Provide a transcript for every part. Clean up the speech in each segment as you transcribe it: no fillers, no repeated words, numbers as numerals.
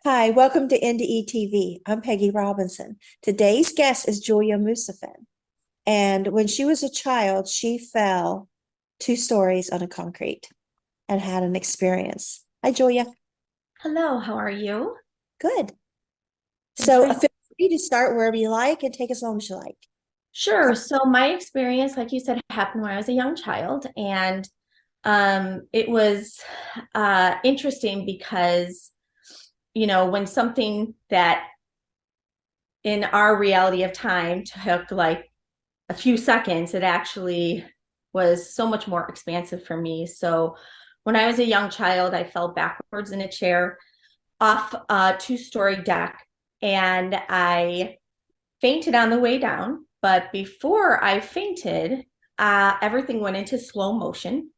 Hi, welcome to NDE TV. I'm Peggy Robinson. Today's guest is Julia Moustafhim. And when she was a child, she fell 2 stories on a concrete and had an experience. Hi, Julia. Hello, how are you? Good. Thanks So for feel free to start wherever you like and take as long as you like. Sure. So my experience, like you said, happened when I was a young child, and it was interesting because when something that in our reality of time took like a few seconds, it actually was so much more expansive for me. So when I was a young child, I fell backwards in a chair off a two-story deck, and I fainted on the way down. But before I fainted, everything went into slow motion.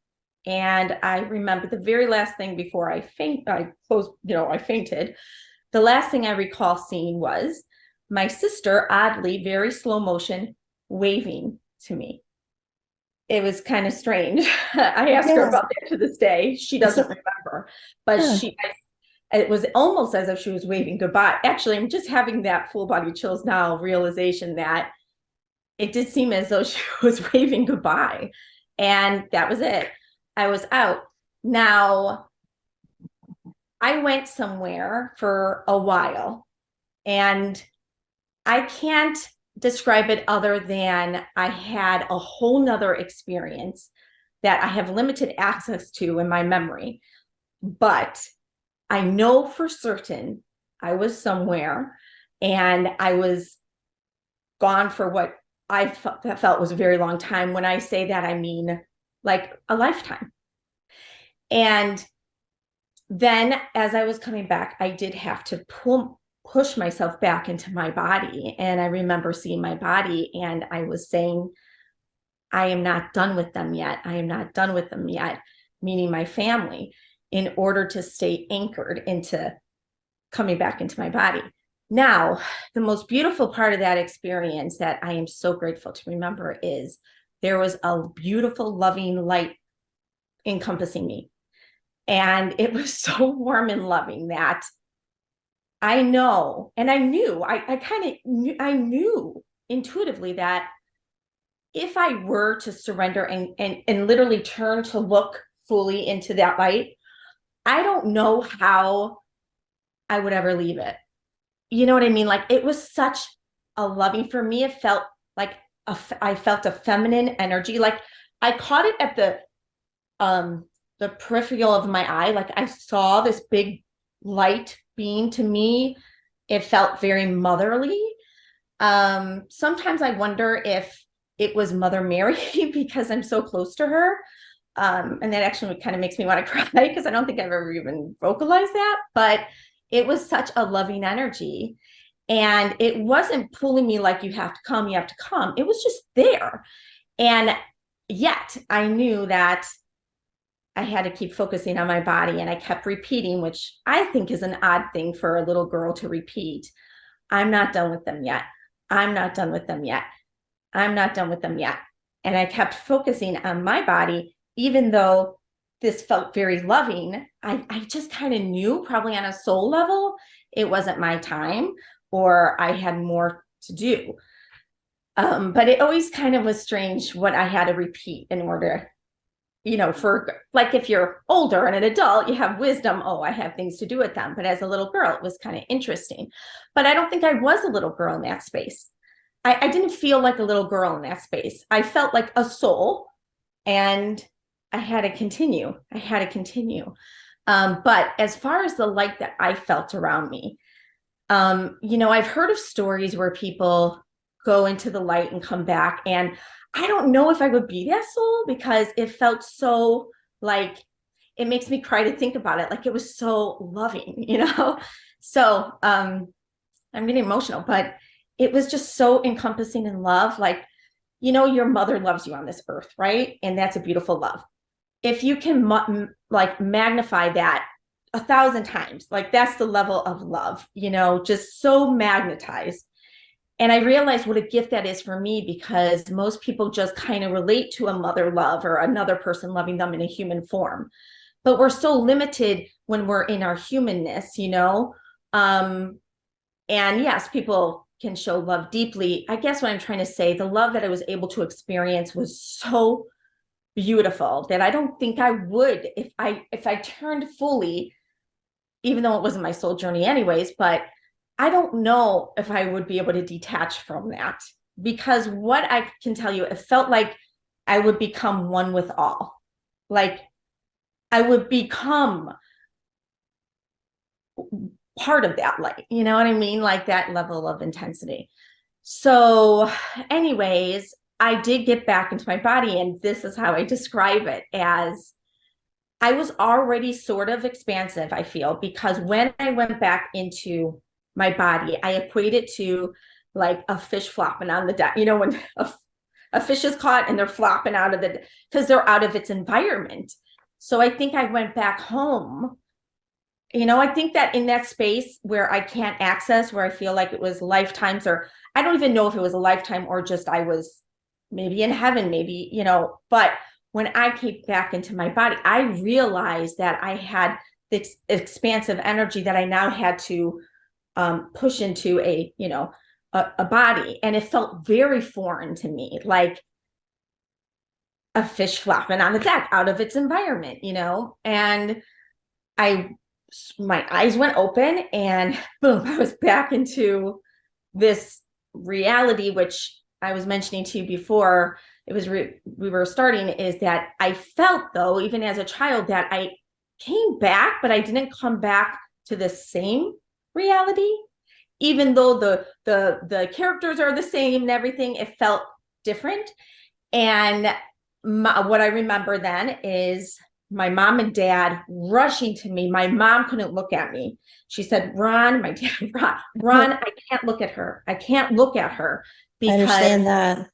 And I remember the very last thing before I fainted. The last thing I recall seeing was my sister, oddly, very slow motion, waving to me. It was kind of strange. I ask her Yeah. about that to this day. She doesn't remember, but Huh. it was almost as if she was waving goodbye. Actually, I'm just having that full body chills now, realization that it did seem as though she was waving goodbye. And that was it. I was out. Now, I went somewhere for a while, and I can't describe it other than I had a whole nother experience that I have limited access to in my memory. But I know for certain I was somewhere and I was gone for what felt was a very long time. When I say that, I mean like a lifetime. And then as I was coming back, I did have to push myself back into my body. And I remember seeing my body and I was saying, I am not done with them yet. I am not done with them yet, meaning my family, in order to stay anchored into coming back into my body. Now, the most beautiful part of that experience that I am so grateful to remember is there was a beautiful, loving light encompassing me. And it was so warm and loving that I know, and I knew, I kind of knew, I knew intuitively that if I were to surrender and literally turn to look fully into that light, I don't know how I would ever leave it. You know what I mean? Like it was such a loving for me. It felt like I felt a feminine energy. Like I caught it at the peripheral of my eye. Like I saw this big light being to me. It felt very motherly. Sometimes I wonder if it was Mother Mary because I'm so close to her. And that actually kind of makes me want to cry because I don't think I've ever even vocalized that. But it was such a loving energy. And it wasn't pulling me like you have to come, you have to come. It was just there. And yet I knew that I had to keep focusing on my body. And I kept repeating, which I think is an odd thing for a little girl to repeat. I'm not done with them yet. I'm not done with them yet. I'm not done with them yet. And I kept focusing on my body, even though this felt very loving. I just kind of knew, probably on a soul level, it wasn't my time or I had more to do. But it always kind of was strange what I had to repeat in order, for like if you're older and an adult, you have wisdom. Oh, I have things to do with them. But as a little girl, it was kind of interesting. But I don't think I was a little girl in that space. I didn't feel like a little girl in that space. I felt like a soul, and I had to continue. I had to continue. But as far as the light that I felt around me, I've heard of stories where people go into the light and come back. And I don't know if I would be that soul because it felt so like it makes me cry to think about it. Like it was so loving. So I'm getting emotional, but it was just so encompassing in love. Like, your mother loves you on this earth, right? And that's a beautiful love. If you can like magnify that 1,000 times, like that's the level of love, just so magnetized. And I realized what a gift that is for me because most people just kind of relate to a mother love or another person loving them in a human form. But we're so limited when we're in our humanness, And yes, people can show love deeply. I guess what I'm trying to say, the love that I was able to experience was so beautiful that I don't think I would if I turned fully, even though it wasn't my soul journey anyways, but I don't know if I would be able to detach from that, because what I can tell you, it felt like I would become one with all. Like I would become part of that light, you know what I mean? Like that level of intensity. So anyways, I did get back into my body, and this is how I describe it, as I was already sort of expansive, I feel, because when I went back into my body, I equate it to like a fish flopping on the deck. You know, when a fish is caught and they're flopping out of because they're out of its environment. So I think I went back home. You know, I think that in that space where I can't access, where I feel like it was lifetimes, or I don't even know if it was a lifetime or just I was maybe in heaven, maybe, you know, but when I came back into my body, I realized that I had this expansive energy that I now had to push into a, you know, a body. And it felt very foreign to me, like a fish flopping on the deck out of its environment, you know, and my eyes went open and boom, I was back into this reality, which I was mentioning to you before it was we were starting, is that I felt, though, even as a child, that I came back, but I didn't come back to the same reality. Even though the characters are the same and everything, it felt different. And what I remember then is my mom and dad rushing to me. My mom couldn't look at me. She said, Ron, my dad, Ron, I can't look at her. I can't look at her I understand because that.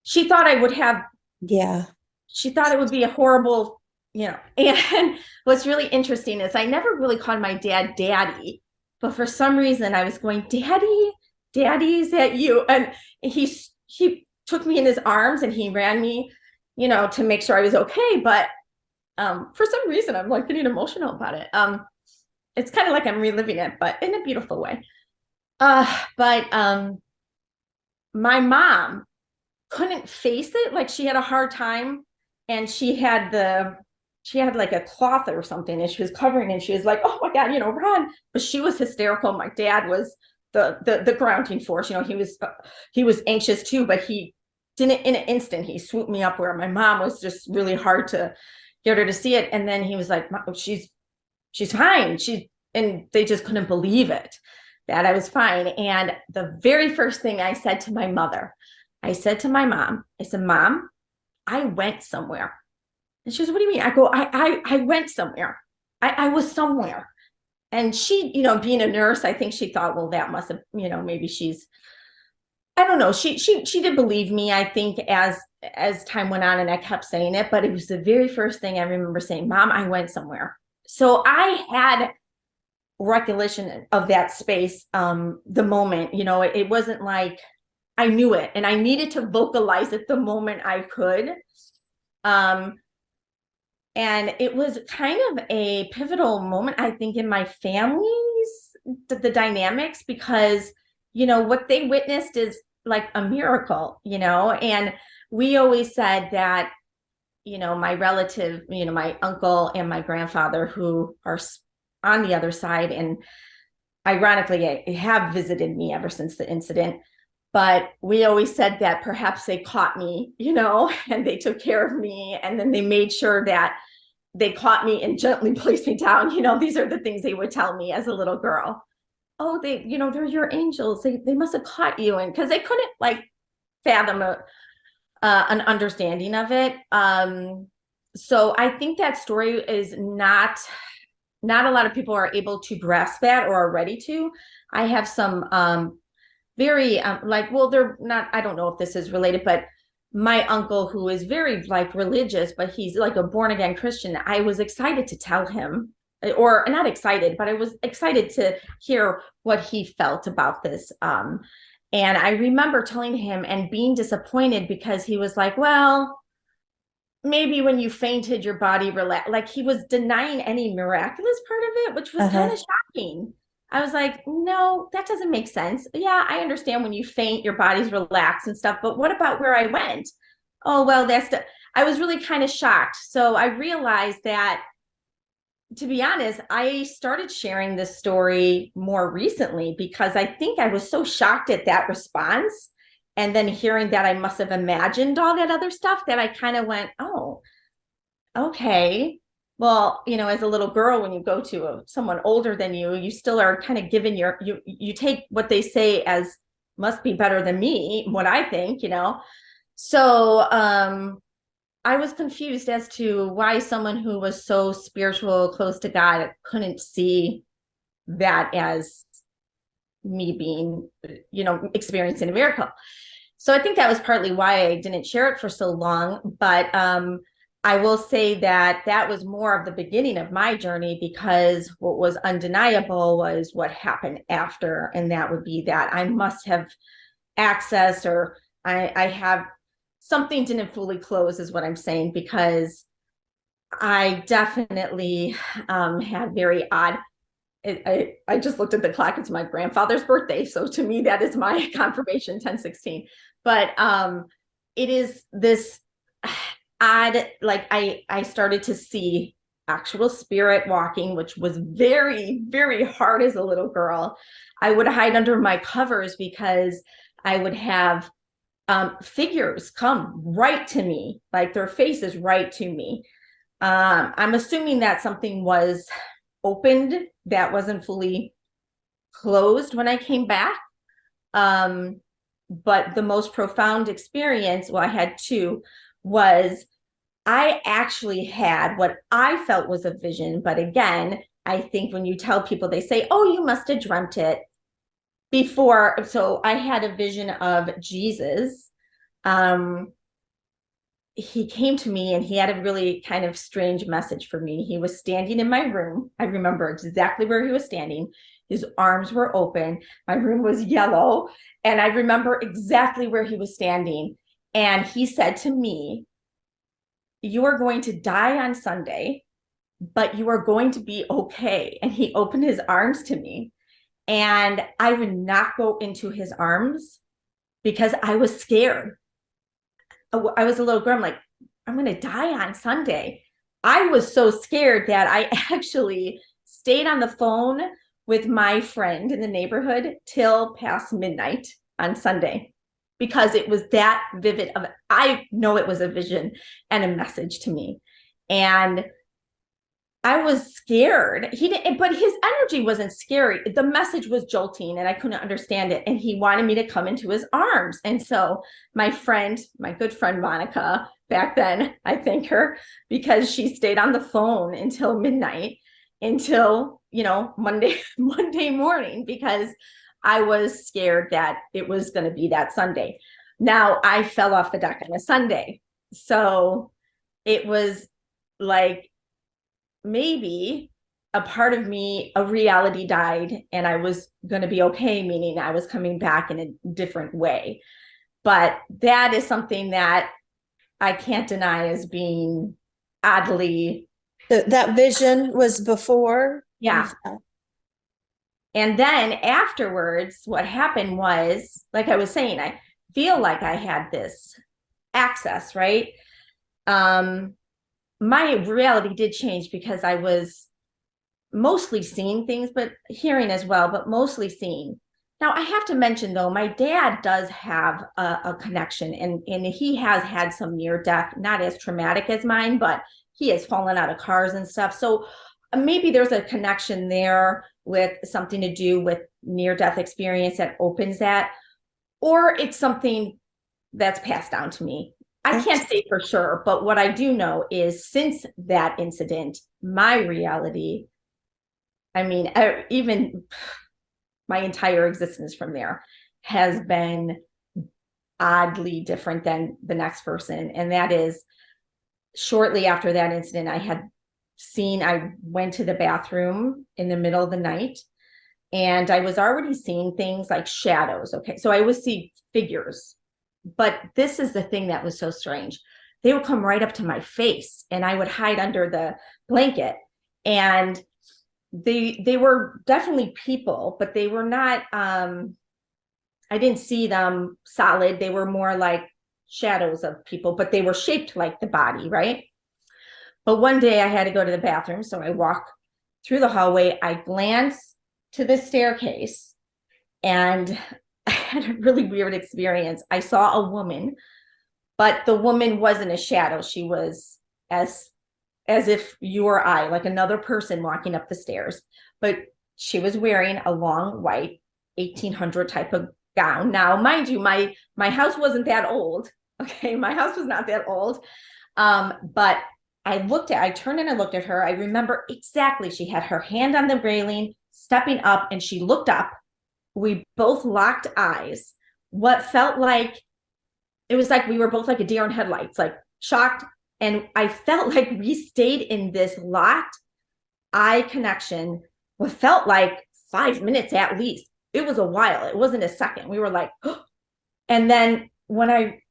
she thought I would have, Yeah. she thought it would be a horrible, you know. And what's really interesting is I never really called my dad daddy, but for some reason I was going, Daddy, Daddy's at you. And he took me in his arms and he ran me, you know, to make sure I was okay. But for some reason I'm like getting emotional about it. It's kind of like I'm reliving it, but in a beautiful way. But my mom couldn't face it. Like she had a hard time, and she had like a cloth or something, and she was covering, and she was like, oh my God, you know, run. But she was hysterical. My dad was the grounding force. You know, he was anxious too, but he didn't, in an instant, he swooped me up, where my mom was just really hard to get her to see it. And then he was like, she's fine. And they just couldn't believe it, that I was fine. And the very first thing I said to my mother, I said to my mom, I said, Mom, I went somewhere. And she goes, what do you mean? I go, I went somewhere. I was somewhere. And she, you know, being a nurse, I think she thought, well, that must have, you know, maybe I don't know. She did believe me, I think, as time went on, and I kept saying it, but it was the very first thing I remember saying, Mom, I went somewhere. So I had recollection of that space, the moment, you know, it wasn't like I knew it and I needed to vocalize it the moment I could. And it was kind of a pivotal moment, I think, in my family's the dynamics, because, you know, what they witnessed is like a miracle, you know. And we always said that, you know, my relative, you know, my uncle and my grandfather, who are on the other side, and ironically, have visited me ever since the incident. But we always said that perhaps they caught me, you know, and they took care of me. And then they made sure that they caught me and gently placed me down. You know, these are the things they would tell me as a little girl. Oh, they, you know, they're your angels. They must have caught you. And because they couldn't like fathom an understanding of it. So I think that story is not a lot of people are able to grasp that or are ready to. I have some very like, well, they're not, I don't know if this is related, but my uncle, who is very like religious, but he's like a born again Christian, I was excited to tell him, or not excited, but I was excited to hear what he felt about this. And I remember telling him and being disappointed, because he was like, well, maybe when you fainted, your body relaxed. Like he was denying any miraculous part of it, which was kind of shocking. I was like, no, that doesn't make sense. Yeah, I understand when you faint, your body's relaxed and stuff, but what about where I went? Oh, well, I was really kind of shocked. So I realized that, to be honest, I started sharing this story more recently because I think I was so shocked at that response. And then hearing that I must have imagined all that other stuff that I kind of went, oh, okay. Well, as a little girl, when you go to someone older than you, you still are kind of given you take what they say as must be better than me, what I think. So, I was confused as to why someone who was so spiritual, close to God, couldn't see that as me being, experiencing a miracle. So I think that was partly why I didn't share it for so long. But I will say that that was more of the beginning of my journey, because what was undeniable was what happened after. And that would be that I must have accessed, or I have something didn't fully close, is what I'm saying, because I definitely had very odd. I just looked at the clock. It's my grandfather's birthday. So to me, that is my confirmation, 10/16. But it is this odd, like I started to see actual spirit walking, which was very, very hard as a little girl. I would hide under my covers because I would have figures come right to me, like their faces right to me. I'm assuming that something was opened that wasn't fully closed when I came back. But the most profound experience, well, I had two, was I actually had what I felt was a vision. But again, I think when you tell people, they say, oh, you must have dreamt it before. So I had a vision of Jesus. He came to me and he had a really kind of strange message for me. He was standing in my room. I remember exactly where he was standing. His arms were open. My room was yellow. And I remember exactly where he was standing. And he said to me, you are going to die on Sunday, but you are going to be okay. And he opened his arms to me. And I would not go into his arms because I was scared. I was a little girl. I'm like, I'm going to die on Sunday. I was so scared that I actually stayed on the phone with my friend in the neighborhood till past midnight on Sunday, because it was that vivid. I know it was a vision and a message to me. And I was scared. He didn't, but his energy wasn't scary. The message was jolting and I couldn't understand it. And he wanted me to come into his arms. And so my good friend Monica, back then, I thank her because she stayed on the phone until midnight, until, Monday morning, because I was scared that it was going to be that Sunday. Now I fell off the deck on a Sunday. So it was like, maybe a part of me, a reality died and I was going to be okay, meaning I was coming back in a different way. But that is something that I can't deny as being oddly. That vision was before. Yeah. And then afterwards, what happened was, like I was saying, I feel like I had this access, right? My reality did change because I was mostly seeing things, but hearing as well, but mostly seeing. Now, I have to mention, though, my dad does have a connection, and he has had some near death, not as traumatic as mine, but he has fallen out of cars and stuff. So maybe there's a connection there with something to do with near death experience that opens that, or it's something that's passed down to me. I can't say for sure, but what I do know is since that incident, my reality, even my entire existence from there has been oddly different than the next person. And that is, shortly after that incident, I went to the bathroom in the middle of the night and I was already seeing things like shadows. Okay. So I would see figures. But this is the thing that was so strange. They would come right up to my face and I would hide under the blanket. And they were definitely people, but they were not, I didn't see them solid. They were more like shadows of people, but they were shaped like the body, right? But one day I had to go to the bathroom. So I walk through the hallway. I glance to the staircase and I had a really weird experience. I saw a woman, but the woman wasn't a shadow. She was as if you or I, like another person walking up the stairs, but she was wearing a long white 1800 type of gown. Now, mind you, my house wasn't that old. Okay, my house was not that old. But I turned and I looked at her. I remember exactly. She had her hand on the railing, stepping up, and she looked up. We both locked eyes. What felt like, it was like we were both like a deer in headlights, like shocked. And I felt like we stayed in this locked eye connection, what felt like 5 minutes at least. It was a while. It wasn't a second. We were like, oh. And then when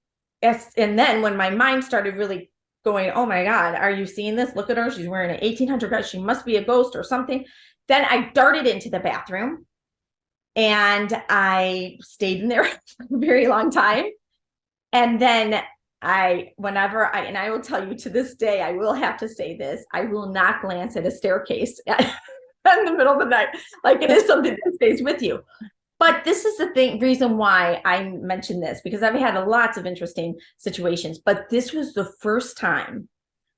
my mind started really going, oh my God, are you seeing this? Look at her. She's wearing an 1800 dress. She must be a ghost or something. Then I darted into the bathroom and I stayed in there for a very long time. And then I will tell you to this day, I will have to say this, I will not glance at a staircase in the middle of the night. Like, it is something that stays with you. But this is the reason why I mentioned this, because I've had lots of interesting situations, but this was the first time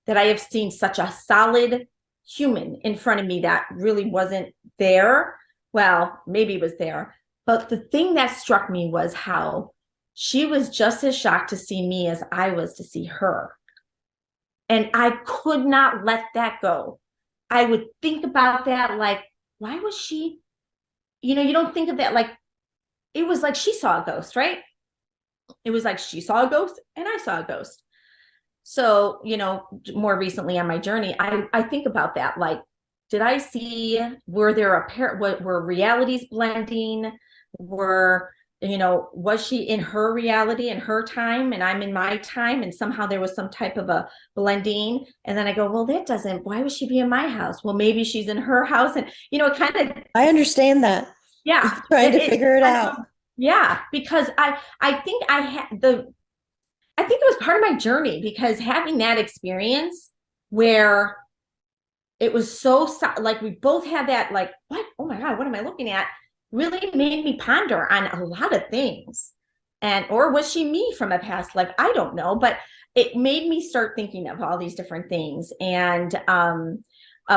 that I have seen such a solid human in front of me that really wasn't there. Well, maybe it was there, but the thing that struck me was how she was just as shocked to see me as I was to see her. And I could not let that go. I would think about that, like, why was she, you don't think of that, like, it was like she saw a ghost, right? It was like she saw a ghost and I saw a ghost. So, more recently on my journey, I think about that, like, did I see, were realities blending? Was she in her reality in her time and I'm in my time, and somehow there was some type of a blending? And then I go, well, why would she be in my house? Well, maybe she's in her house. And, it kind of, I understand that. yeah, Trying to figure it out. Yeah, because I think I think it was part of my journey, because having that experience where it was so, like, we both had that, like, what? Oh my God, what am I looking at? Really made me ponder on a lot of things. Or was she me from a past life? I don't know, but it made me start thinking of all these different things. And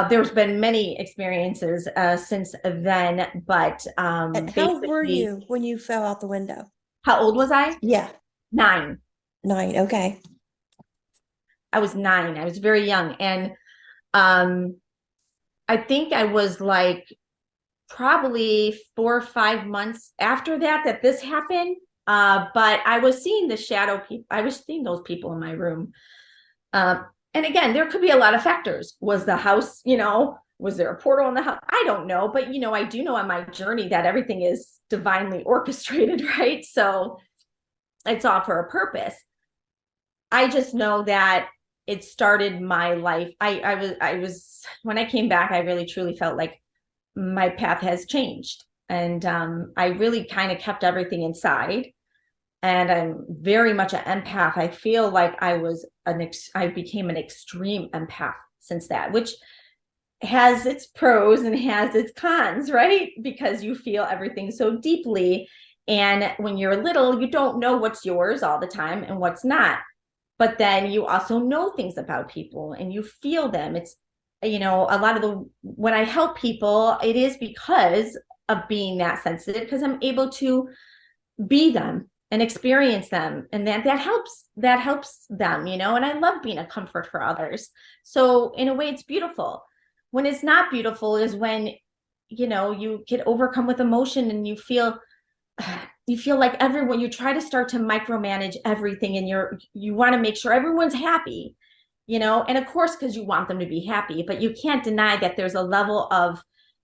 there's been many experiences since then, but And how were you when you fell out the window? How old was I? Yeah. 9. 9. Okay. I was 9. I was very young. And I think I was like probably 4 or 5 months after that this happened. But I was seeing the shadow people. I was seeing those people in my room. And again, there could be a lot of factors. Was the house, was there a portal in the house? I don't know. But, I do know on my journey that everything is divinely orchestrated, right? So it's all for a purpose. I just know that it started my life. I was, when I came back, I really truly felt like my path has changed. And I really kind of kept everything inside. And I'm very much an empath. I feel like I became an extreme empath since that, which has its pros and has its cons, right? Because you feel everything so deeply. And when you're little, you don't know what's yours all the time and what's not. But then you also know things about people and you feel them. It's, a lot of when I help people, it is because of being that sensitive, because I'm able to be them and experience them. And that helps them, and I love being a comfort for others. So in a way, it's beautiful. When it's not beautiful is when, you get overcome with emotion and you feel like everyone, you try to start to micromanage everything, and you want to make sure everyone's happy, and of course, because you want them to be happy, but you can't deny that there's a level of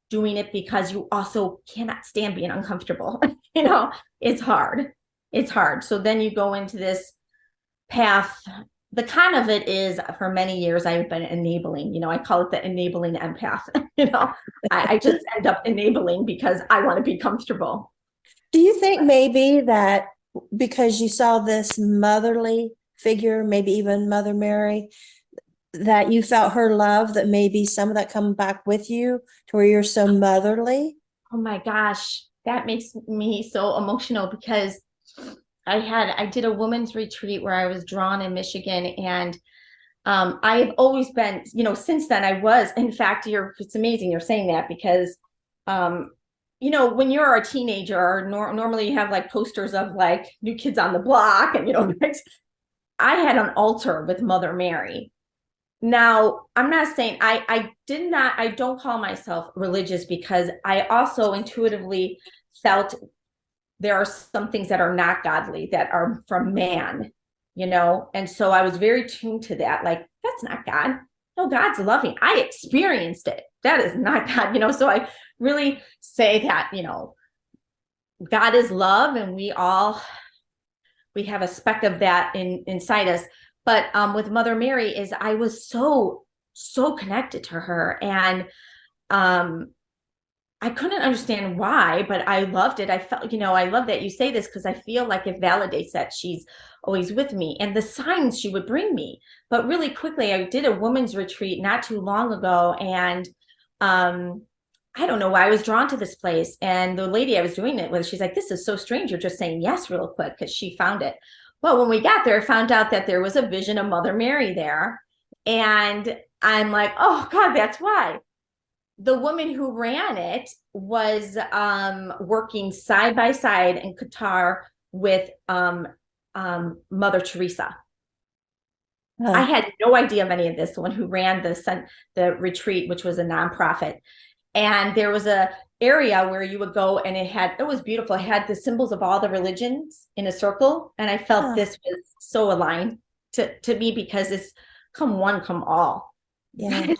doing it because you also cannot stand being uncomfortable. It's hard. So then you go into this path the con of it is for many years I've been enabling, I call it the enabling empath. I just end up enabling because I want to be comfortable. Do you think maybe that because you saw this motherly figure, maybe even Mother Mary, that you felt her love, that maybe some of that come back with you to where you're so motherly? Oh my gosh, that makes me so emotional because I did a women's retreat where I was drawn in Michigan, and I've always been, since then I was, in fact, it's amazing you're saying that because, when you're a teenager, normally you have like posters of like New Kids on the Block and, I had an altar with Mother Mary. Now, I'm not saying I don't call myself religious because I also intuitively felt there are some things that are not godly that are from man, and so I was very tuned to that. Like, that's not God. No, God's loving. I experienced it. That is not God, so I really say that, God is love, and we have a speck of that inside us. But with Mother Mary is I was so connected to her, and I couldn't understand why, but I loved it. I felt, I love that you say this because I feel like it validates that she's always with me and the signs she would bring me. But really quickly, I did a women's retreat not too long ago, and I don't know why I was drawn to this place. And the lady I was doing it with, she's like, "This is so strange. You're just saying yes real quick," because she found it. Well, when we got there, I found out that there was a vision of Mother Mary there. And I'm like, oh God, that's why. The woman who ran it was working side by side in Qatar with Mother Teresa. I had no idea of any of this. The one who ran the retreat, which was a nonprofit, and there was a area where you would go, and it was beautiful. It had the symbols of all the religions in a circle, and I felt this was so aligned to me because it's come one, come all. Yeah.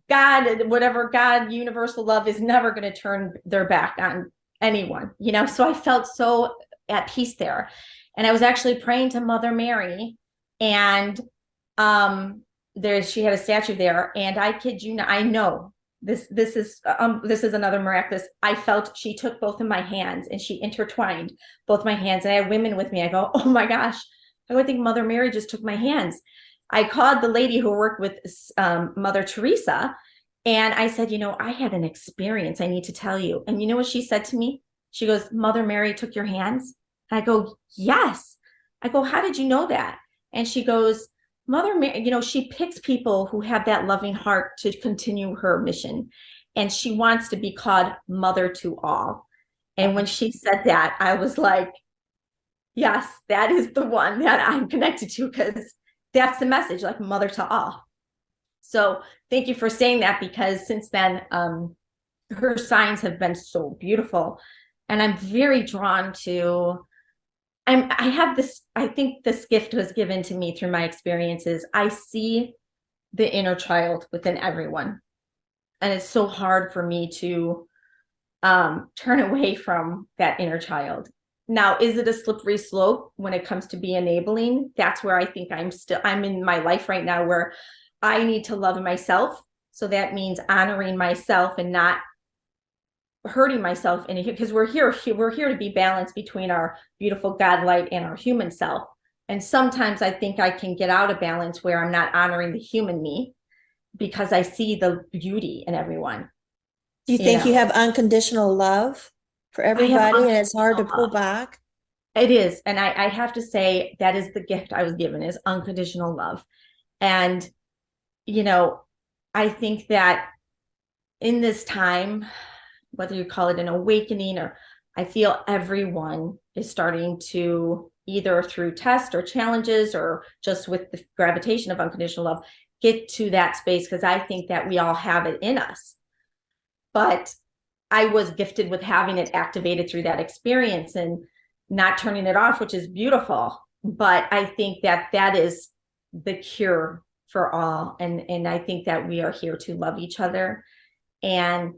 God, whatever God, universal love is never going to turn their back on anyone, so I felt so at peace there. And I was actually praying to Mother Mary, and she had a statue there, and I kid you not, I know this is another miraculous. I felt she took both of my hands and she intertwined both my hands, and I had women with me. I go, oh my gosh, I would think Mother Mary just took my hands. I called the lady who worked with Mother Teresa, and I said, I had an experience I need to tell you. And you know what she said to me? She goes, Mother Mary took your hands? I go, yes. I go, how did you know that? And she goes, Mother Mary, she picks people who have that loving heart to continue her mission. And she wants to be called Mother to all. And when she said that, I was like, yes, that is the one that I'm connected to, because that's the message, like mother to all. So thank you for saying that, because since then, her signs have been so beautiful. And I'm very drawn to, I have this, I think this gift was given to me through my experiences. I see the inner child within everyone. And it's so hard for me to turn away from that inner child. Now, is it a slippery slope when it comes to be enabling? That's where I think I'm in my life right now, where I need to love myself. So that means honoring myself and not hurting myself in because we're here to be balanced between our beautiful God light and our human self. And sometimes I think I can get out of balance where I'm not honoring the human me because I see the beauty in everyone. Do you think you have unconditional love for everybody and it's hard to pull back? It is. And I have to say that is the gift I was given, is unconditional love. And, I think that in this time, whether you call it an awakening, or I feel everyone is starting to, either through tests or challenges or just with the gravitation of unconditional love, get to that space, because I think that we all have it in us. But I was gifted with having it activated through that experience and not turning it off, which is beautiful. But I think that that is the cure for all. And I think that we are here to love each other and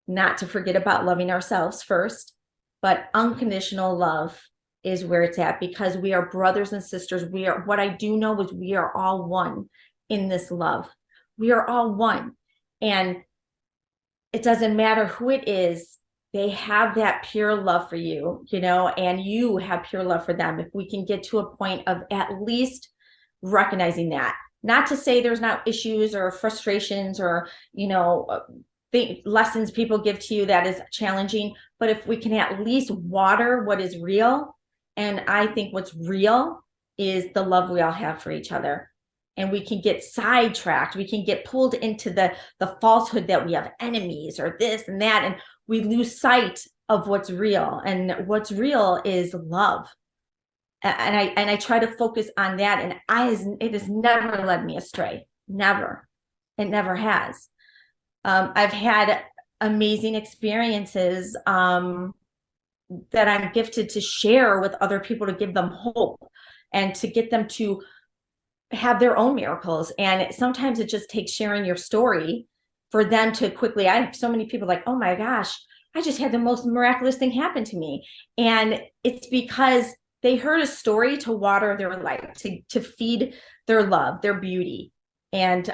not to forget about loving ourselves first, but unconditional love is where it's at, because we are brothers and sisters. What I do know is we are all one in this love. We are all one. And it doesn't matter who it is, they have that pure love for you, and you have pure love for them. If we can get to a point of at least recognizing that, not to say there's not issues or frustrations or, the lessons people give to you that is challenging, but if we can at least water what is real, and I think what's real is the love we all have for each other. And we can get sidetracked. We can get pulled into the falsehood that we have enemies or this and that. And we lose sight of what's real. And what's real is love. And I try to focus on that. And it has never led me astray. Never. It never has. I've had amazing experiences that I'm gifted to share with other people, to give them hope and to get them to have their own miracles. And sometimes it just takes sharing your story for them to quickly, I have so many people like, oh my gosh, I just had the most miraculous thing happen to me. And it's because they heard a story to water their life, to feed their love, their beauty. And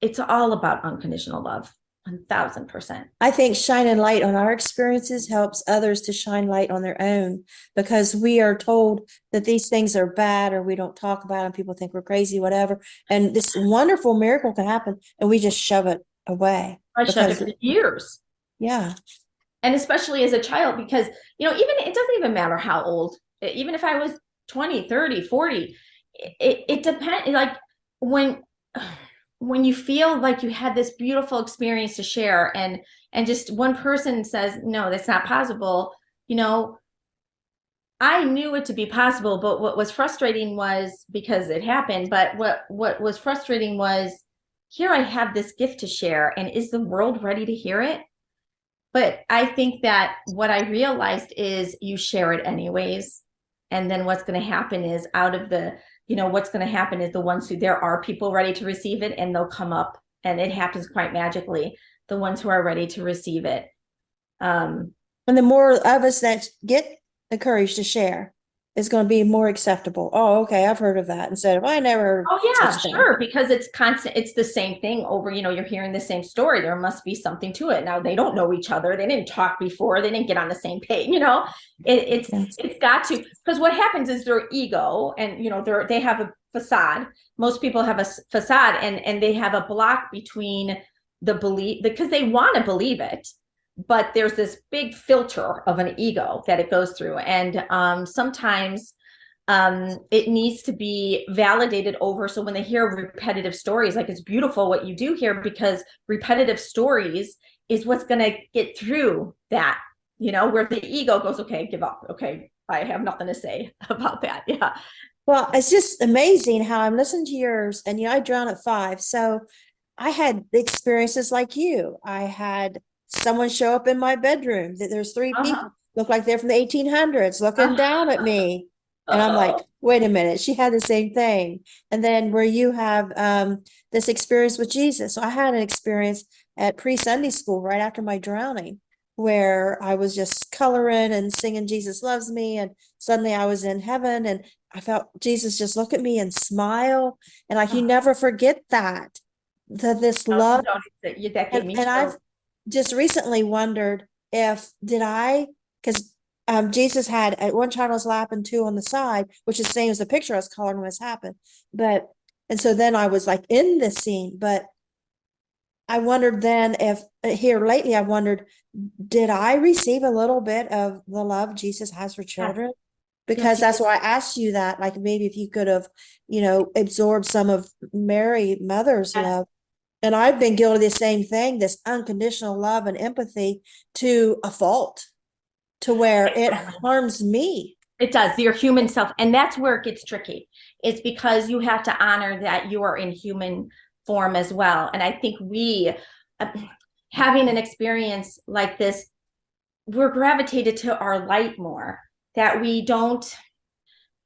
it's all about unconditional love. 1000%. I think shining light on our experiences helps others to shine light on their own, because we are told that these things are bad, or we don't talk about them. People think we're crazy, whatever. And this wonderful miracle can happen and we just shove it away. I shoved it for years. Yeah. And especially as a child, because, even it doesn't even matter how old, even if I was 20, 30, 40, it depends. Like when you feel like you had this beautiful experience to share, and just one person says, no, that's not possible. I knew it to be possible, but what was frustrating was, because it happened, but what was frustrating was, here I have this gift to share, and is the world ready to hear it? But I think that what I realized is you share it anyways. And then what's going to happen is what's going to happen is the ones who, there are people ready to receive it, and they'll come up, and it happens quite magically. The ones who are ready to receive it. And the more of us that get the courage to share, is going to be more acceptable. Oh, okay, I've heard of that, instead of, I never heard. Oh yeah, sure, because it's constant. It's the same thing over, you're hearing the same story. There must be something to it. Now, they don't know each other. They didn't talk before. They didn't get on the same page. It's got to, because what happens is their ego, and they have a facade. Most people have a facade, and they have a block between the belief, because they want to believe it, but there's this big filter of an ego that it goes through. And sometimes it needs to be validated over. So when they hear repetitive stories, like, it's beautiful what you do here, because repetitive stories is what's going to get through that, where the ego goes, okay, give up. Okay, I have nothing to say about that. Yeah. Well, it's just amazing how I'm listening to yours, and I drown at 5. So I had experiences like you. I had someone show up in my bedroom. There's 3 people, look like they're from the 1800s, looking down at me. And I'm like, wait a minute, she had the same thing. And then where you have this experience with Jesus. So I had an experience at pre-Sunday school right after my drowning, where I was just coloring and singing Jesus Loves Me, and suddenly I was in heaven, and I felt Jesus just look at me and smile. And like, you never forget that this love. And I've just recently wondered because Jesus had at one child on his lap and 2 on the side, which is the same as the picture I was coloring when this happened. And so then I was like in this scene, but I wondered then if here lately, I wondered, did I receive a little bit of the love Jesus has for children? Because that's why I asked you that, like, maybe if you could have, absorbed some of Mary, mother's love. And I've been guilty of the same thing, this unconditional love and empathy to a fault, to where it harms me. It does, your human self. And that's where it gets tricky. It's because you have to honor that you are in human form as well. And I think having an experience like this, we're gravitated to our light more, that we don't,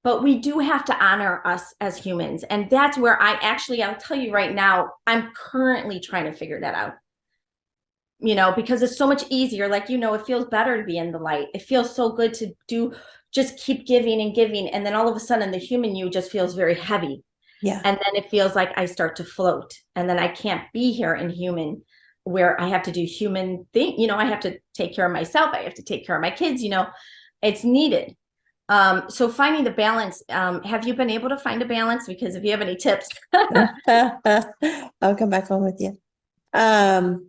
but we do have to honor us as humans. And that's where I'll tell you right now, I'm currently trying to figure that out. Because it's so much easier. Like, it feels better to be in the light. It feels so good to just keep giving and giving. And then all of a sudden the human you just feels very heavy. Yeah. And then it feels like I start to float, and then I can't be here in human, where I have to do human thing. You know, I have to take care of myself. I have to take care of my kids, you know, it's needed. So finding the balance, have you been able to find a balance? Because if you have any tips. I'll come back on with you. No.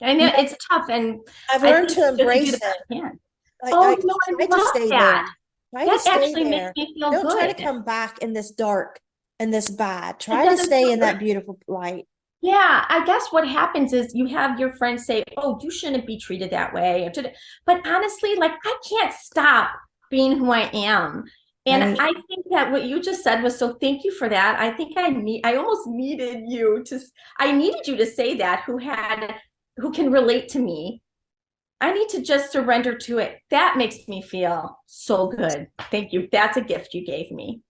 I know it's tough, and I've I learned think to you just do embrace the it. best you can. I Oh, no, try I to love stay that. there. Try to That stay actually makes there. me feel Don't try to good. come back in this dark and this bad. It Try to doesn't stay feel in good. that beautiful light. Yeah, I guess what happens is you have your friends say, "Oh, you shouldn't be treated that way." But honestly, like, I can't stop being who I am. And Right. I think that what you just said was, so thank you for that. I think I almost needed you to, I needed you to say that, who can relate to me. I need to just surrender to it. That makes me feel so good. Thank you. That's a gift you gave me.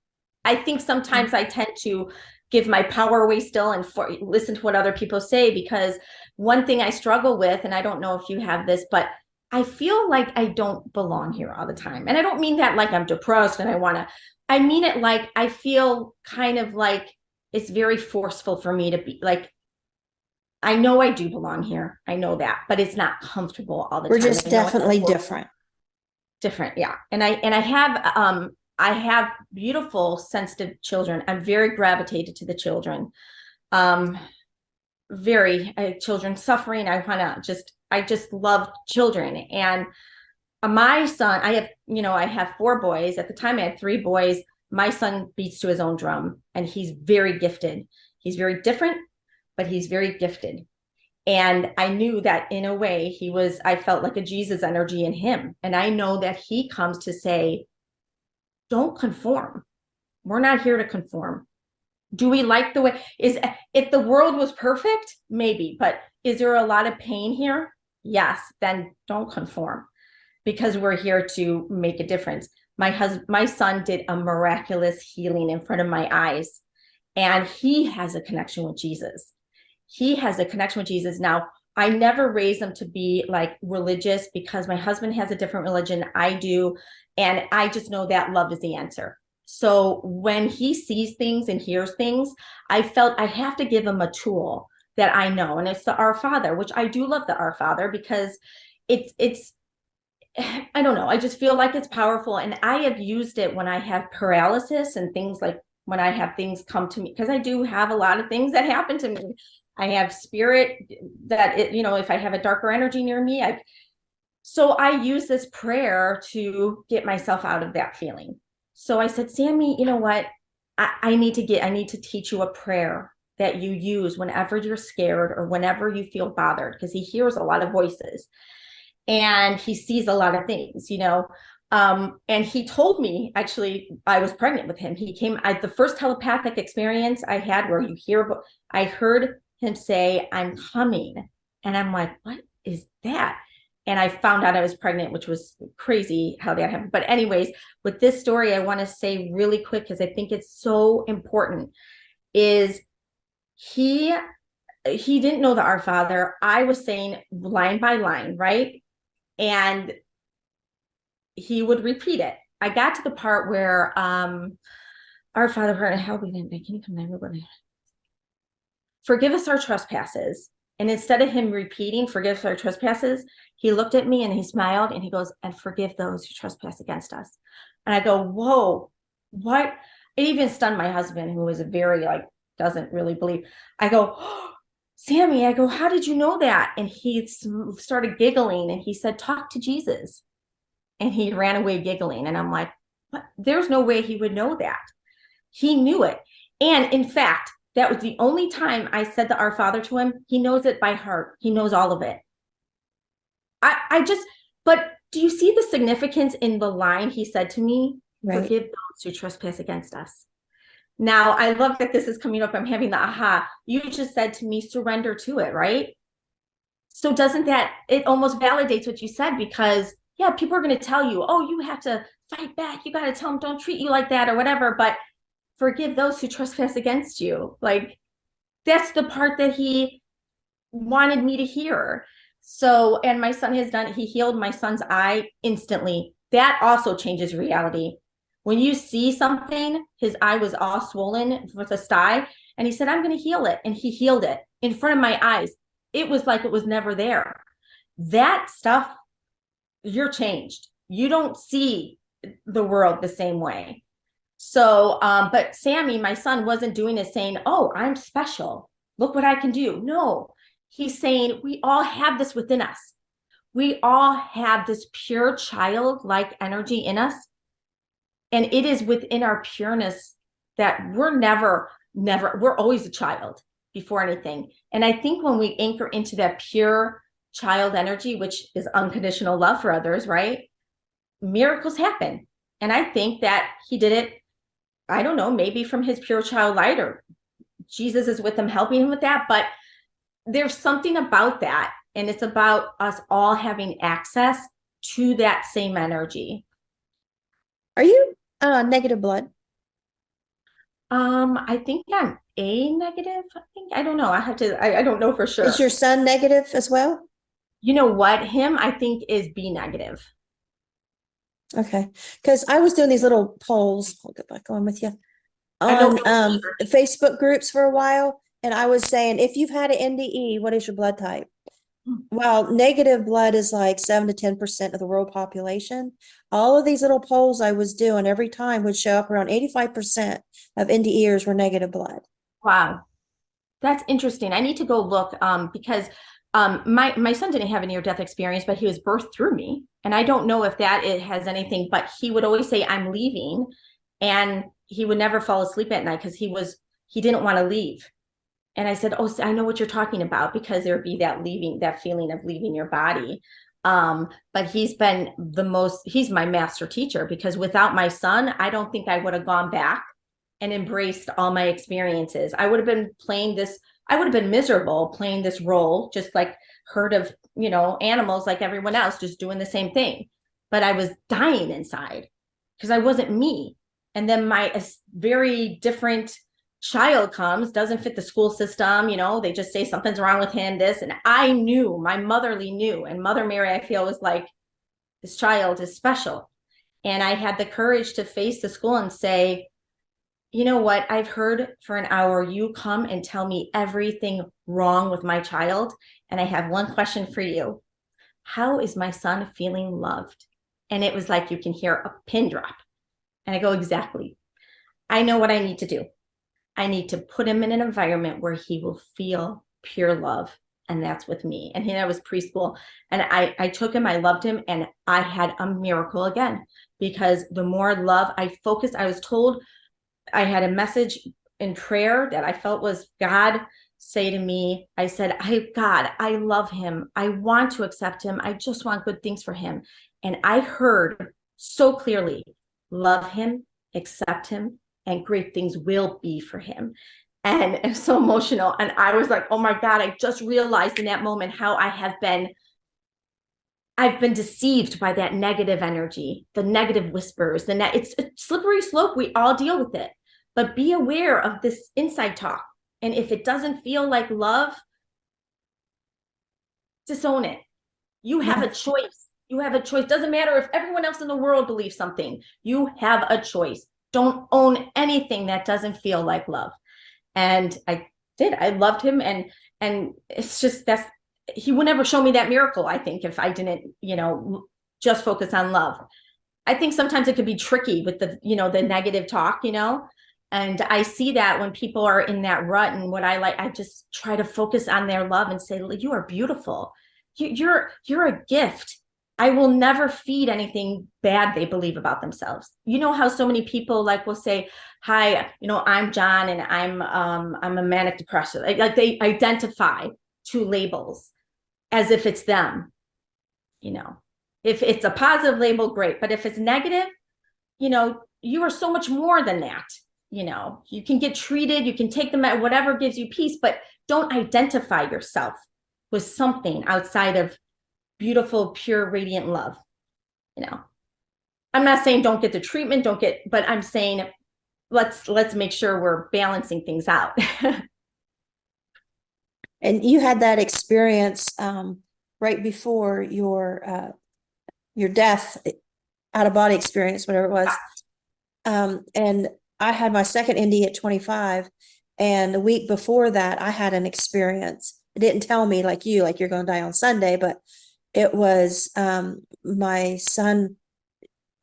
I think sometimes I tend to give my power away still and listen to what other people say, because one thing I struggle with, and I don't know if you have this, but I feel like I don't belong here all the time. And I don't mean that like I'm depressed and I mean it like I feel kind of like it's very forceful for me to be like, I know I do belong here. I know that, but it's not comfortable all the We're time. just I know definitely different. different, yeah. And I have beautiful sensitive children. I'm very gravitated to the children. Very children suffering. I just love children. And my son, I have 4 boys. At the time I had 3 boys. My son beats to his own drum, and he's very gifted. He's very different, but he's very gifted. And I knew that in a way I felt like a Jesus energy in him. And I know that he comes to say, don't conform. We're not here to conform. Do we like the way if the world was perfect? Maybe, but is there a lot of pain here? Yes, then don't conform, because we're here to make a difference. My son did a miraculous healing in front of my eyes, and he has a connection with Jesus. He has a connection with Jesus. Now, I never raised him to be like religious, because my husband has a different religion. I do. And I just know that love is the answer. So when he sees things and hears things, I felt I have to give him a tool that I know. And it's the Our Father, which I do love the Our Father, because it's I don't know. I just feel like it's powerful. And I have used it when I have paralysis and things, like when I have things come to me, because I do have a lot of things that happen to me. I have spirit if I have a darker energy near me, so I use this prayer to get myself out of that feeling. So I said, Sammy, you know what? I need to teach you a prayer that you use whenever you're scared or whenever you feel bothered, because he hears a lot of voices and he sees a lot of things, and he told me, actually, I was pregnant with him. The first telepathic experience I had, where I heard him say, I'm coming. And I'm like, what is that? And I found out I was pregnant, which was crazy how that happened. But anyways, with this story, I want to say really quick, because I think it's so important, is he didn't know the Our Father. I was saying line by line, right? And he would repeat it. I got to the part where Our Father who art in heaven, can you come down? Forgive us our trespasses. And instead of him repeating, forgive us our trespasses, he looked at me and he smiled and he goes, and forgive those who trespass against us. And I go, whoa, what? It even stunned my husband, who was doesn't really believe. I go, oh, Sammy, I go, how did you know that? And he started giggling and he said, talk to Jesus. And he ran away giggling. And I'm like, what? There's no way he would know that. He knew it. And in fact, that was the only time I said the Our Father to him. He knows it by heart. He knows all of it. But do you see the significance in the line he said to me? Right. Forgive those who trespass against us. Now, I love that this is coming up. I'm having the aha. You just said to me, surrender to it, right? So doesn't that, it almost validates what you said, because yeah, people are going to tell you, oh, you have to fight back. You got to tell them, don't treat you like that or whatever. But forgive those who trespass against you. Like, that's the part that he wanted me to hear. So, and my son he healed my son's eye instantly. That also changes reality. When you see something, his eye was all swollen with a sty, and he said, I'm going to heal it. And he healed it in front of my eyes. It was like it was never there. That stuff, you're changed. You don't see the world the same way. So, but Sammy, my son, wasn't doing it saying, oh, I'm special. Look what I can do. No, he's saying we all have this within us. We all have this pure childlike energy in us. And it is within our pureness that we're always a child before anything. And I think when we anchor into that pure child energy, which is unconditional love for others, right? Miracles happen. And I think that he did it, I don't know, maybe from his pure child light, or Jesus is with him, helping him with that. But there's something about that. And it's about us all having access to that same energy. Are you negative blood? I think I'm A negative. I don't know. I don't know for sure. Is your son negative as well? You know what? Him, I think, is B negative. Okay. Because I was doing these little polls. I'll get back on with you. On Facebook groups for a while. And I was saying, if you've had an NDE, what is your blood type? Well, negative blood is like 7 to 10% of the world population. All of these little polls I was doing every time would show up around 85% of NDEers were negative blood. Wow. That's interesting. I need to go look because my son didn't have a near-death experience, but he was birthed through me. And I don't know if it has anything, but he would always say, I'm leaving. And he would never fall asleep at night because he didn't want to leave. And I said, oh, I know what you're talking about, because there would be that feeling of leaving your body. But he's my master teacher, because without my son, I don't think I would have gone back and embraced all my experiences. I would have been miserable playing this role, just like herd of, animals like everyone else, just doing the same thing. But I was dying inside because I wasn't me. And then my very different child comes, doesn't fit the school system, they just say something's wrong with him, this. And I knew, my motherly knew. And Mother Mary, I feel, was like, this child is special. And I had the courage to face the school and say, you know what? I've heard for an hour, you come and tell me everything wrong with my child. And I have one question for you. How is my son feeling loved? And it was like, you can hear a pin drop. And I go, exactly. I know what I need to do. I need to put him in an environment where he will feel pure love. And that's with me. And that was preschool. And I took him, I loved him, and I had a miracle again, because the more love I focused, I was told, I had a message in prayer that I felt was God say to me. I said, God, I love him. I want to accept him. I just want good things for him. And I heard so clearly, love him, accept him, and great things will be for him. And it's so emotional. And I was like, oh my God, I just realized in that moment how I've been deceived by that negative energy, the negative whispers, it's a slippery slope. We all deal with it, but be aware of this inside talk. And if it doesn't feel like love, disown it. You have a choice. You have a choice. Doesn't matter if everyone else in the world believes something. You have a choice. Don't own anything that doesn't feel like love. And I did. I loved him. And it's just, he would never show me that miracle, I think, if I didn't, just focus on love. I think sometimes it could be tricky with the negative talk, and I see that when people are in that rut. And what I just try to focus on their love and say, you are beautiful. You're a gift. I will never feed anything bad they believe about themselves. You know how so many people will say, hi, I'm John and I'm a manic depressive. Like they identify two labels as if it's them. If it's a positive label, great. But if it's negative, you are so much more than that. You can get treated, you can take them at whatever gives you peace, but don't identify yourself with something outside of beautiful, pure, radiant love. I'm not saying don't get the treatment, but I'm saying let's make sure we're balancing things out. And you had that experience right before your death, out of body experience, whatever it was. And I had my second NDE at 25. And a week before that, I had an experience. It didn't tell me like you're going to die on Sunday, but it was my son,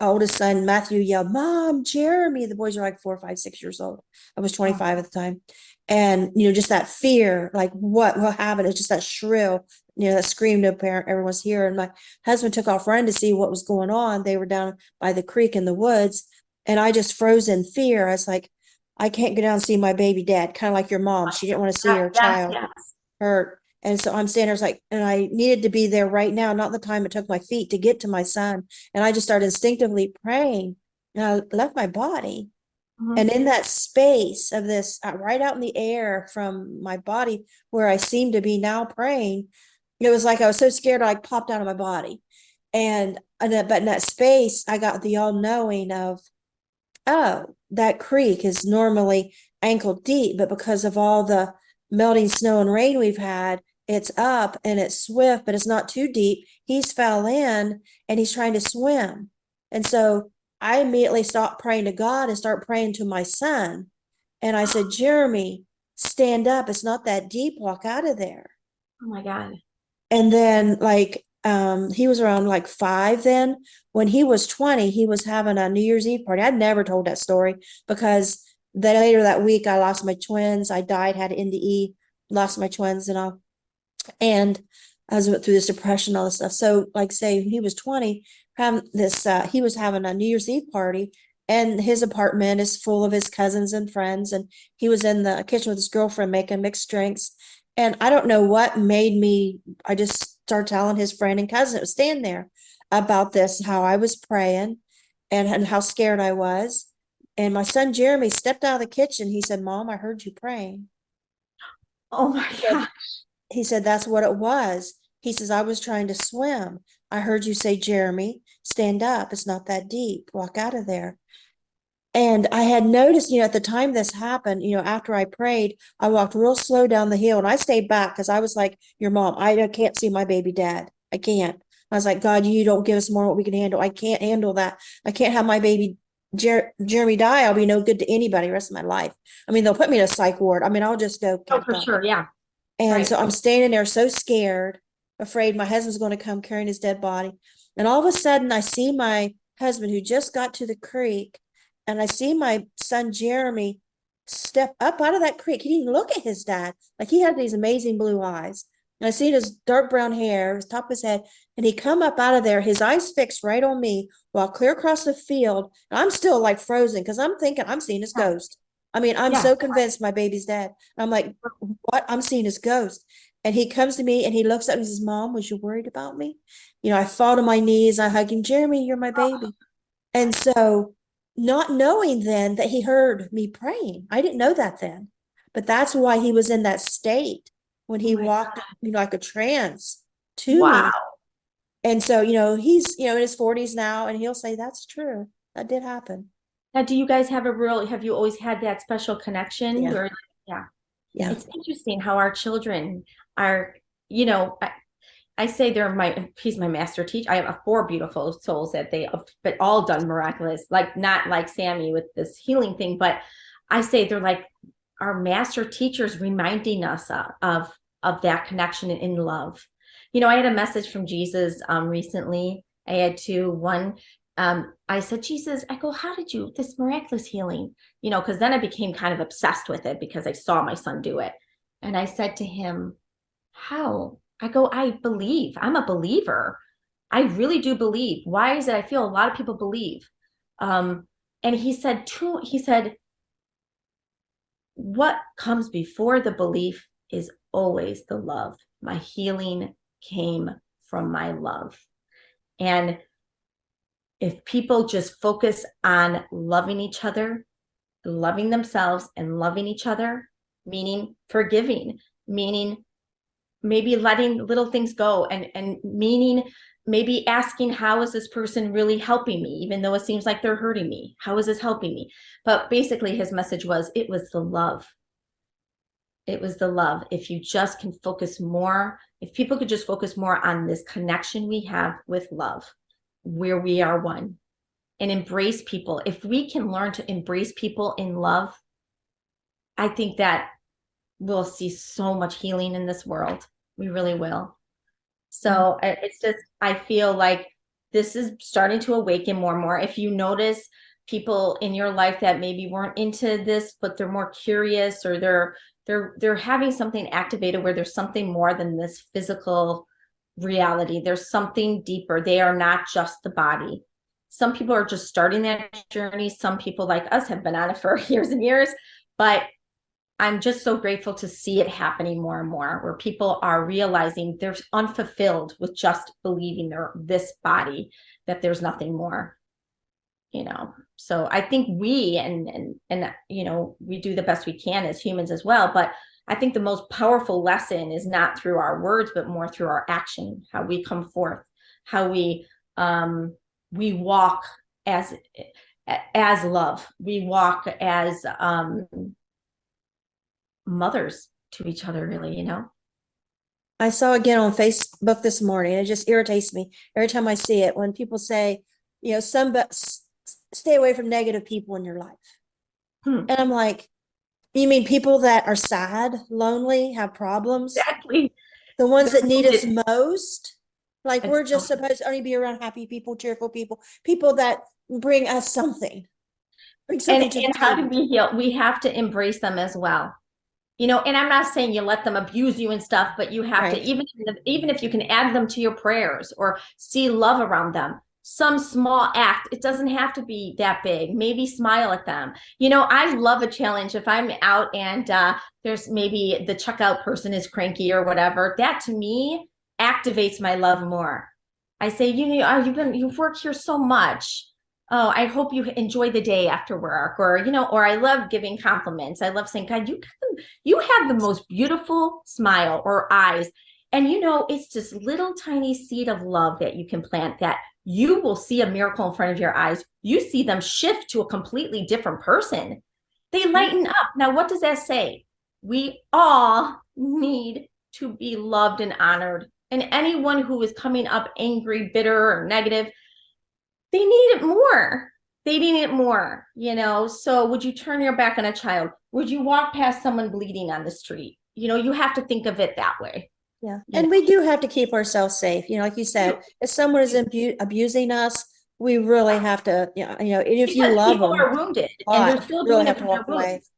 oldest son, Matthew, yelled, "Mom, Jeremy." The boys are like 4, 5, 6 years old. I was 25 at the time. And, just that fear, like what happened? It's just that shrill, that scream to everyone's here. And my husband took off running to see what was going on. They were down by the creek in the woods. And I just froze in fear. I was like, I can't go down and see my baby dad, kind of like your mom. She didn't want to see her child hurt. And so I'm standing there, like, and I needed to be there right now, not the time it took my feet to get to my son. And I just started instinctively praying, and I left my body. And in that space of this, right out in the air from my body, where I seemed to be now praying, it was like I was so scared I popped out of my body. But in that space, I got the all knowing of, oh, that creek is normally ankle deep, but because of all the melting snow and rain we've had, it's up and it's swift, but it's not too deep. He's fell in and he's trying to swim. And so I immediately stopped praying to God and start praying to my son. And I said, "Jeremy, stand up. It's not that deep. Walk out of there." Oh my God. And then he was around like 5 then. When he was 20, he was having a New Year's Eve party. I'd never told that story because then later that week I lost my twins. I died, had an NDE, lost my twins and all. And I was through this depression, all this stuff. So like say he was 20, having this he was having a New Year's Eve party, and his apartment is full of his cousins and friends, and he was in the kitchen with his girlfriend making mixed drinks. And I don't know what made me, I just started telling his friend and cousin that was staying there about this, how I was praying and how scared I was. And my son Jeremy stepped out of the kitchen. He said, "Mom, I heard you praying." Oh my God. He said, "That's what it was." He says, "I was trying to swim. I heard you say, 'Jeremy, stand up. It's not that deep. Walk out of there.'" And I had noticed, at the time this happened, after I prayed, I walked real slow down the hill and I stayed back because I was like, "Your mom, I can't see my baby dad. I can't." I was like, "God, you don't give us more than what we can handle. I can't handle that. I can't have my baby Jeremy die. I'll be no good to anybody the rest of my life. I mean, they'll put me in a psych ward. I mean, I'll just go. Oh, for sure. Yeah. And Right. so I'm standing there so scared, afraid my husband's going to come carrying his dead body. And all of a sudden, I see my husband who just got to the creek, and I see my son Jeremy step up out of that creek. He didn't look at his dad. Like he had these amazing blue eyes. And I see his dark brown hair, his top of his head, and he come up out of there, his eyes fixed right on me, while clear across the field. And I'm still like frozen because I'm thinking I'm seeing his ghost. I mean, I'm so convinced my baby's dead. I'm like, what? I'm seeing his ghost. And he comes to me and he looks at me and says, "Mom, was you worried about me?" I fall to my knees. I hug him. "Jeremy, you're my baby." And so, not knowing then that he heard me praying, I didn't know that then, but that's why he was in that state when he walked, like a trance to Wow. me. And so, he's, in his 40s now, and he'll say, "That's true. That did happen." Now, do you guys have you always had that special connection? Yeah. Where, yeah. Yeah. It's interesting how our children are, I say he's my master teacher. I have 4 beautiful souls but all done miraculous, like not like Sammy with this healing thing, but I say they're like our master teachers reminding us of that connection in love. I had a message from Jesus recently. I had one. I said, "Jesus," I go, "how did you, this miraculous healing?" Because then I became kind of obsessed with it because I saw my son do it. And I said to him, "How?" I go, "I believe. I'm a believer. I really do believe. Why is it I feel a lot of people believe?" And he said, "What comes before the belief is always the love. My healing came from my love." And if people just focus on loving each other, loving themselves, and loving each other, meaning forgiving, meaning maybe letting little things go, and meaning maybe asking, how is this person really helping me, even though it seems like they're hurting me? How is this helping me? But basically his message was, it was the love. It was the love. If you just can focus more, if people could just focus more on this connection we have with love, where we are one, and embrace people. If we can learn to embrace people in love, I think that we'll see so much healing in this world. We really will. So it's just, I feel like this is starting to awaken more and more. If you notice people in your life that maybe weren't into this, but they're more curious, or they're having something activated where there's something more than this physical reality. There's something deeper. They are not just the body. Some people are just starting that journey. Some people like us have been on it for years and years, but I'm just so grateful to see it happening more and more, where people are realizing they're unfulfilled with just believing they're this body, that there's nothing more, you know. So I think we, and you know, we do the best we can as humans as well, but I think the most powerful lesson is not through our words, but more through our action, how we come forth, how we walk as love. We walk as mothers to each other, really, you know. I saw again on Facebook this morning, and it just irritates me every time I see it when people say, you know, stay away from negative people in your life. And I'm like, you mean people that are sad, lonely, have problems? Exactly. The ones that need us most? Like, It's we're just so- supposed to only be around happy people, cheerful people, people that bring us something. Bring and, something to the and how do table. we heal? We have to embrace them as well, you know. And I'm not saying you let them abuse you and stuff, but you have to, Right. even if you can add them to your prayers or see love around them, some small act. It doesn't have to be that big. Maybe smile at them. You know, I love a challenge. If I'm out and there's maybe the checkout person is cranky or whatever, that to me activates my love more. I say, you know, you've worked here so much. Oh, I hope you enjoy the day after work. Or, you know, or I love giving compliments. I love saying, God, you have the most beautiful smile or eyes. And, you know, it's this little tiny seed of love that you can plant, that you will see a miracle in front of your eyes. You see them shift to a completely different person. They lighten up. Now, what does that say? We all need to be loved and honored. And anyone who is coming up angry, bitter, or negative, they need it more. They need it more, you know. So would you turn your back on a child? Would you walk past someone bleeding on the street? You know, you have to think of it that way. Yeah. You And know? we do have to keep ourselves safe. You know, like you said, if someone is abusing us, we really have to, you know, and if you Because love people them, are wounded and they're still really doing have it to from their walk away. wounds.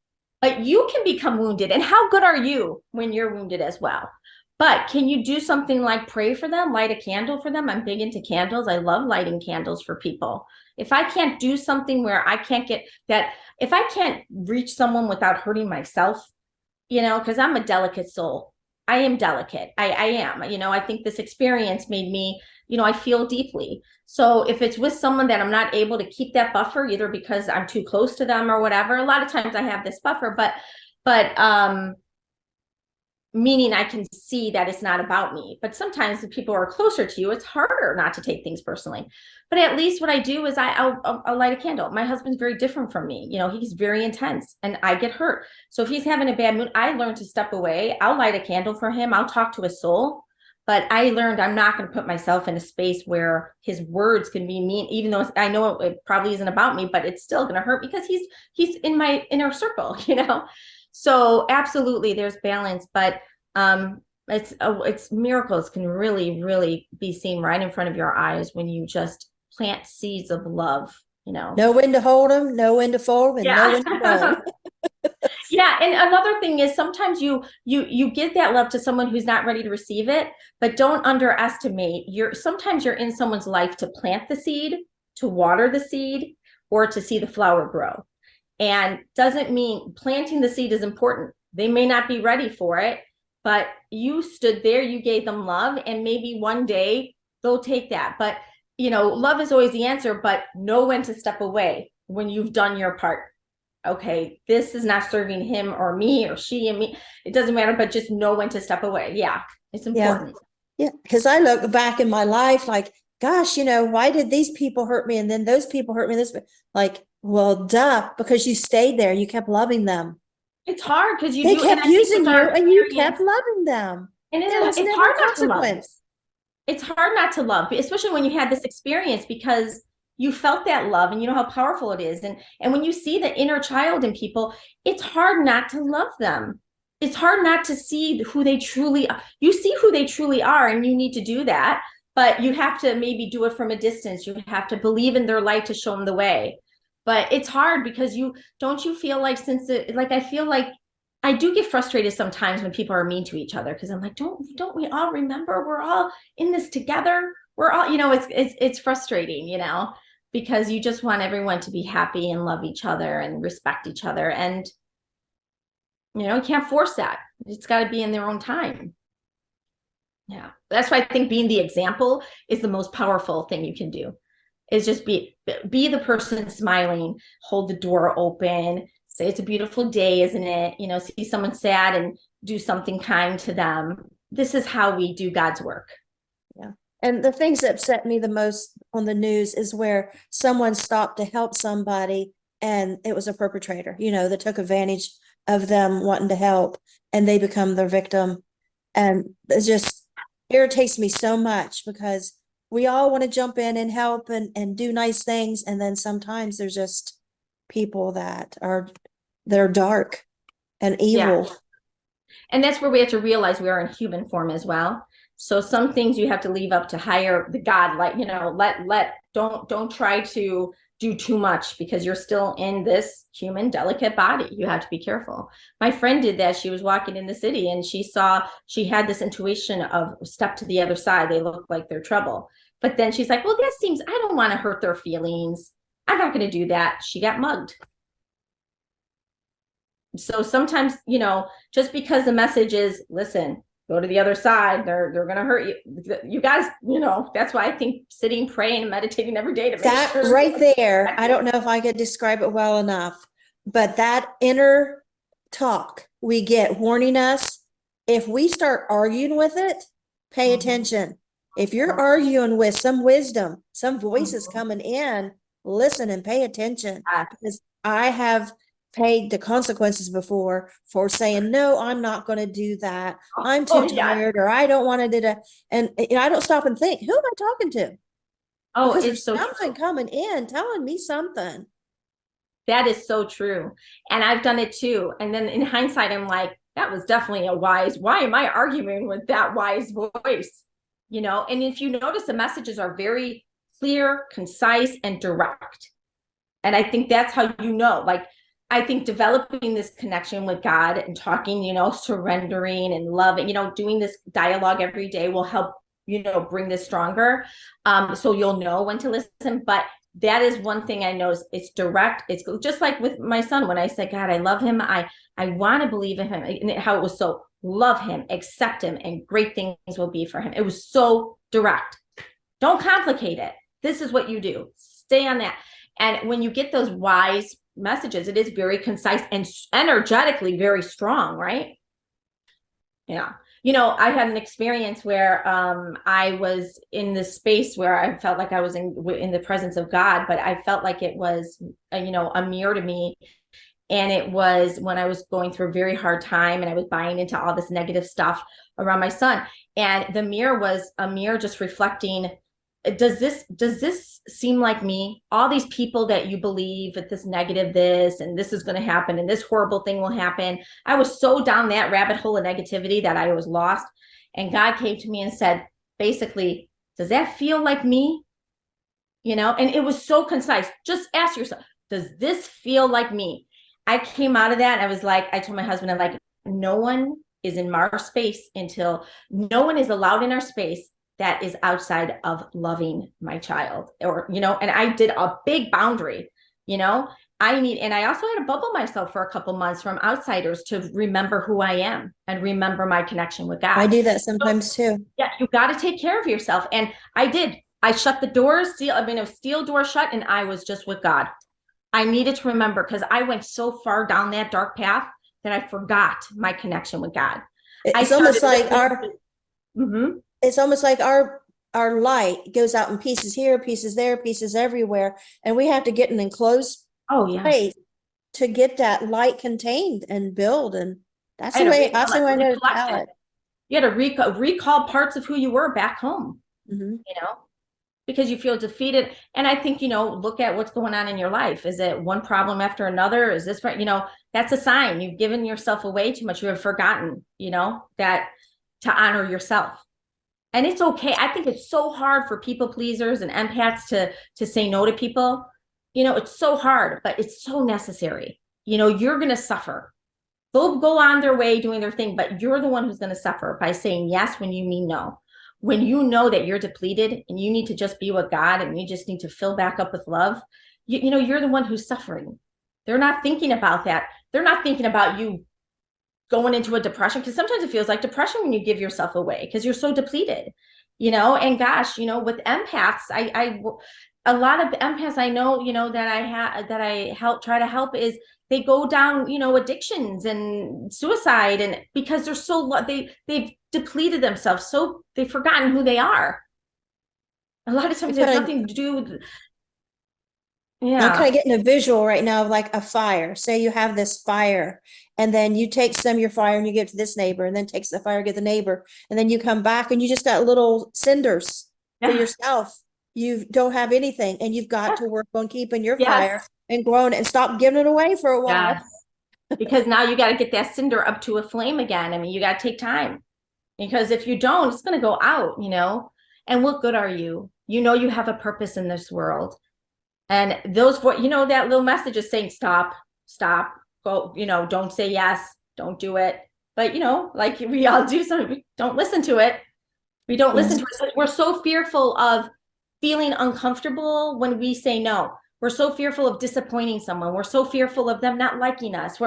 But you can become wounded. And how good are you when you're wounded as well? But can you do something like pray for them, light a candle for them? I'm big into candles. I love lighting candles for people. If I can't do something where I can't get that, if I can't reach someone without hurting myself, you know, because I'm a delicate soul. I am delicate. I am, you know. I think this experience made me, you know, I feel deeply. So if it's with someone that I'm not able to keep that buffer, either because I'm too close to them or whatever, a lot of times I have this buffer, but meaning I can see that it's not about me. But sometimes the people who are closer to you, it's harder not to take things personally. But at least what I do is I'll light a candle. My husband's very different from me. You know, he's very intense and I get hurt. So if he's having a bad mood, I learn to step away. I'll light a candle for him. I'll talk to his soul. But I learned I'm not going to put myself in a space where his words can be mean, even though I know it probably isn't about me, but it's still going to hurt because he's in my inner circle, you know? So absolutely there's balance, but it's miracles can really be seen right in front of your eyes when you just plant seeds of love, you know. Know when to hold them, know when to fold, and know Yeah. when to run. Yeah, and another thing is sometimes you give that love to someone who's not ready to receive it, but don't underestimate, sometimes you're in someone's life to plant the seed, to water the seed, or to see the flower grow. And doesn't mean planting the seed is important. They may not be ready for it, but you stood there, you gave them love, and maybe one day they'll take that. But, you know, love is always the answer, but know when to step away when you've done your part. Okay, this is not serving him or me or she and me. It doesn't matter, but just know when to step away. Yeah, it's important. Yeah. Because I look back in my life like, gosh, you know, why did these people hurt me? And then those people hurt me this way. Like, well, duh, because you stayed there. You kept loving them. It's hard because you They do, and kept I think using with you our and you experience, kept loving them. and There was it's never hard a not to love. consequence. It's hard not to love, especially when you had this experience because you felt that love and you know how powerful it is. And when you see the inner child in people, it's hard not to love them. It's hard not to see who they truly are. You see who they truly are, and you need to do that, but you have to maybe do it from a distance. You have to believe in their light to show them the way. But it's hard because you feel like like I feel like I do get frustrated sometimes when people are mean to each other because I'm like, don't we all remember we're all in this together? We're all, it's frustrating, because you just want everyone to be happy and love each other and respect each other. And you can't force that. It's got to be in their own time. Yeah. That's why I think being the example is the most powerful thing you can do. Is just be the person smiling, hold the door open, say it's a beautiful day, isn't it? See someone sad and do something kind to them. This is how we do God's work. Yeah. And the things that upset me the most on the news is where someone stopped to help somebody and it was a perpetrator, that took advantage of them wanting to help and they become their victim. And it just irritates me so much because we all want to jump in and help and do nice things. And then sometimes there's just people they're dark and evil. Yeah. And that's where we have to realize we are in human form as well. So some things you have to leave up to higher the God, like, don't try to do too much because you're still in this human delicate body. You have to be careful. My friend did that. She was walking in the city and she had this intuition of step to the other side. They look like they're trouble. But then she's like, well, I don't want to hurt their feelings. I'm not going to do that. She got mugged. So sometimes, just because the message is, listen, go to the other side, they're going to hurt you. You guys, that's why I think sitting, praying, and meditating every day to make That sure. right there, I don't know if I could describe it well enough, but that inner talk we get warning us, if we start arguing with it, pay attention. If you're arguing with some wisdom, some voices coming in, listen and pay attention. Because I have paid the consequences before for saying, no, I'm not going to do that. I'm too tired or I don't want to do that. And I don't stop and think, who am I talking to? Oh, Because it's there's so something true. coming in telling me something. That is so true. And I've done it too. And then in hindsight, I'm like, that was definitely why am I arguing with that wise voice? And if you notice, the messages are very clear, concise, and direct. And I think that's how like, I think developing this connection with God and talking, surrendering and loving, doing this dialogue every day will help, bring this stronger. So you'll know when to listen. But that is one thing I know is it's direct. It's just like with my son, when I said, God, I love him. I want to believe in him, and how it was so love him, accept him, and great things will be for him. It was so direct. Don't complicate it. This is what you do. Stay on that. And when you get those wise messages, it is very concise and energetically very strong, right? Yeah. I had an experience where I was in this space where I felt like I was in the presence of God, but I felt like it was, a mirror to me. And it was when I was going through a very hard time and I was buying into all this negative stuff around my son. And the mirror was a mirror just reflecting, does this seem like me? All these people that you believe that this negative, this, and this is going to happen and this horrible thing will happen. I was so down that rabbit hole of negativity that I was lost. And God came to me and said, basically, does that feel like me? And it was so concise. Just ask yourself, does this feel like me? I came out of that and I was like, I told my husband, I'm like, no one is in our space until no one is allowed in our space that is outside of loving my child, or, and I did a big boundary, and I also had to bubble myself for a couple months from outsiders to remember who I am and remember my connection with God. I do that sometimes too. Yeah, you got to take care of yourself. And I did. I shut the doors, steel door shut, and I was just with God. I needed to remember because I went so far down that dark path that I forgot my connection with God. It's almost like our light goes out in pieces here, pieces there, pieces everywhere, and we have to get in an enclosed Oh yeah. place to get that light contained and build. And that's I the had to way, that's the way I know to recollect tell it. it. You had to recall parts of who you were back home, Mhm. you know, because you feel defeated. And I think, you know, look at what's going on in your life. Is it one problem after another? Is this right? You know, that's a sign you've given yourself away too much. You have forgotten, you know, that to honor yourself. And it's okay. I think it's so hard for people pleasers and empaths to say no to people. You know, it's so hard, but it's so necessary. You know, you're going to suffer. They'll go on their way doing their thing, but you're the one who's going to suffer by saying yes when you mean no. When you know that you're depleted and you need to just be with God and you just need to fill back up with love, you know, you're the one who's suffering. They're not thinking about that. They're not thinking about you going into a depression, because sometimes it feels like depression when you give yourself away because you're so depleted, you know. And gosh, you know, with empaths, I a lot of empaths I know, you know, that I help try to help is they go down, you know, addictions and suicide, and because they're so they've depleted themselves, so they've forgotten who they are. A lot of times it has nothing to do with, I'm kind yeah. of getting a visual right now of like a fire. Say you have this fire, and then you take some of your fire and you give it to this neighbor, and then takes the fire, get the neighbor, and then you come back and you just got little cinders for Yeah. yourself. You don't have anything, and you've got to work on keeping your fire Yes. and growing and stop giving it away for a while. Yes. Because now you got to get that cinder up to a flame again. I mean, you got to take time, because if you don't, it's going to go out, you know. And what good are you? You know, you have a purpose in this world. And those, you know, that little message is saying, stop, stop, go, you know, don't say yes, don't do it. But, you know, like we all do something, we don't listen to it. We don't listen to it. We're so fearful of feeling uncomfortable when we say no. We're so fearful of disappointing someone. We're so fearful of them not liking us.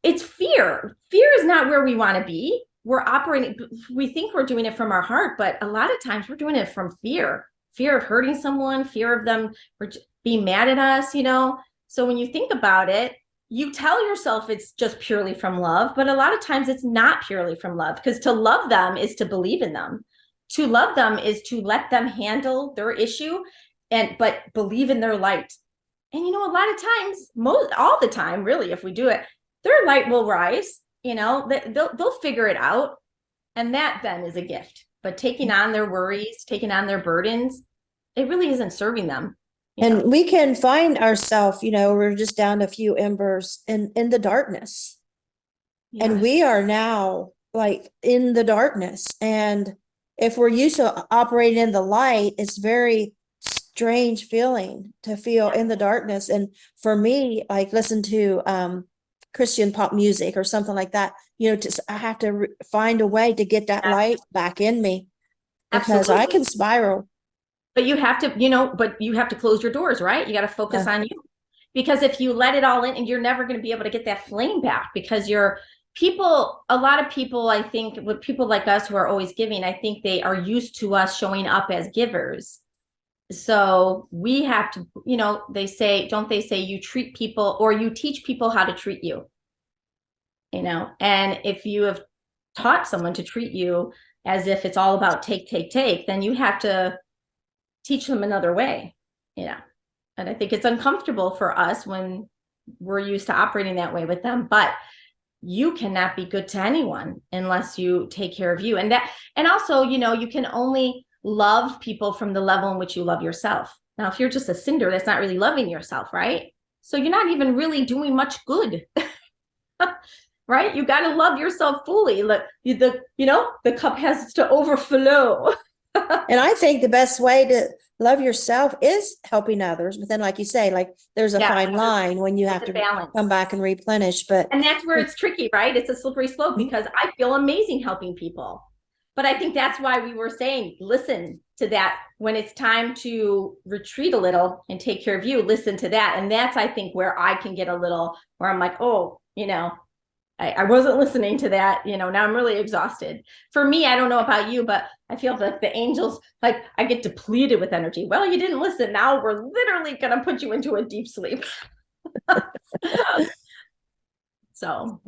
It's fear. Fear is not where we want to be. We're operating, we think we're doing it from our heart, but a lot of times we're doing it from fear of hurting someone, fear of them being mad at us, you know. So when you think about it, you tell yourself it's just purely from love, but a lot of times it's not purely from love, because to love them is to believe in them. To love them is to let them handle their issue, but believe in their light. And you know, a lot of times, all the time, really, if we do it, their light will rise. You know, they'll figure it out, and that then is a gift. But taking on their worries, taking on their burdens, it really isn't serving them. And we can find ourselves, you know, we're just down a few embers in the darkness. Yes. And we are now like in the darkness. And if we're used to operating in the light, it's very strange feeling to feel in the darkness. And for me, like listen to Christian pop music or something like that, you know, I have to find a way to get that light back in me, because I can spiral. But you have to, you know, but you have to close your doors, right? You got to focus on you, because if you let it all in, and you're never going to be able to get that flame back, because you're people, a lot of people, I think, with people like us who are always giving, I think they are used to us showing up as givers. So we have to, you know, they say, don't they say you treat people, or you teach people how to treat you, you know. And if you have taught someone to treat you as if it's all about take, then you have to teach them another way, you know. And I think it's uncomfortable for us when we're used to operating that way with them. But you cannot be good to anyone unless you take care of you. And also, you know, you can only love people from the level in which you love yourself. Now, if you're just a cinder, that's not really loving yourself, right? So you're not even really doing much good. Right? You got to love yourself fully. Like you know, the cup has to overflow. And I think the best way to love yourself is helping others. But then, like you say, like there's a fine line when you have to come back and replenish. And that's where it's tricky, right? It's a slippery slope, because I feel amazing helping people. But I think that's why we were saying, listen to that. When it's time to retreat a little and take care of you, listen to that. And that's, I think, where I can get a little, where I'm like, oh, you know, I wasn't listening to that, you know, now I'm really exhausted. For me, I don't know about you, but I feel like the angels, like I get depleted with energy. Well, you didn't listen. Now we're literally going to put you into a deep sleep. So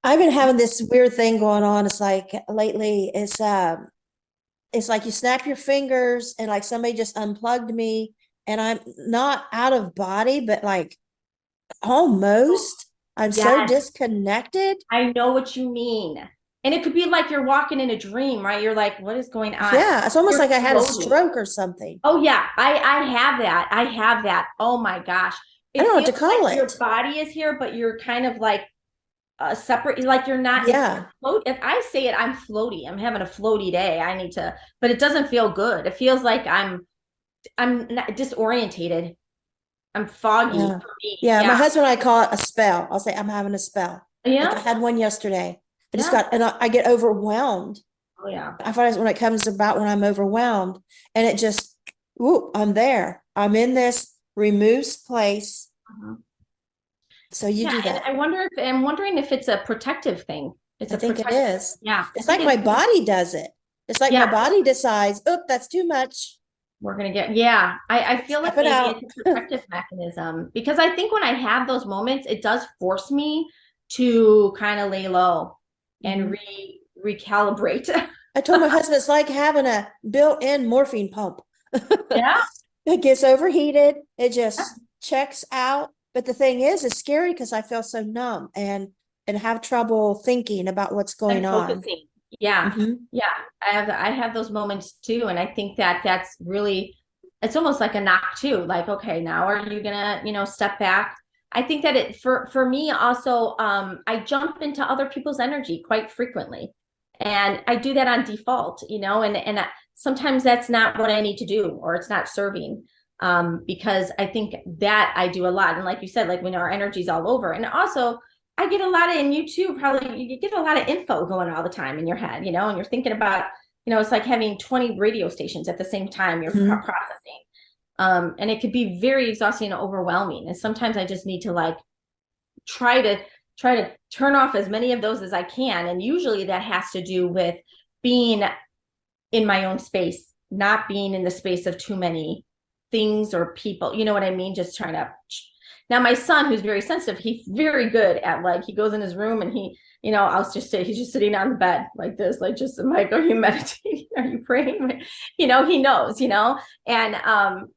I've been having this weird thing going on. It's like lately it's like you snap your fingers and like somebody just unplugged me, and I'm not out of body, but like Almost. I'm so Yes, disconnected. I know what you mean. And it could be like you're walking in a dream, right? You're like, what is going on? Yeah, it's almost You're like I had a floating. stroke or something. Oh yeah, I have that. I have that. Oh my gosh. I don't It know what feels to like call your it. body is here, but you're kind of like separate, like you're not, it's Yeah. float. If I say it, I'm floaty. I'm having a floaty day. I need to, but it doesn't feel good. It feels like I'm not disorientated. I'm foggy Yeah. for me. Yeah. My Yeah. husband and I call it a spell. I'll say I'm having a spell. Like I Yeah. had one yesterday. I just Yeah. got, and I get overwhelmed. Oh yeah. I find when it comes about when I'm overwhelmed and it just, ooh, I'm there. I'm in this removes place. Uh-huh. So you Yeah, do and that. I'm wondering if it's a protective thing. It's I a think it protective. is. Yeah, I It's think like it's my body does it. It's like my yeah. body decides, oh, that's too much. We're gonna get yeah. I feel like Step it maybe out. it's a protective mechanism because I think when I have those moments, it does force me to kind of lay low and Mhm. recalibrate. I told my husband it's like having a built-in morphine pump. Yeah. It gets overheated, it just checks out. But the thing is, it's scary because I feel so numb and have trouble thinking about what's going And on. focusing. Yeah. Hmm. Yeah. I have those moments too. And I think that that's really it's almost like a knock too. Like, okay, now are you gonna, step back? I think that it for me also, I jump into other people's energy quite frequently. And I do that on default, and sometimes that's not what I need to do, or it's not serving. Because I think that I do a lot. And like you said, like when our energy's all over. And also I get a lot of, and you too, probably you get a lot of info going all the time in your head, and you're thinking about, it's like having 20 radio stations at the same time you're Hmm. processing. And it could be very exhausting and overwhelming. And sometimes I just need to like try to try to turn off as many of those as I can. And usually that has to do with being in my own space, not being in the space of too many things or people. You know what I mean? Just trying to. Now, my son, who's very sensitive, he's very good at like, he goes in his room and I'll just say, he's just sitting on the bed like this, like, just, Mike, are you meditating? Are you praying? He knows, and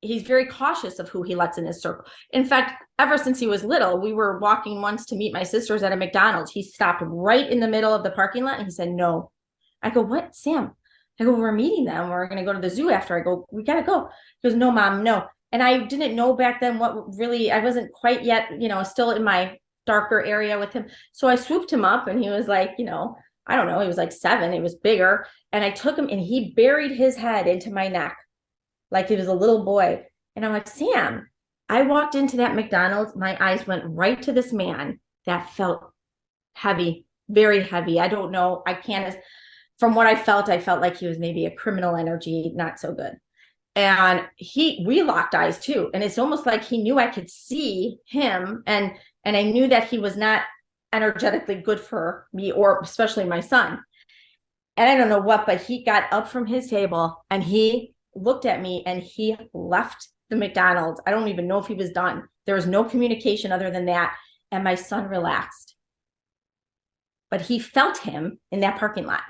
he's very cautious of who he lets in his circle. In fact, ever since he was little, we were walking once to meet my sisters at a McDonald's. He stopped right in the middle of the parking lot and he said, no. I go, what, Sam? I go, we're meeting them. We're going to go to the zoo after. I go, we got to go. He goes, no, mom, no. And I didn't know back then what really, I wasn't quite yet, still in my darker area with him. So I swooped him up and he was like, I don't know, he was like 7, he was bigger. And I took him and he buried his head into my neck like he was a little boy. And I'm like, Sam, I walked into that McDonald's. My eyes went right to this man that felt heavy, very heavy. I don't know. I can't, from what I felt like he was maybe a criminal energy, not so good. And we locked eyes too. And it's almost like he knew I could see him and I knew that he was not energetically good for me or especially my son. And I don't know what, but he got up from his table and he looked at me and he left the McDonald's. I don't even know if he was done. There was no communication other than that. And my son relaxed. But he felt him in that parking lot.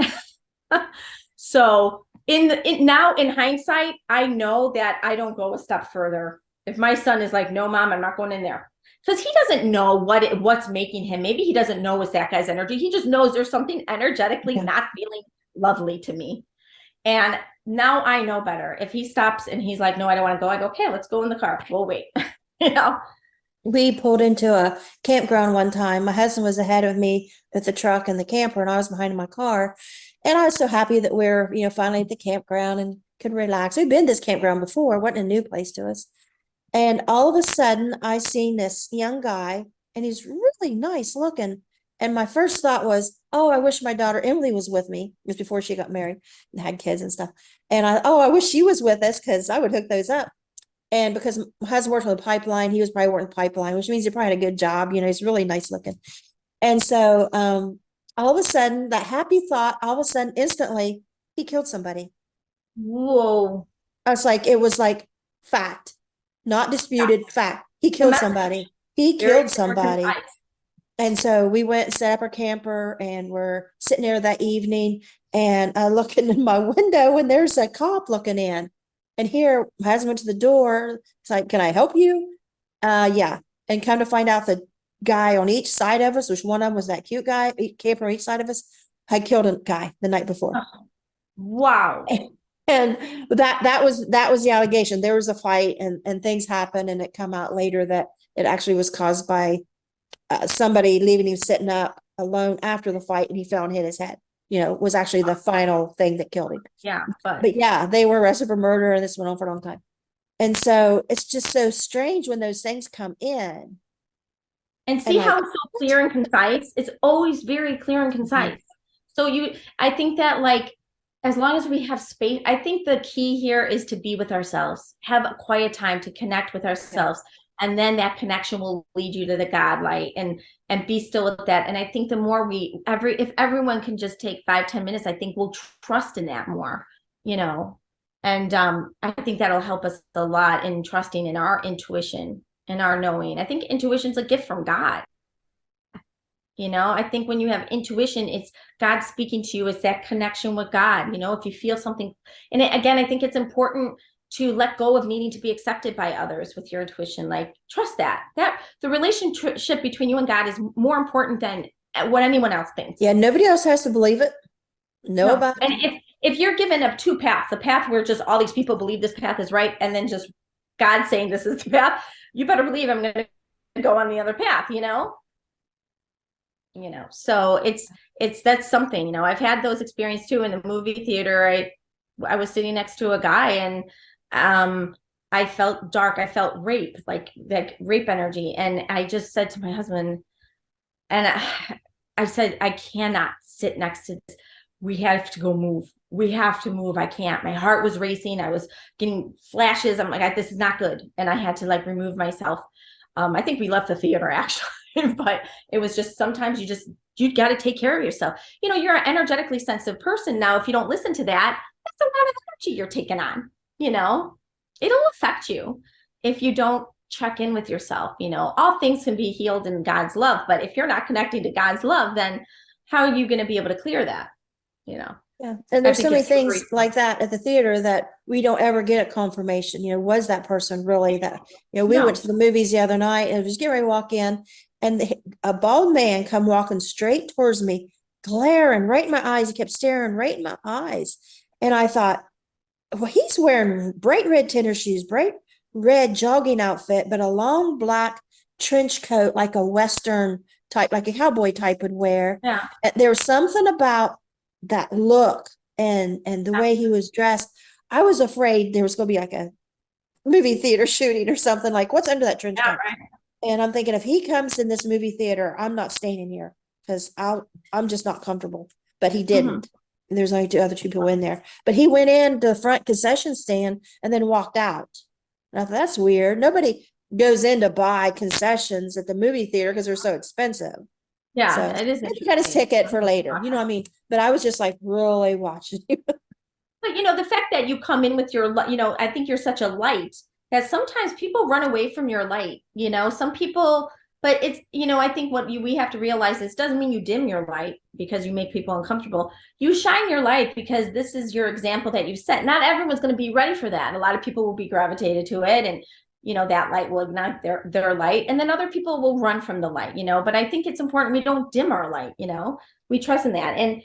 So now in hindsight, I know that I don't go a step further. If my son is like, no, mom, I'm not going in there. Because he doesn't know what's making him. Maybe he doesn't know it's that guy's energy. He just knows there's something energetically not feeling lovely to me. And now I know better. If he stops and he's like, no, I don't want to go, I go, okay, let's go in the car. We'll wait. you know? We pulled into a campground one time. My husband was ahead of me with the truck and the camper, and I was behind in my car. And I was so happy that we're, finally at the campground and could relax. We've been to this campground before, it wasn't a new place to us. And all of a sudden, I seen this young guy, and he's really nice looking. And my first thought was, oh, I wish my daughter Emily was with me. It was before she got married and had kids and stuff. And I wish she was with us because I would hook those up. And because my husband worked on the pipeline, he was probably working the pipeline, which means he probably had a good job. He's really nice looking. And so all of a sudden, that happy thought, all of a sudden, instantly, he killed somebody. Whoa. It was like fact, not disputed fact. He The killed message, somebody. He very killed clear, somebody. concise. And so we went and set up our camper and we're sitting there that evening and looking in my window and there's a cop looking in. And here, my husband went to the door. It's like, can I help you? Yeah. And come to find out the guy on each side of us, which one of them was that cute guy, camper on each side of us, had killed a guy the night before. Wow. And that was the allegation. There was a fight and things happened, and it come out later that it actually was caused by somebody leaving him sitting up alone after the fight, and he fell and hit his head. Was actually the final thing that killed him. Yeah, But yeah, they were arrested for murder, and this went on for a long time. And so it's just so strange when those things come in. And see how it's so clear and concise? It's always very clear and concise. So I think that like, as long as we have space, I think the key here is to be with ourselves, have a quiet time to connect with ourselves. And then that connection will lead you to the God light and be still with that. And I think the more if everyone can just take 5-10 minutes, I think we'll trust in that more, and I think that'll help us a lot in trusting in our intuition and our knowing. I think intuition's a gift from God. I think when you have intuition, it's God speaking to you. It's that connection with God. If you feel something, and again, I think it's important to let go of needing to be accepted by others with your intuition. Like, trust that the relationship between you and God is more important than what anyone else thinks. Yeah, nobody else has to believe it. Nobody. And if you're given up two paths, a path where just all these people believe this path is right, and then just God saying this is the path, you better believe I'm going to go on the other path. So that's something. I've had those experiences too in the movie theater. I was sitting next to a guy, and I felt dark. I felt rape, like rape energy. And I just said to my husband, and I said, I cannot sit next to this. We have to go move. We have to move. I can't. My heart was racing. I was getting flashes. I'm like, this is not good. And I had to like remove myself. I think we left the theater actually, but it was just, sometimes you got to take care of yourself. You're an energetically sensitive person. Now, if you don't listen to that, that's a lot of energy you're taking on. It'll affect you if you don't check in with yourself. All things can be healed in God's love, but if you're not connecting to God's love, then how are you going to be able to clear that? Yeah. And there's so many things like that at the theater that we don't ever get a confirmation. Was that person really that, we went to the movies the other night and I was getting ready to walk in, and a bald man come walking straight towards me, glaring right in my eyes. He kept staring right in my eyes. And I thought, well, he's wearing bright red tennis shoes, bright red jogging outfit, but a long black trench coat, like a Western type, like a cowboy type would wear. Yeah. There was something about that look and the way he was dressed. I was afraid there was going to be like a movie theater shooting or something, like what's under that trench coat. Right. And I'm thinking, if he comes in this movie theater, I'm not staying in here because I'm just not comfortable. But he didn't. There's only two people in there, but he went in the front concession stand and then walked out. And I thought, that's weird. Nobody goes in to buy concessions at the movie theater because they're so expensive. Yeah, so it is. He got his ticket for later. You know what I mean? But I was just like really watching you. But the fact that you come in with your, I think you're such a light that sometimes people run away from your light. Some people, but it's, I think what we have to realize is, doesn't mean you dim your light because you make people uncomfortable. You shine your light because this is your example that you've set. Not everyone's going to be ready for that. A lot of people will be gravitated to it, and that light will ignite their light, and then other people will run from the light, but I think it's important we don't dim our light. We trust in that. And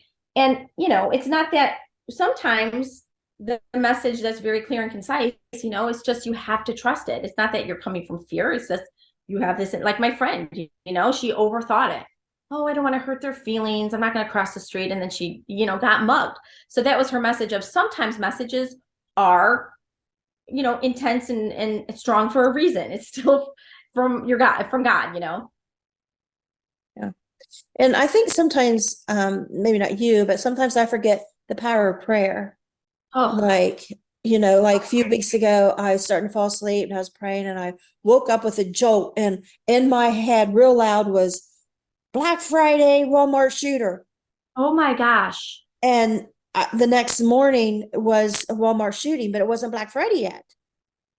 it's not that sometimes the message that's very clear and concise, it's just, you have to trust it. It's not that you're coming from fear. It's just, you have this, like my friend, she overthought it. Oh, I don't want to hurt their feelings. I'm not going to cross the street. And then she, got mugged. So that was her message of, sometimes messages are, intense and strong for a reason. It's still from God, Yeah. And I think sometimes, maybe not you, but sometimes I forget the power of prayer. Oh, like a few weeks ago, I was starting to fall asleep and I was praying, and I woke up with a jolt, and in my head real loud was Black Friday Walmart shooter. Oh my gosh. And the next morning was a Walmart shooting, but it wasn't Black Friday yet.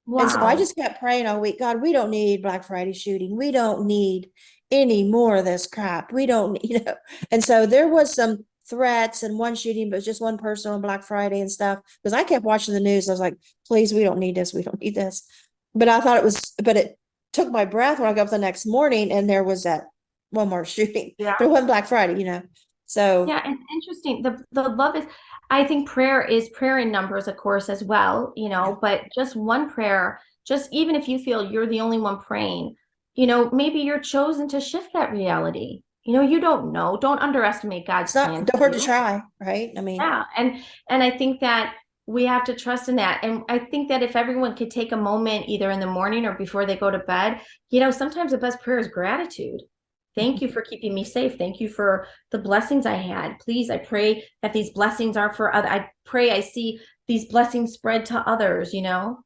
Wow. And so I just kept praying all week, God, we don't need Black Friday shooting. We don't need any more of this crap. We don't, And so there was some threats and one shooting, but it was just one person on Black Friday and stuff. Because I kept watching the news. I was like, please, we don't need this. We don't need this. But I thought it took my breath when I got up the next morning, and there was that one more shooting. Yeah. But it wasn't Black Friday, you know. So Yeah, and interesting. The love is, I think prayer is prayer in numbers, of course, as well, you know, but just one prayer, just even if you feel you're the only one praying, you know, maybe you're chosen to shift that reality. You know, you don't know. Don't underestimate God's it's not, plan don't for hurt to you. try, right? I mean, Yeah, and I think that we have to trust in that. And I think that if everyone could take a moment either in the morning or before they go to bed, you know, sometimes the best prayer is gratitude. Thank you for keeping me safe. Thank you for the blessings I had. Please, I pray that these blessings are for other. I pray I see these blessings spread to others, you know.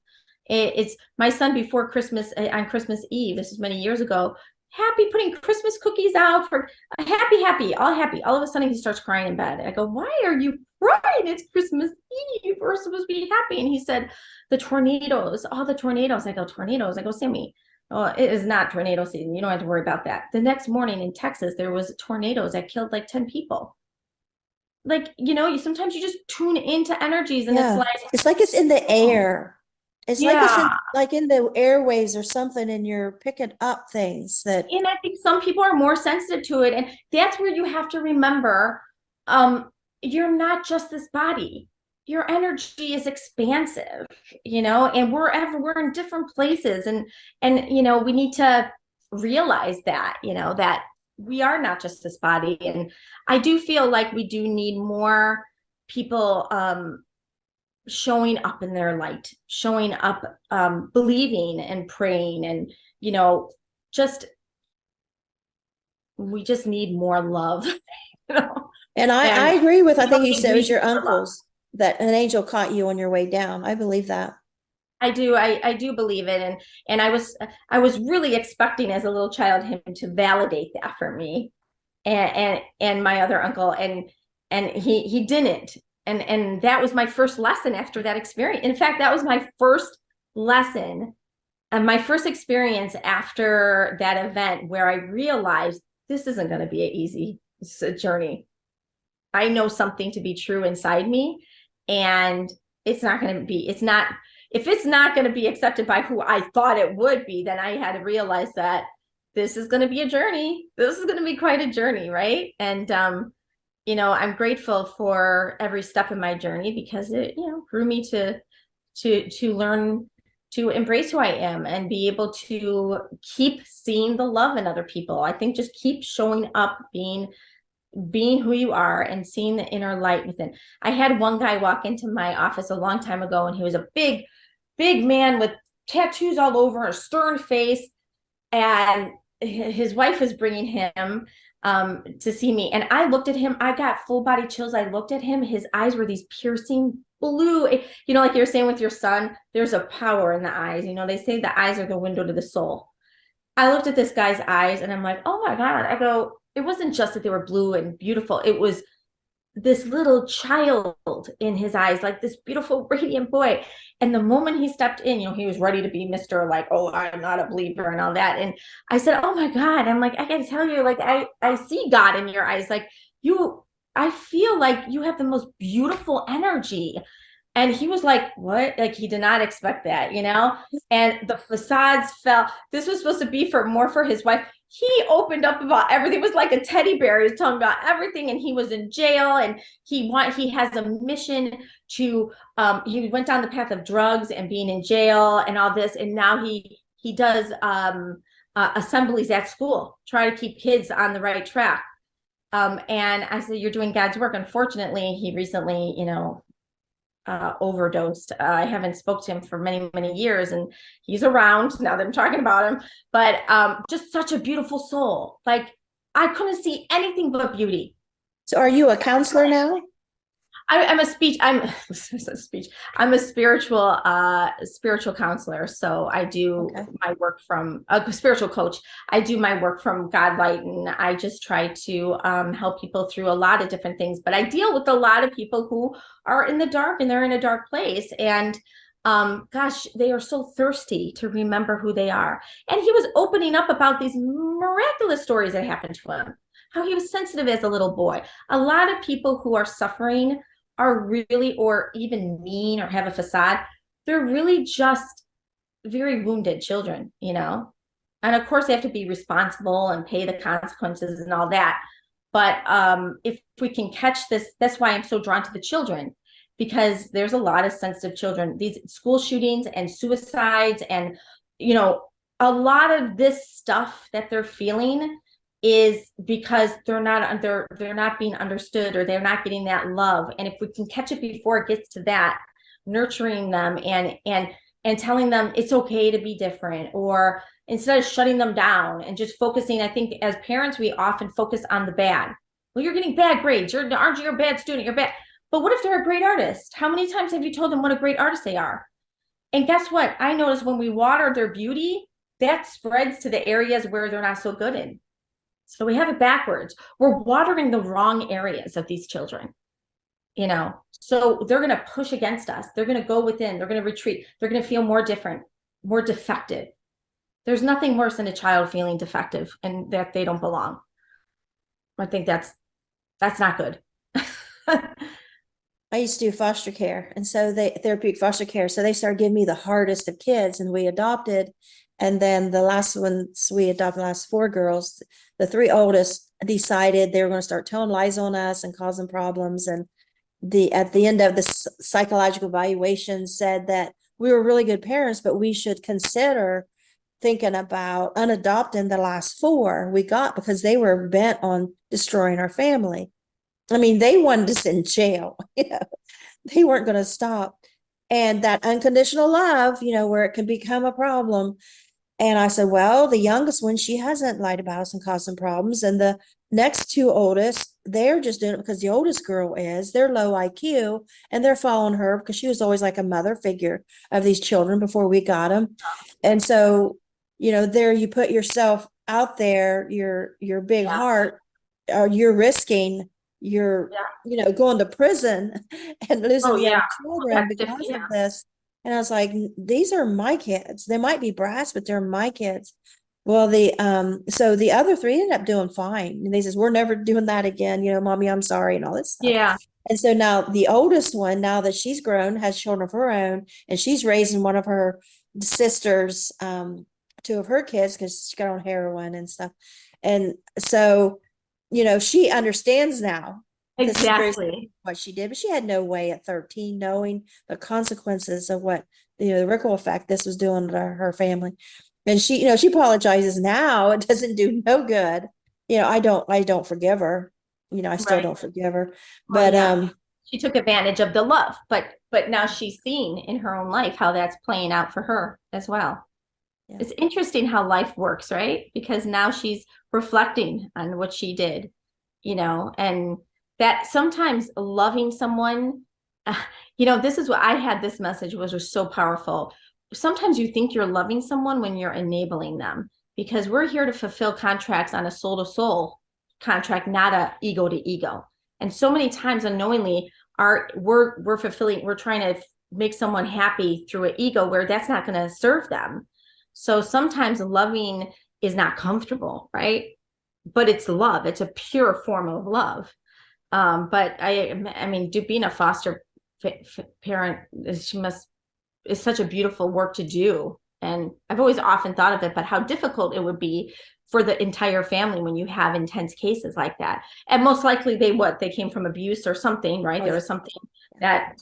It's my son before Christmas, on Christmas Eve, this is many years ago, happy putting Christmas cookies out for happy, all happy. All of a sudden he starts crying in bed. I go, why are you crying? It's Christmas Eve. We're supposed to be happy. And he said, the tornadoes, all the tornadoes. I go, tornadoes. I go, Sammy, oh, it is not tornado season. You don't have to worry about that. The next morning in Texas, there was tornadoes that killed like 10 people. Like, you know, sometimes you just tune into energies and yeah, it's like it's in the oh, air. It's like it's in yeah. like in the airways or something, and you're picking up things that And I think some people are more sensitive to it. And that's where you have to remember, you're not just this body. Your energy is expansive, you know, and we're in different places. And you know, we need to realize that, you know, that we are not just this body. And I do feel like we do need more people showing up in their light, showing up, believing and praying, and you know, just we just need more love, you know. and I And agree with, I we don't think you need said it was grief your for love. uncles that an angel caught you on your way down. I believe that. I do, I do believe it, and I was really expecting as a little child him to validate that for me, and my other uncle, and he didn't, and that was my first lesson after that experience. In fact, that was my first lesson and my first experience after that event where I realized this isn't going to be an easy journey. I know something to be true inside me, and it's not going to be, it's not, if it's not going to be accepted by who I thought it would be, then I had to realize that this is going to be a journey. This is going to be quite a journey, right? And you know, I'm grateful for every step in my journey because it, you know, grew me to learn to embrace who I am and be able to keep seeing the love in other people. I think just keep showing up, being who you are and seeing the inner light within. I had one guy walk into my office a long time ago, and he was a big man with tattoos all over, a stern face, and his wife was bringing him to see me. And I looked at him, I got full body chills. I looked at him, his eyes were these piercing blue. You know, like you're saying with your son, there's a power in the eyes. You know, they say the eyes are the window to the soul. I looked at this guy's eyes and I'm like, oh my God. I go, it wasn't just that they were blue and beautiful. It was this little child in his eyes, like this beautiful, radiant boy. And the moment he stepped in, you know, he was ready to be Mr. like, oh, I'm not a believer and all that. And I said, oh my God. I'm like, I gotta tell you, like, I see God in your eyes. Like I feel like you have the most beautiful energy. And he was like, what? Like he did not expect that, you know? And the facades fell. This was supposed to be for more for his wife. He opened up about everything. It was like a teddy bear. He was talking about everything. And he was in jail, and he has a mission to he went down the path of drugs and being in jail and all this. And now he does assemblies at school, try to keep kids on the right track. And I said, you're doing God's work. Unfortunately, he recently, you know, overdosed. I haven't spoke to him for many years, and he's around now that I'm talking about him. But just such a beautiful soul. Like I couldn't see anything but beauty. So are you a counselor now? I'm a speech. I'm a speech. I'm a spiritual counselor. So I do Okay. my work from a spiritual coach. I do my work from God light, and I just try to help people through a lot of different things. But I deal with a lot of people who are in the dark, and they're in a dark place, and gosh, they are so thirsty to remember who they are. And he was opening up about these miraculous stories that happened to him, how he was sensitive as a little boy. A lot of people who are suffering are really, or even mean or have a facade, they're really just very wounded children, you know? And of course, they have to be responsible and pay the consequences and all that. But if we can catch this, that's why I'm so drawn to the children, because there's a lot of sensitive children. These school shootings and suicides and, you know, a lot of this stuff that they're feeling is because they're not being understood, or they're not getting that love. And if we can catch it before it gets to that, nurturing them and telling them it's okay to be different, or instead of shutting them down and just focusing. I think as parents, we often focus on the bad. Well, you're getting bad grades. Aren't you a bad student? You're bad. But what if they're a great artist? How many times have you told them what a great artist they are? And guess what? I notice when we water their beauty, that spreads to the areas where they're not so good in. So we have it backwards. We're watering the wrong areas of these children, you know? So they're going to push against us. They're going to go within. They're going to retreat. They're going to feel more different, more defective. There's nothing worse than a child feeling defective and that they don't belong. I think that's not good. I used to do foster care, and so therapeutic foster care. So they started giving me the hardest of kids, and we adopted. And then the last ones we adopted, the last 4 girls, the 3 oldest decided they were going to start telling lies on us and causing problems. And at the end of the psychological evaluation said that we were really good parents, but we should consider thinking about unadopting the last 4 we got, because they were bent on destroying our family. I mean, they wanted us in jail, you know, they weren't going to stop. And that unconditional love, you know, where it can become a problem. And I said, well, the youngest one, she hasn't lied about us and caused some problems. And the next 2 oldest, they're just doing it because the oldest girl they're low IQ, and they're following her because she was always like a mother figure of these children before we got them. And so, you know, there you put yourself out there, your big heart, you're risking you know, going to prison and losing young children because of this. And I was like, these are my kids. They might be brats, but they're my kids. Well, so the other 3 ended up doing fine. And they says, we're never doing that again. You know, mommy, I'm sorry, and all this stuff. Yeah. And so now the oldest one, now that she's grown, has children of her own, and she's raising one of her sisters, 2 of her kids, because she got on heroin and stuff. And so, you know, she understands now exactly what she did, but she had no way at 13 knowing the consequences of what, you know, the ripple effect this was doing to her family. And she, you know, she apologizes now. It doesn't do no good. You know, I don't forgive her. You know, I still don't forgive her. But she took advantage of the love, but now she's seen in her own life how that's playing out for her as well. Yeah. It's interesting how life works, right? Because now she's reflecting on what she did, you know, and that sometimes loving someone, you know, this is what I had, this message was so powerful. Sometimes you think you're loving someone when you're enabling them, because we're here to fulfill contracts on a soul to soul contract, not a ego to ego. And so many times unknowingly we're fulfilling, we're trying to make someone happy through an ego where that's not going to serve them. So sometimes loving is not comfortable, right? But it's love. It's a pure form of love. But I mean, being a foster parent, is such a beautiful work to do. And I've always often thought of it, but how difficult it would be for the entire family when you have intense cases like that. And most likely they came from abuse or something, right? There was something that,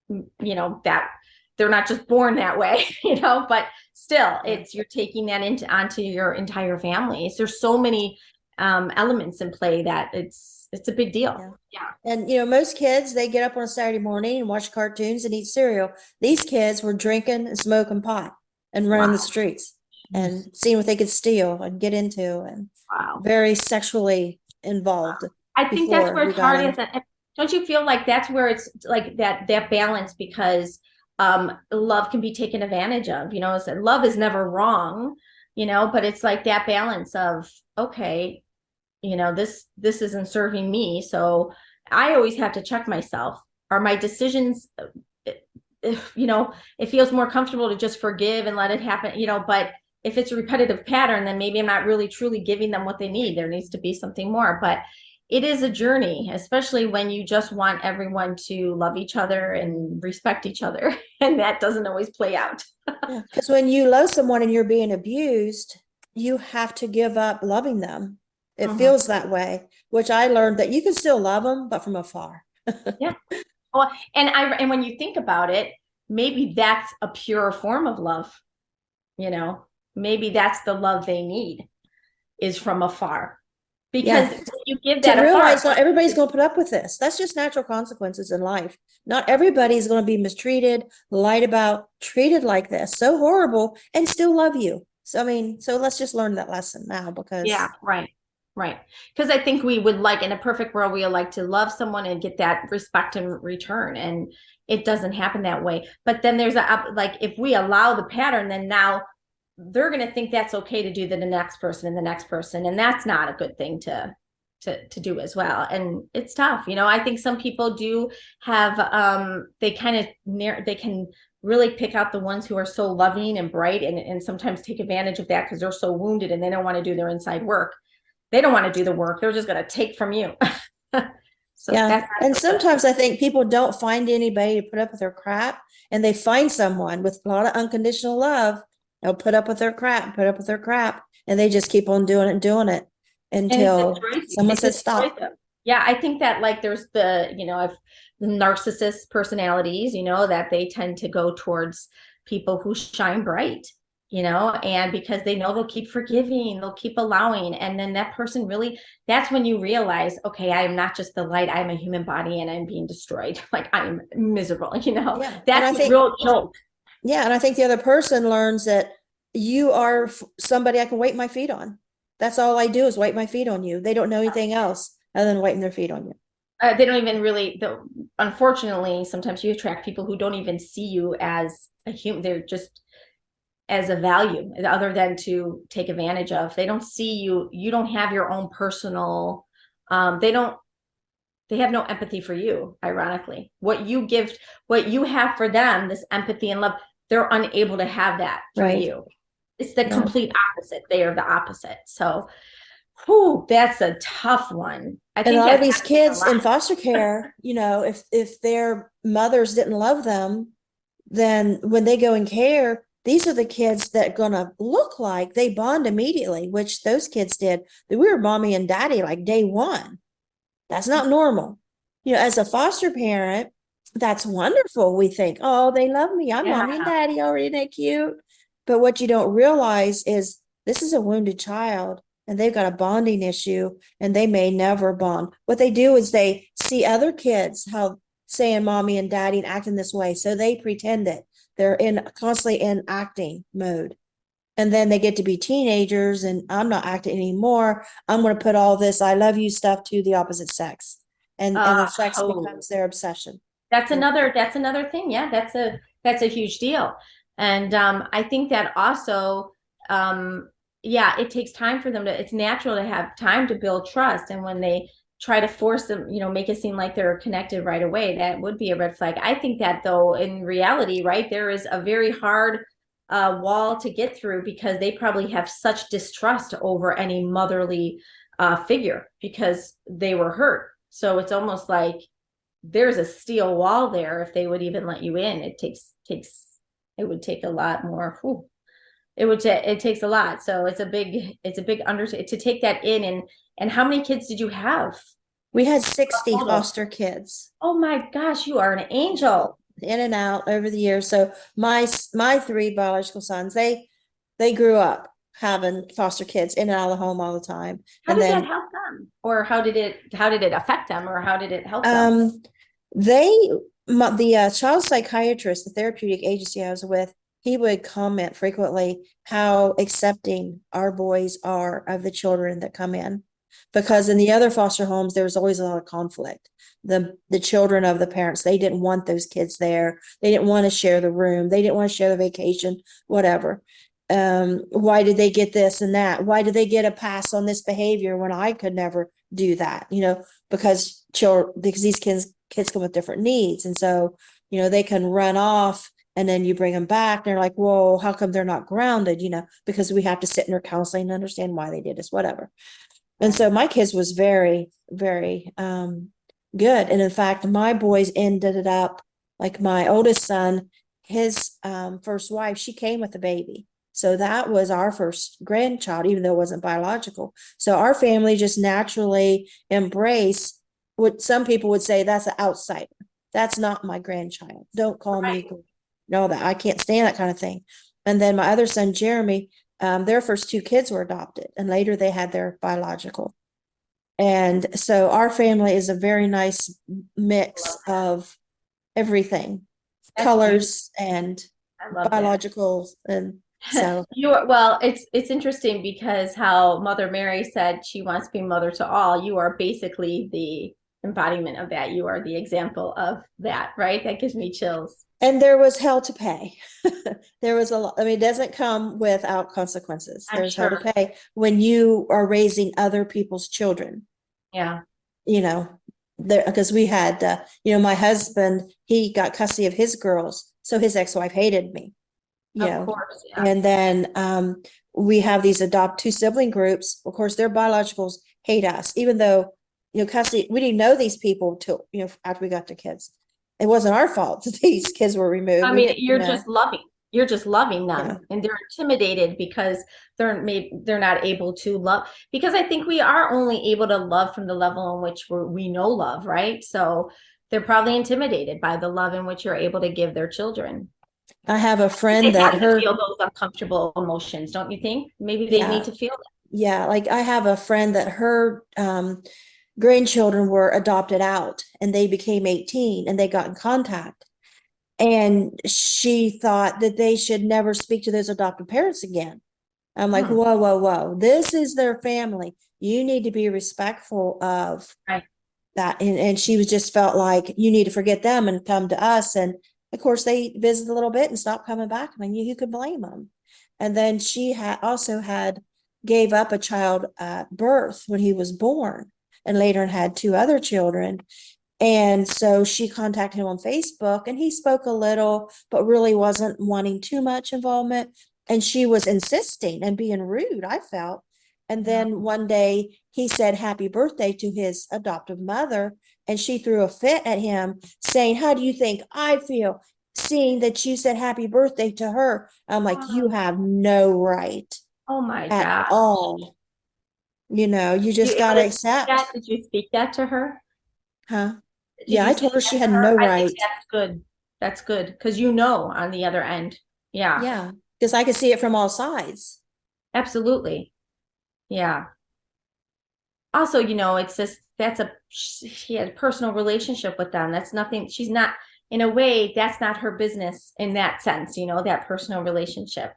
you know, that they're not just born that way, you know, but still you're taking that onto your entire family. So there's so many elements in play that it's a big deal. Yeah. And you know, most kids, they get up on a Saturday morning and watch cartoons and eat cereal. These kids were drinking and smoking pot and running the streets and seeing what they could steal and get into, and very sexually involved. I think that's where it's hard. Don't you feel like that's where it's like that balance, because love can be taken advantage of, you know, so love is never wrong, you know, but it's like that balance of, okay, you know, this isn't serving me. So I always have to check myself. Are my decisions, you know, it feels more comfortable to just forgive and let it happen, you know, but if it's a repetitive pattern, then maybe I'm not really truly giving them what they need. There needs to be something more. But it is a journey, especially when you just want everyone to love each other and respect each other. And that doesn't always play out. Because when you love someone and you're being abused, you have to give up loving them. It Mhm. feels that way, which I learned that you can still love them, but from afar. Yeah. Well, and when you think about it, maybe that's a pure form of love, you know. Maybe that's the love they need, is from afar. Because Yeah. you give To that afar. realize not everybody's going to put up with this. That's just natural consequences in life. Not everybody's going to be mistreated, lied about, treated like this, so horrible, and still love you. So, I mean, so let's just learn that lesson now because, Yeah, right. Right. Because I think we would like, in a perfect world, we would like to love someone and get that respect in return. And it doesn't happen that way. But then there's like, if we allow the pattern, then now they're going to think that's okay to do to the next person and the next person. And that's not a good thing to do as well. And it's tough. You know, I think some people do have, they kind of they can really pick out the ones who are so loving and bright, and sometimes take advantage of that because they're so wounded and they don't want to do their inside work. They don't want to do the work. They're just going to take from you. So yeah. that's And not so good. sometimes I think people don't find anybody to put up with their crap, and they find someone with a lot of unconditional love. They'll put up with their crap, put up with their crap, and they just keep on doing it and doing it And it until destroys you. someone It says destroys stop. them. Yeah, I think that like there's the, if narcissist personalities, that they tend to go towards people who shine bright, and because they know they'll keep forgiving, they'll keep allowing. And then that person really, that's when you realize, okay, I am not just the light, I'm a human body and I'm being destroyed. Like I'm miserable, Yeah. And that's I the think, real joke. yeah. And I think the other person learns that you are somebody I can wait my feet on. That's all I do is wait my feet on you. They don't know anything else other than waiting their feet on you. They don't even really, unfortunately, sometimes you attract people who don't even see you as a human. They're just as a value other than to take advantage of. They don't see you. You don't have your own personal, they have no empathy for you. Ironically, what you have for them, this empathy and love, they're unable to have that for Right. you. It's the Yeah. complete opposite. They are the opposite. So, whew, that's a tough one. I And a think lot of that's these happening a kids lot. in foster care, if their mothers didn't love them, then when they go in care, these are the kids that gonna look like they bond immediately, which those kids did. We were mommy and daddy like day one. That's not normal. As a foster parent, that's wonderful. We think, oh, they love me. I'm mommy and Yeah. daddy already, isn't that cute? But what you don't realize is this is a wounded child and they've got a bonding issue and they may never bond. What they do is they see other kids how saying mommy and daddy and acting this way. So they pretend it. They're constantly in acting mode. And then they get to be teenagers and I'm not acting anymore. I'm going to put all this I love you stuff to the opposite sex. And the sex Oh, becomes their obsession. that's another thing. Yeah, that's a huge deal. And I think that also, yeah, it takes time for them it's natural to have time to build trust. And when they try to force them, make it seem like they're connected right away, that would be a red flag. I think that though, in reality, right, there is a very hard wall to get through because they probably have such distrust over any motherly figure because they were hurt. So it's almost like there's a steel wall there. If they would even let you in, it would take a lot more. Whew, it takes a lot. So it's a big undertaking to take that in. And how many kids did you have? We had 60 Total. foster kids Oh my gosh, you are an angel. in and out over the years. So my three biological sons, they grew up having foster kids in and out of the home all the time. How And did that then help them? Or how did it affect them? Or how did it help them? Um, the child psychiatrist, the therapeutic agency I was with, he would comment frequently how accepting our boys are of the children that come in. Because in the other foster homes, there was always a lot of conflict. The children of the parents, they didn't want those kids there. They didn't want to share the room. They didn't want to share the vacation, whatever. Why did they get this and that? Why did they get a pass on this behavior when I could never do that? Because these kids come with different needs. And so, they can run off and then you bring them back and they're like, whoa, how come they're not grounded? Because we have to sit in their counseling and understand why they did this, whatever. And so my kids was very, very good. And in fact, my boys ended up like my oldest son, his first wife, she came with a baby. So that was our first grandchild, even though it wasn't biological. So our family just naturally embraced what some people would say, that's an outsider. That's not my grandchild. Don't call me. No, that I can't stand that kind of thing. And then my other son, Jeremy, their first two kids were adopted, and later they had their biological. And so our family is a very nice mix of everything, That's colors and I love that. biologicals. And so Well, it's interesting because how Mother Mary said she wants to be mother to all. You are basically the embodiment of that. You are the example of that, right? That gives me chills. and there was hell to pay. There was a lot. I mean, it doesn't come without consequences. I'm There's hell to sure. pay when you are raising other people's children. Yeah. You know, there, because we had, my husband, he got custody of his girls, so his ex-wife hated me. Of course. Yeah. And then we have these adopt two sibling groups. Of course, their biologicals hate us, even though, custody, we didn't know these people till, after we got the kids. It wasn't our fault that these kids were removed. I mean, you're just loving. You're just loving them, Yeah. and they're intimidated because they're not able to love, because I think we are only able to love from the level in which we know love, right? So they're probably intimidated by the love in which you're able to give their children. I have a They friend have that to feel those uncomfortable emotions, don't you think? Maybe they need to feel them. Yeah, like I have a friend that her grandchildren were adopted out and they became 18 and they got in contact. And she thought that they should never speak to those adopted parents again. I'm like, whoa, whoa, whoa. This is their family. You need to be respectful of that. And she was just felt like you need to forget them and come to us. And of course, they visited a little bit and stopped coming back. I mean, you could blame them. And then she also had gave up a child at birth when he was born, and later had two other children. And so she contacted him on Facebook, and he spoke a little, but really wasn't wanting too much involvement. And she was insisting and being rude, I felt. And then one day he said happy birthday to his adoptive mother, and she threw a fit at him, saying, how do you think I feel seeing that you said happy birthday to her? I'm like, you have no right Oh my at God. all. You just got to accept. Did you speak that to her? Huh? Did Yeah, you I say told her that she to had her? no I think right. that's good. That's good, because on the other end. Yeah. Yeah, because I could see it from all sides. Absolutely. Yeah. Also, it's just she had a personal relationship with them. That's nothing. She's not, in a way, that's not her business in that sense, that personal relationship,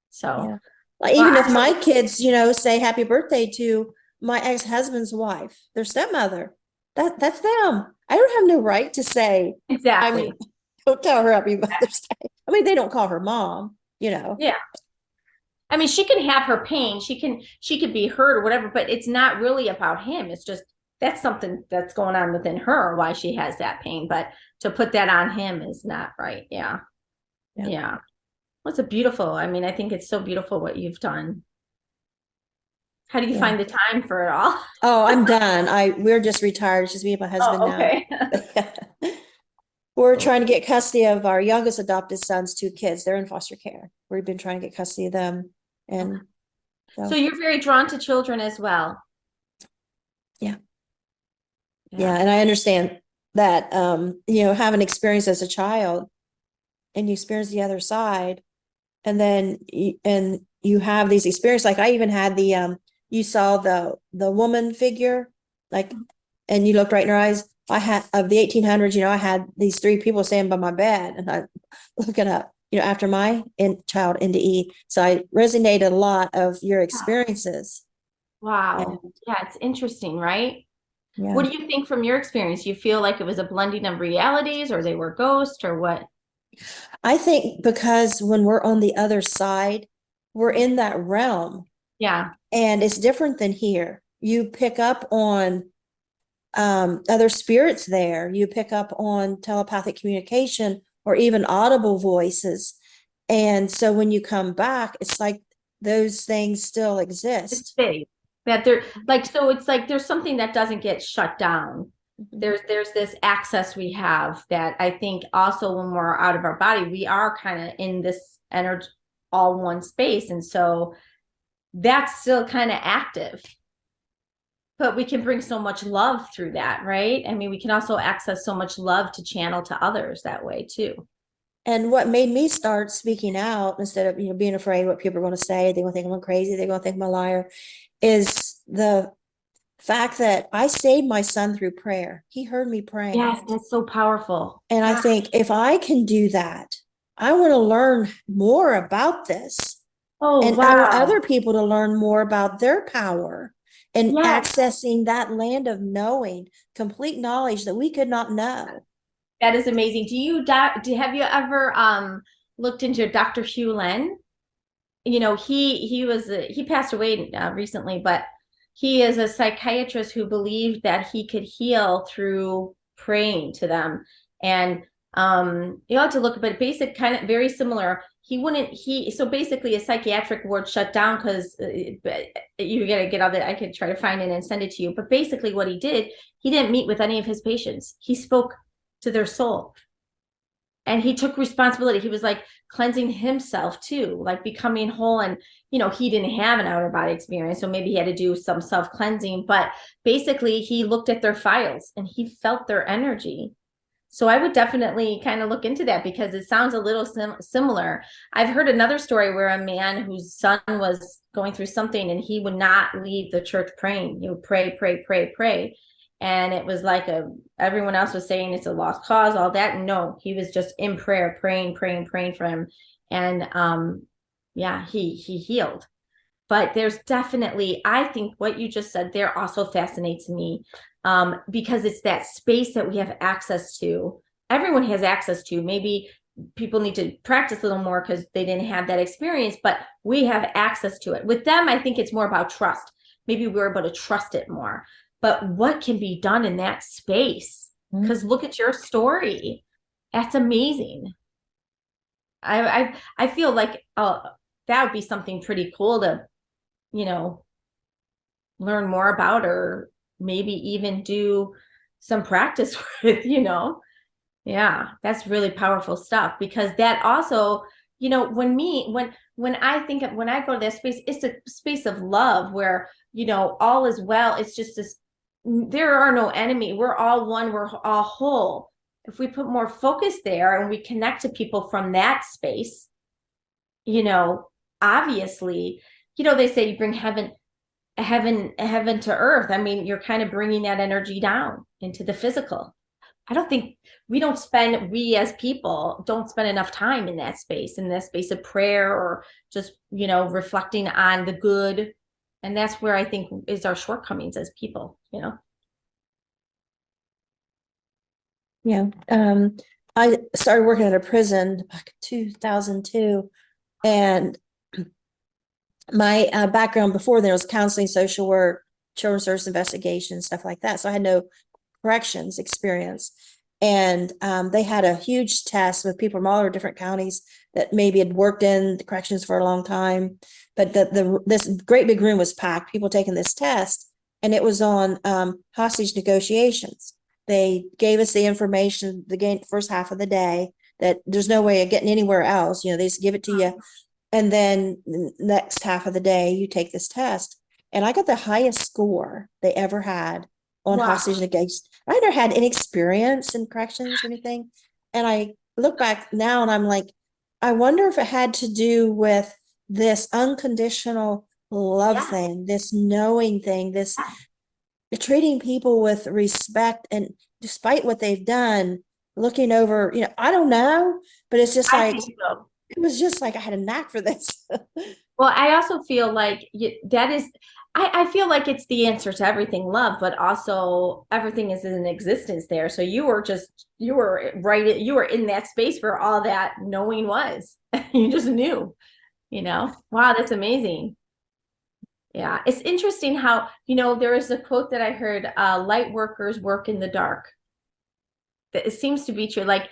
So Yeah. Like well, even if my kids, say happy birthday to my ex-husband's wife, their stepmother, that's them. I don't have no right to say, exactly. I mean, don't tell her happy Mother's Day. I mean, they don't call her mom, Yeah. I mean, she can have her pain. She could be hurt or whatever, but it's not really about him. It's just that's something that's going on within her, why she has that pain. But to put that on him is not right. Yeah. Yeah. Well, it's I mean, I think it's so beautiful what you've done. How do you find the time for it all? Oh, I'm done. We're just retired. It's just me and my husband okay. now. We're trying to get custody of our youngest adopted son's two kids. They're in foster care. We've been trying to get custody of them. And so you're very drawn to children as well. Yeah. And I understand that, have an experience as a child and you experience the other side, and then you have these experiences. Like I even had you saw the woman figure, like, and you looked right in her eyes. I had of the 1800s, I had these three people standing by my bed, and I looking up, after my child NDE. So I resonated a lot of your experiences. Wow. Yeah, it's interesting, right? Yeah. What do you think from your experience? You feel like it was a blending of realities, or they were ghosts, or what? I think because when we're on the other side, we're in that realm. Yeah. And it's different than here. You pick up on other spirits there. You pick up on telepathic communication or even audible voices. And so when you come back, it's like those things still exist. It's big. That they're like, so it's like there's something that doesn't get shut down. There's this access we have that I think also when we're out of our body, we are kind of in this all one space. And so that's still kind of active, but we can bring so much love through that, right? I mean, we can also access so much love to channel to others that way too. And what made me start speaking out instead of, being afraid what people are going to say, they're going to think I'm crazy, they're going to think I'm a liar, is the fact that I saved my son through prayer. He heard me praying. Yes, that's so powerful. And I think if I can do that, I want to learn more about this. Oh, And I want wow. other people to learn more about their power and Yes. accessing that land of knowing, complete knowledge that we could not know. That is amazing. Have you ever looked into Dr. Hugh Len? You know, he passed away recently, but he is a psychiatrist who believed that he could heal through praying to them. And you have to look, but basic kind of very similar. So basically a psychiatric ward shut down because you got to get all that. I could try to find it and send it to you. But basically what he did, he didn't meet with any of his patients. He spoke to their soul. And he took responsibility. He was like cleansing himself too, like becoming whole. And, he didn't have an outer body experience. So maybe he had to do some self-cleansing, but basically he looked at their files and he felt their energy. So I would definitely kind of look into that because it sounds a little similar. I've heard another story where a man whose son was going through something and he would not leave the church praying. He would pray, pray, pray, pray. And it was like everyone else was saying it's a lost cause, all that. No, he was just in prayer, praying, praying, praying for him. And he healed. But there's definitely, I think what you just said there also fascinates me because it's that space that we have access to. Everyone has access to. Maybe people need to practice a little more because they didn't have that experience, but we have access to it. With them, I think it's more about trust. Maybe we're able to trust it more. But what can be done in that space? Because look at your story. That's amazing. I feel like that would be something pretty cool to, learn more about, or maybe even do some practice with, Yeah, that's really powerful stuff because that also, when I go to that space, it's a space of love where, all is well. It's just this, there are no enemy. We're all one. We're all whole. If we put more focus there and we connect to people from that space, obviously, they say you bring heaven to earth. I mean, you're kind of bringing that energy down into the physical. I don't think we as people don't spend enough time in that space of prayer or just, reflecting on the good. And that's where I think is our shortcomings as people, Yeah. I started working at a prison back in 2002, and my background before there was counseling, social work, children's service investigation, stuff like that. So I had no corrections experience. And they had a huge test with people from all over different counties that maybe had worked in the corrections for a long time. But this great big room was packed, people taking this test, and it was on hostage negotiations. They gave us the information the first half of the day that there's no way of getting anywhere else. They just give it to you. And then the next half of the day, you take this test. And I got the highest score they ever had on hostage negotiation. I never had any experience in corrections or anything. And I look back now and I'm like, I wonder if it had to do with this unconditional love thing, this knowing thing, this treating people with respect, and despite what they've done, looking over, I don't know, but it's just like, it was just like I had a knack for this. Well, I also feel like I feel like it's the answer to everything, love, but also everything is in existence there. So you were in that space where all that knowing was. You just knew, Wow, that's amazing. Yeah, it's interesting how, there is a quote that I heard, light workers work in the dark. That it seems to be true. Like,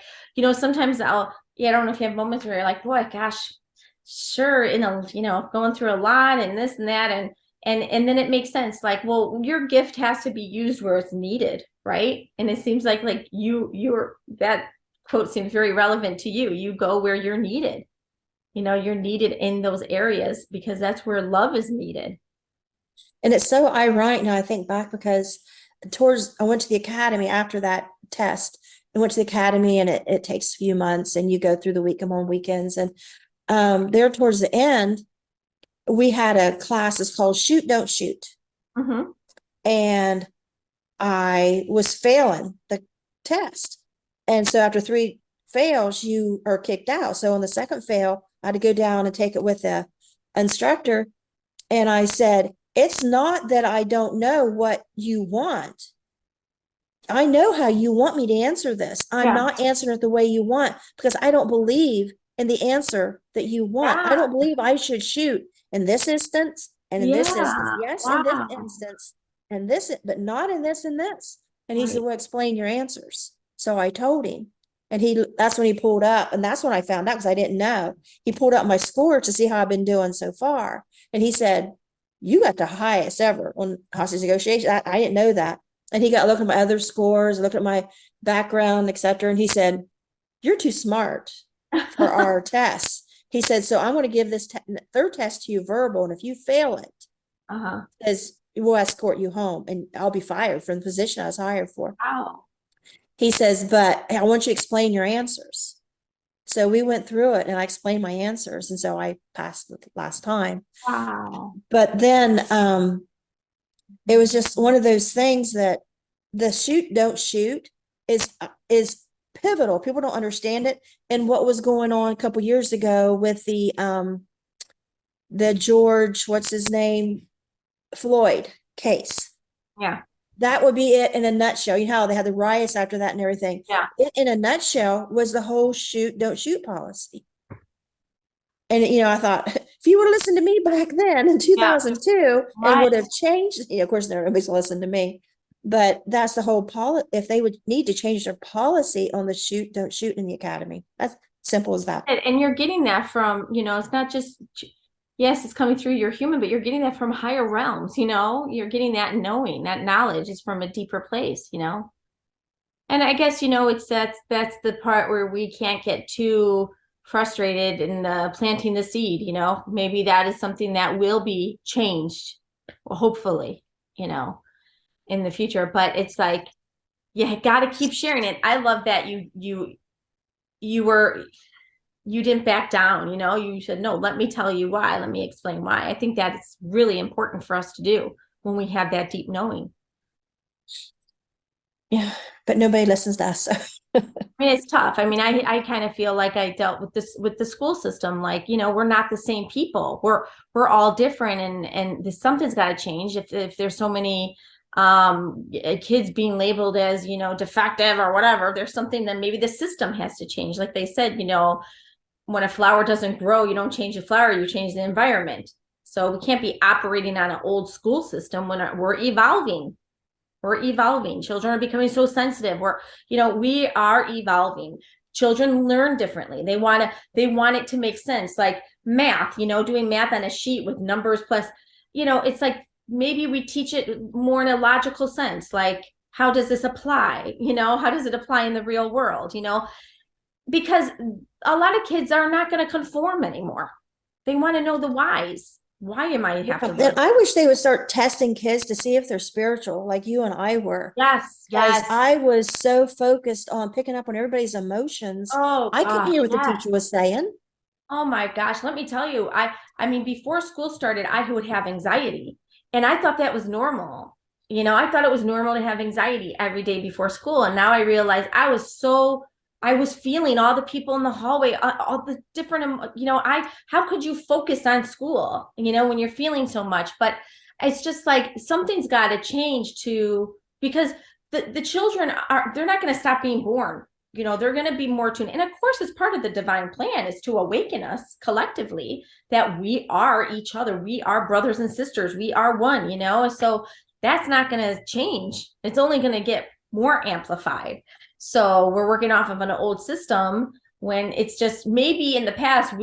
sometimes I don't know if you have moments where you're like, boy, gosh, sure, going through a lot and this and that. And then it makes sense. Like, well, your gift has to be used where it's needed. Right. And it seems like that quote seems very relevant to you. You go where you're needed, you're needed in those areas because that's where love is needed. And it's so ironic now I think back, because I went to the academy after that test. I went to the academy, and it takes a few months, and you go through the week. I'm on weekends. And there towards the end, we had a class. It's called Shoot, Don't Shoot. Mm-hmm. And I was failing the test. And so after 3 fails, you are kicked out. So on the second fail, I had to go down and take it with the instructor. And I said, it's not that I don't know what you want. I know how you want me to answer this. I'm not answering it the way you want, because I don't believe in the answer that you want. I don't believe I should shoot in this instance and in this instance. Yes, in this instance and this, but not in this and this. And he said, well, explain your answers. So I told him, and that's when he pulled up, and that's when I found out, because I didn't know. He pulled up my score to see how I've been doing so far. And he said, you got the highest ever on hostage negotiation. I didn't know that. And he got looking at my other scores, looked at my background, etc. And he said, you're too smart for our tests. He said, so I'm going to give this third test to you verbal. And if you fail it, says we'll escort you home, and I'll be fired from the position I was hired for. Wow. He says, but I want you to explain your answers. So we went through it, and I explained my answers. And so I passed the last time. Wow. But then it was just one of those things that the shoot, don't shoot is pivotal. People don't understand it. And what was going on a couple years ago with the George, what's his name, Floyd case. Yeah. That would be it in a nutshell. You know how they had the riots after that and everything. Yeah. It, in a nutshell, was the whole shoot, don't shoot policy. And, I thought, if you would have listened to me back then in 2002, it would have changed. Of course, nobody's listened to me, but that's the whole policy. If they would need to change their policy on the shoot, don't shoot in the academy. That's simple as that. And you're getting that from, it's not just, yes, it's coming through your human, but you're getting that from higher realms, you're getting that knowing, that knowledge is from a deeper place, And I guess, that's the part where we can't get too frustrated in planting the seed, maybe that is something that will be changed, hopefully, in the future. But it's like, you got to keep sharing it. I love that you didn't back down, you said, no, let me tell you why. Let me explain why. I think that it's really important for us to do when we have that deep knowing. Yeah, but nobody listens to us. I mean, it's tough. I mean, I kind of feel like I dealt with this with the school system. Like, we're not the same people. We're all different, and something's got to change. If there's so many kids being labeled as defective or whatever, there's something that maybe the system has to change. Like they said, when a flower doesn't grow, you don't change the flower, you change the environment. So we can't be operating on an old school system when we're evolving. We're evolving. Children are becoming so sensitive. We are evolving. Children learn differently. They want it to make sense. Like math, doing math on a sheet with numbers plus, it's like maybe we teach it more in a logical sense. Like, how does this apply? How does it apply in the real world? Because a lot of kids are not going to conform anymore. They want to know the whys. Why am I have to learn? And I wish they would start testing kids to see if they're spiritual, like you and I were. Yes. I was so focused on picking up on everybody's emotions. I couldn't hear what the teacher was saying. Oh my gosh, let me tell you, I mean, before school started, I would have anxiety, and I thought that was normal. I thought it was normal to have anxiety every day before school, and now I realize I was feeling all the people in the hallway, all the different, how could you focus on school, when you're feeling so much? But it's just like, something's got to change because the children they're not going to stop being born. They're going to be more tuned. And of course, it's part of the divine plan is to awaken us collectively that we are each other. We are brothers and sisters. We are one, so that's not going to change. It's only going to get more amplified. So we're working off of an old system when it's just maybe in the past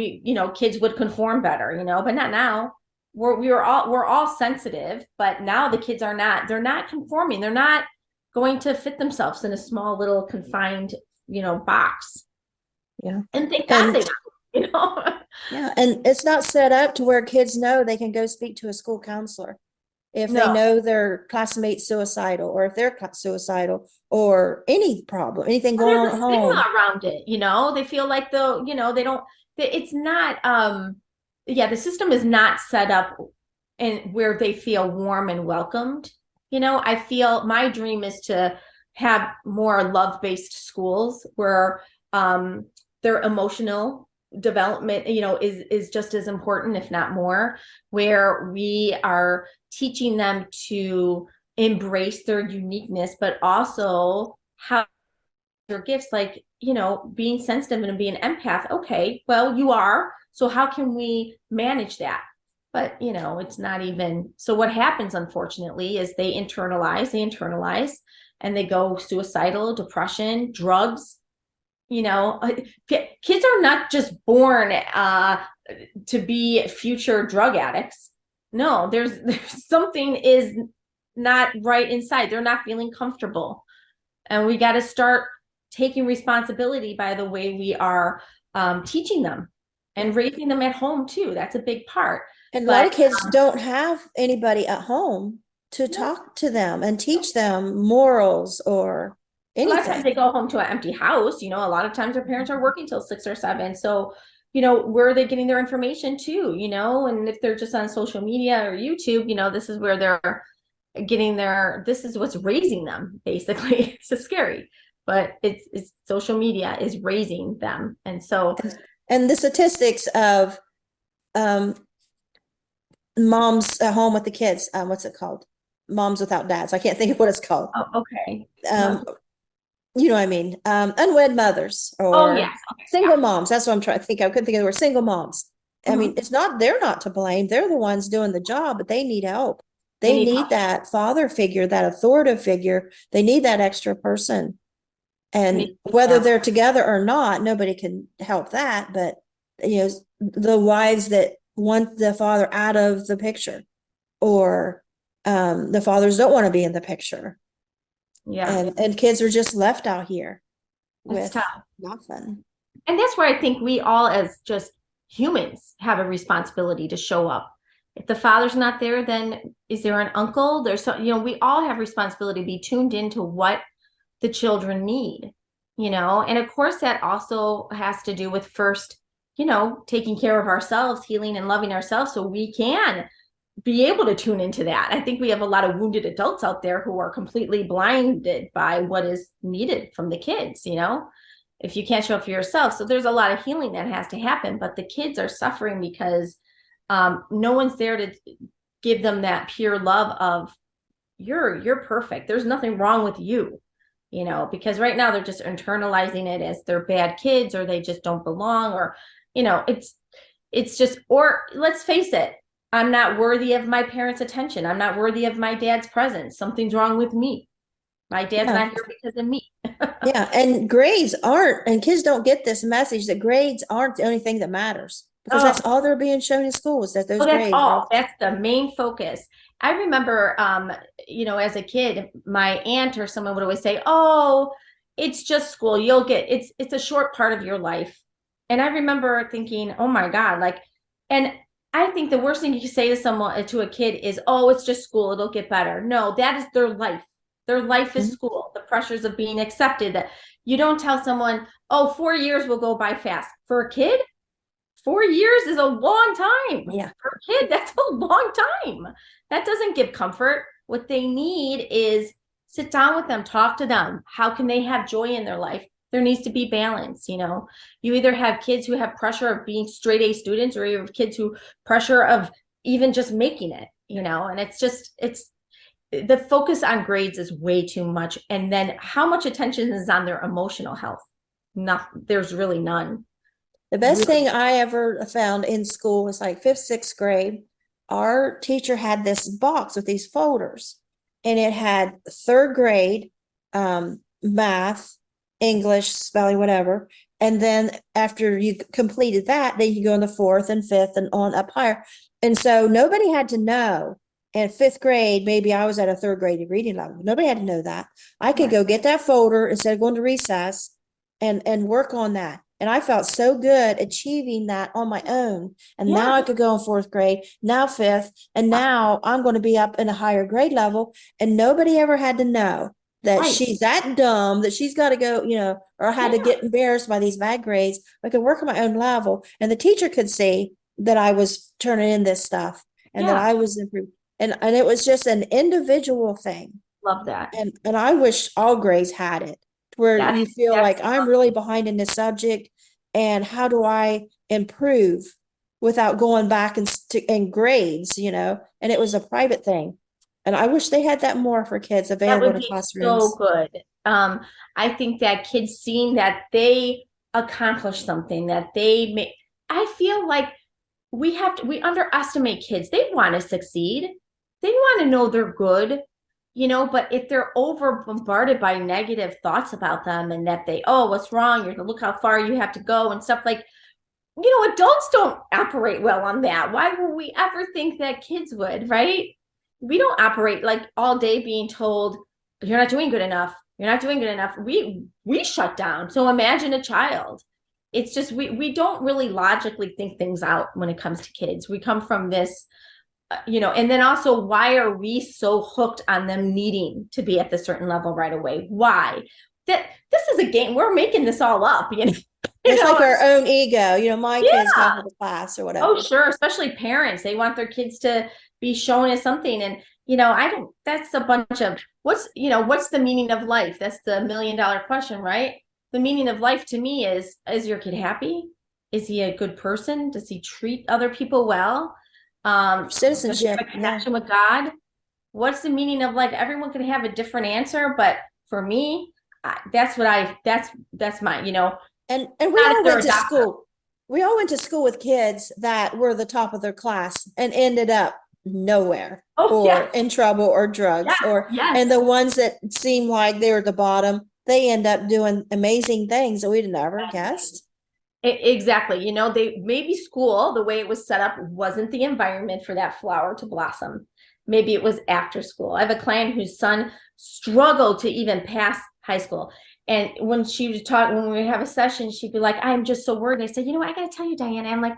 kids would conform better, but not now. We're all sensitive, but now the kids they're not conforming. They're not going to fit themselves in a small little confined, box. Yeah. And thank God they, Yeah, and it's not set up to where kids know they can go speak to a school counselor if they No, know their classmate's suicidal, or if they're suicidal, or any problem, anything well, going there's on a at stigma home. around it, you know, they feel like though, you know, they don't, it's not, yeah, the system is not set up and where they feel warm and welcomed. You know, I feel my dream is to have more love-based schools where their emotional development, you know, is just as important, if not more, where we are teaching them to embrace their uniqueness, but also how their gifts, like, you know, being sensitive and being an empath. Okay, well, you are. So how can we manage that? But, you know, it's not even. So what happens, unfortunately, is they internalize, and they go suicidal, depression, drugs. You know, kids are not just born to be future drug addicts. No, there's something is not right inside. They're not feeling comfortable, and we got to start taking responsibility by the way we are teaching them and raising them at home too. That's a big part. And a lot But of kids don't have anybody at home to no, talk to them and teach them morals or a lot of times anything. they go home to an empty house. You know, a lot of times their parents are working till 6 or 7. So, you know, where are they getting their information too? You know, and if they're just on social media or YouTube, you know, this is where they're getting this is what's raising them, basically. It's so scary, but it's social media is raising them. And so, And the statistics of um, moms at home with the kids, what's it called? Moms without dads. I can't think of what it's called. oh, okay. Um, you know what I mean? Unwed mothers Oh, or yes. Okay. single moms. That's what I'm trying to think. I couldn't think of the word single moms. I mean, Mhm. they're not to blame. They're the ones doing the job, but they need help. They They need need help. that father figure, that authoritative figure. They need that extra person. And whether Yeah. they're together or not, nobody can help that. But, the wives that want the father out of the picture, or the fathers don't want to be in the picture. Yeah. And kids are just left out here That's with tough. nothing. And that's where I think we all, as just humans, have a responsibility to show up. If the father's not there, then is there an uncle? There's so, you know, we all have responsibility to be tuned into what the children need, you know, and of course that also has to do with first, you know, taking care of ourselves, healing and loving ourselves so we can be able to tune into that. I think we have a lot of wounded adults out there who are completely blinded by what is needed from the kids, you know, if you can't show up for yourself. So there's a lot of healing that has to happen, but the kids are suffering because no one's there to give them that pure love of you're perfect. There's nothing wrong with you, you know, because right now they're just internalizing it as they're bad kids or they just don't belong, or, you know, it's just, or let's face it, I'm not worthy of my parents' attention. I'm not worthy of my dad's presence. Something's wrong with me. My dad's Yeah. not here because of me. Yeah. And grades aren't, and kids don't get this message that grades aren't the only thing that matters, because Oh, that's all they're being shown in school, is that those well, that's grades are. all. That's the main focus. I remember, you know, as a kid, my aunt or someone would always say, "Oh, it's just school. You'll get it's a short part of your life." And I remember thinking, "Oh my God!" Like, and I think the worst thing you can say to someone, to a kid, is, "Oh, it's just school. It'll get better." No, that is their life. Their life is Mhm. school. The pressures of being accepted. That you don't tell someone, "Oh, 4 years will go by fast." For a kid, 4 years is a long time. Yeah. For a kid, that's a long time. That doesn't give comfort. What they need is sit down with them, talk to them. How can they have joy in their life? There needs to be balance, you know. You either have kids who have pressure of being straight A students, or you have kids who pressure of even just making it, you know, and it's the focus on grades is way too much. And then how much attention is on their emotional health? Not, there's really none. The best Really. thing I ever found in school was like fifth, sixth grade. Our teacher had this box with these folders, and it had third grade, math, English, spelling, whatever. And then after you completed that, then you go in the fourth and fifth and on up higher. And so nobody had to know. In fifth grade, maybe I was at a third grade reading level. Nobody had to know that. I could Right. go get that folder instead of going to recess and work on that. And I felt so good achieving that on my own. And Yeah. now I could go in fourth grade, now fifth, and now I'm going to be up in a higher grade level. And nobody ever had to know that Right. she's that dumb that she's got to go, or had to Yeah. get embarrassed by these bad grades. I could work on my own level. And the teacher could see that I was turning in this stuff and that Yeah. I was improved. And it was just an individual thing. Love that. And I wish all grades had it, where That you feel that's like I'm really behind in this subject, and how do I improve without going back and grades, and it was a private thing. And I wish they had that more for kids that available would in be so classrooms. good. I think that kids seeing that they accomplished something, that they make, I feel like we underestimate kids. They want to succeed. They want to know they're good, but if they're over bombarded by negative thoughts about them and that oh, what's wrong? You're look how far you have to go and stuff like, adults don't operate well on that. Why would we ever think that kids would, right? We don't operate like all day being told, you're not doing good enough. You're not doing good enough. We shut down. So imagine a child. It's just we don't really logically think things out when it comes to kids. We come from this, and then also, why are we so hooked on them needing to be at the certain level right away? Why? That this is a game. We're making this all up, It's like our own ego, my kids Yeah. top of the class or whatever. Oh, sure. Especially parents. They want their kids to be shown as something. And, that's a bunch of what's the meaning of life? That's the $1,000,000 question, right? The meaning of life to me is your kid happy? Is he a good person? Does he treat other people well? Does he have Citizenship, a connection with God? What's the meaning of life? Everyone can have a different answer, but for me, that's my, And we not if all they're went a to doctor. school. We all went to school with kids that were the top of their class and ended up nowhere, Oh, or yeah. in trouble or drugs, Yes. and the ones that seemed like they were at the bottom, they end up doing amazing things that we'd never guessed. Exactly. They maybe school, the way it was set up, wasn't the environment for that flower to blossom. Maybe it was after school. I have a client whose son struggled to even pass high school. And when she was talking, when we would have a session, she'd be like, I'm just so worried. I said, I got to tell you, Diana, I'm like,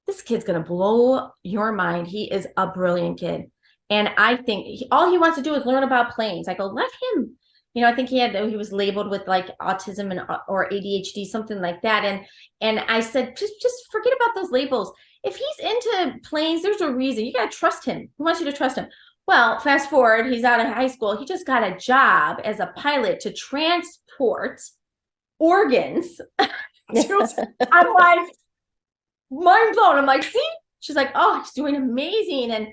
this kid's going to blow your mind. He is a brilliant kid. And I think all he wants to do is learn about planes. I go, let him. I think he was labeled with like autism or ADHD, something like that. And I said, just forget about those labels. If he's into planes, there's a reason. You got to trust him. He wants you to trust him. Well, fast forward, he's out of high school. He just got a job as a pilot to transport organs. I'm like, mind blown. I'm like, see? She's like, oh, he's doing amazing. And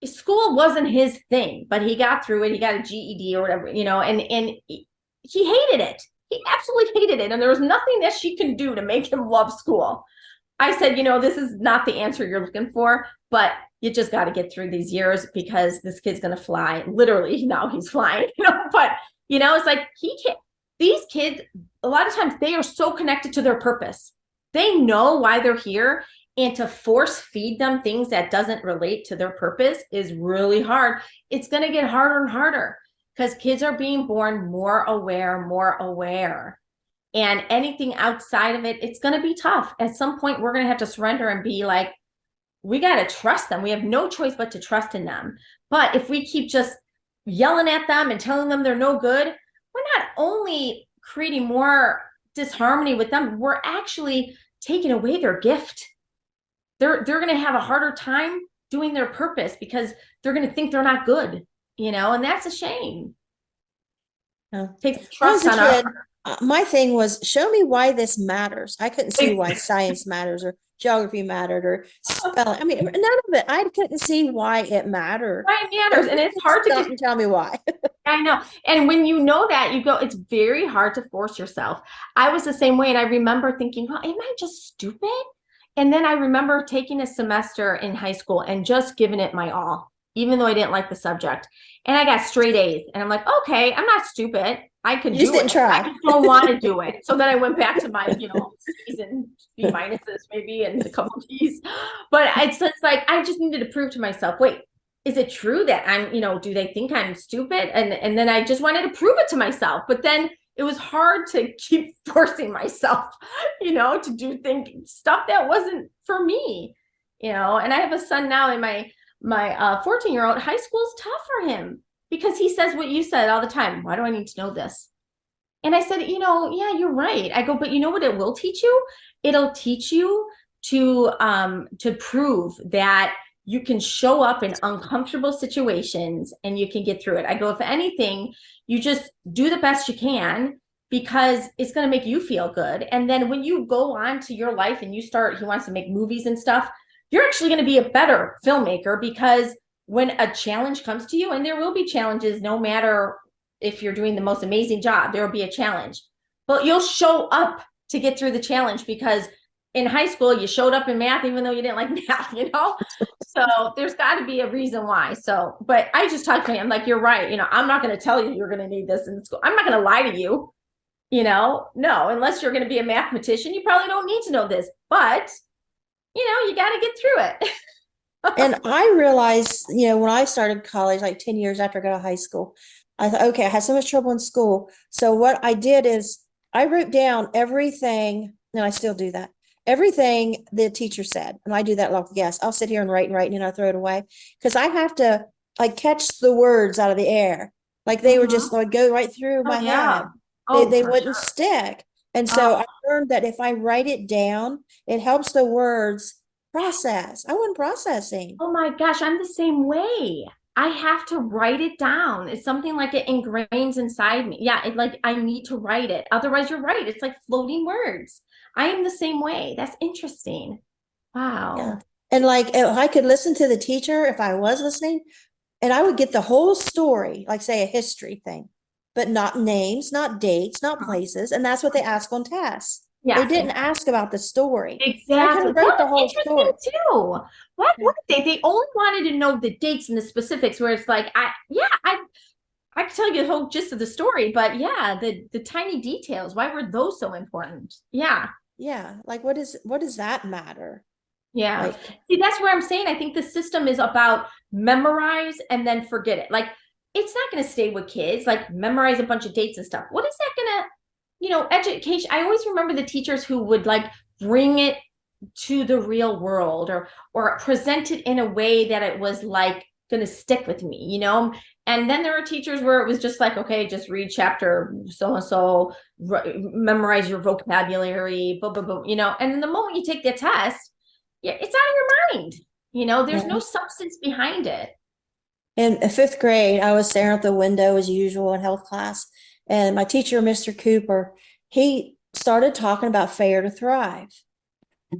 school wasn't his thing, but he got through it. He got a GED or whatever, and he hated it. He absolutely hated it. And there was nothing that she could do to make him love school. I said, this is not the answer you're looking for, but you just got to get through these years because this kid's going to fly. Literally, now he's flying, but, it's like these kids, a lot of times they are so connected to their purpose. They know why they're here. And to force feed them things that doesn't relate to their purpose is really hard. It's going to get harder and harder because kids are being born more aware. And anything outside of it, it's going to be tough. At some point, we're going to have to surrender and be like, we got to trust them. We have no choice but to trust in them. But if we keep just yelling at them and telling them they're no good, we're not only creating more disharmony with them, we're actually taking away their gift. They're going to have a harder time doing their purpose because they're going to think they're not good, and that's a shame. Take trust on kid, my thing was, show me why this matters. I couldn't see why science matters or geography mattered or spelling. I mean, none of it. I couldn't see why it mattered. Why it matters. And it's hard to tell me why. I know. And when you know that, you go, it's very hard to force yourself. I was the same way. And I remember thinking, well, am I just stupid? And then I remember taking a semester in high school and just giving it my all, even though I didn't like the subject. And I got straight A's. And I'm like, okay, I'm not stupid. I could do it. Try. I just don't want to do it. So then I went back to my, C's and B minuses maybe and a couple of D's. But it's like, I just needed to prove to myself, wait, is it true that I'm, do they think I'm stupid? And then I just wanted to prove it to myself. But then it was hard to keep forcing myself, to do stuff that wasn't for me, and I have a son now, and my 14-year-old, high school's tough for him because he says what you said all the time. Why do I need to know this? And I said, yeah, you're right. I go, but you know what it will teach you? It'll teach you to prove that you can show up in uncomfortable situations and you can get through it. I go, if anything, you just do the best you can because it's going to make you feel good. And then when you go on to your life and he wants to make movies and stuff, you're actually going to be a better filmmaker because when a challenge comes to you, and there will be challenges no matter if you're doing the most amazing job, there will be a challenge, but you'll show up to get through the challenge because in high school, you showed up in math, even though you didn't like math, So there's got to be a reason why. So, but I just talked to him, I'm like, you're right. I'm not going to tell you you're going to need this in school. I'm not going to lie to you, no, unless you're going to be a mathematician, you probably don't need to know this, but you got to get through it. And I realized, when I started college, like 10 years after I got out of high school, I thought, okay, I had so much trouble in school. So what I did is I wrote down everything, and I still do that, everything the teacher said. And I do that like, yes, I'll sit here and write, and then I throw it away because I have to like catch the words out of the air. Like they were just like go right through my head. They wouldn't stick. And so I learned that if I write it down, it helps the words process. I wasn't processing. Oh my gosh, I'm the same way. I have to write it down. It's something like it ingrains inside me. Yeah, I need to write it. Otherwise, you're right. It's like floating words. I am the same way. That's interesting. Wow. Yeah. And like if I could listen to the teacher if I was listening, and I would get the whole story, like say a history thing, but not names, not dates, not places. And that's what they ask on tests. They didn't ask about the story. Exactly. So I could have wrote the whole story too. What they only wanted to know the dates and the specifics, where it's like, I can tell you the whole gist of the story, but yeah, the tiny details, why were those so important? Yeah. Yeah. Like what does that matter? Yeah. Like, see, that's where I'm saying I think the system is about memorize and then forget it. Like it's not going to stay with kids, like memorize a bunch of dates and stuff. What is that going to education? I always remember the teachers who would like bring it to the real world or present it in a way that it was like going to stick with me, And then there were teachers where it was just like, okay, just read chapter so-and-so, memorize your vocabulary, blah, blah, blah, And then the moment you take the test, yeah, it's out of your mind. There's no substance behind it. in fifth grade, I was staring out the window as usual in health class. And my teacher, Mr. Cooper, he started talking about fair to thrive.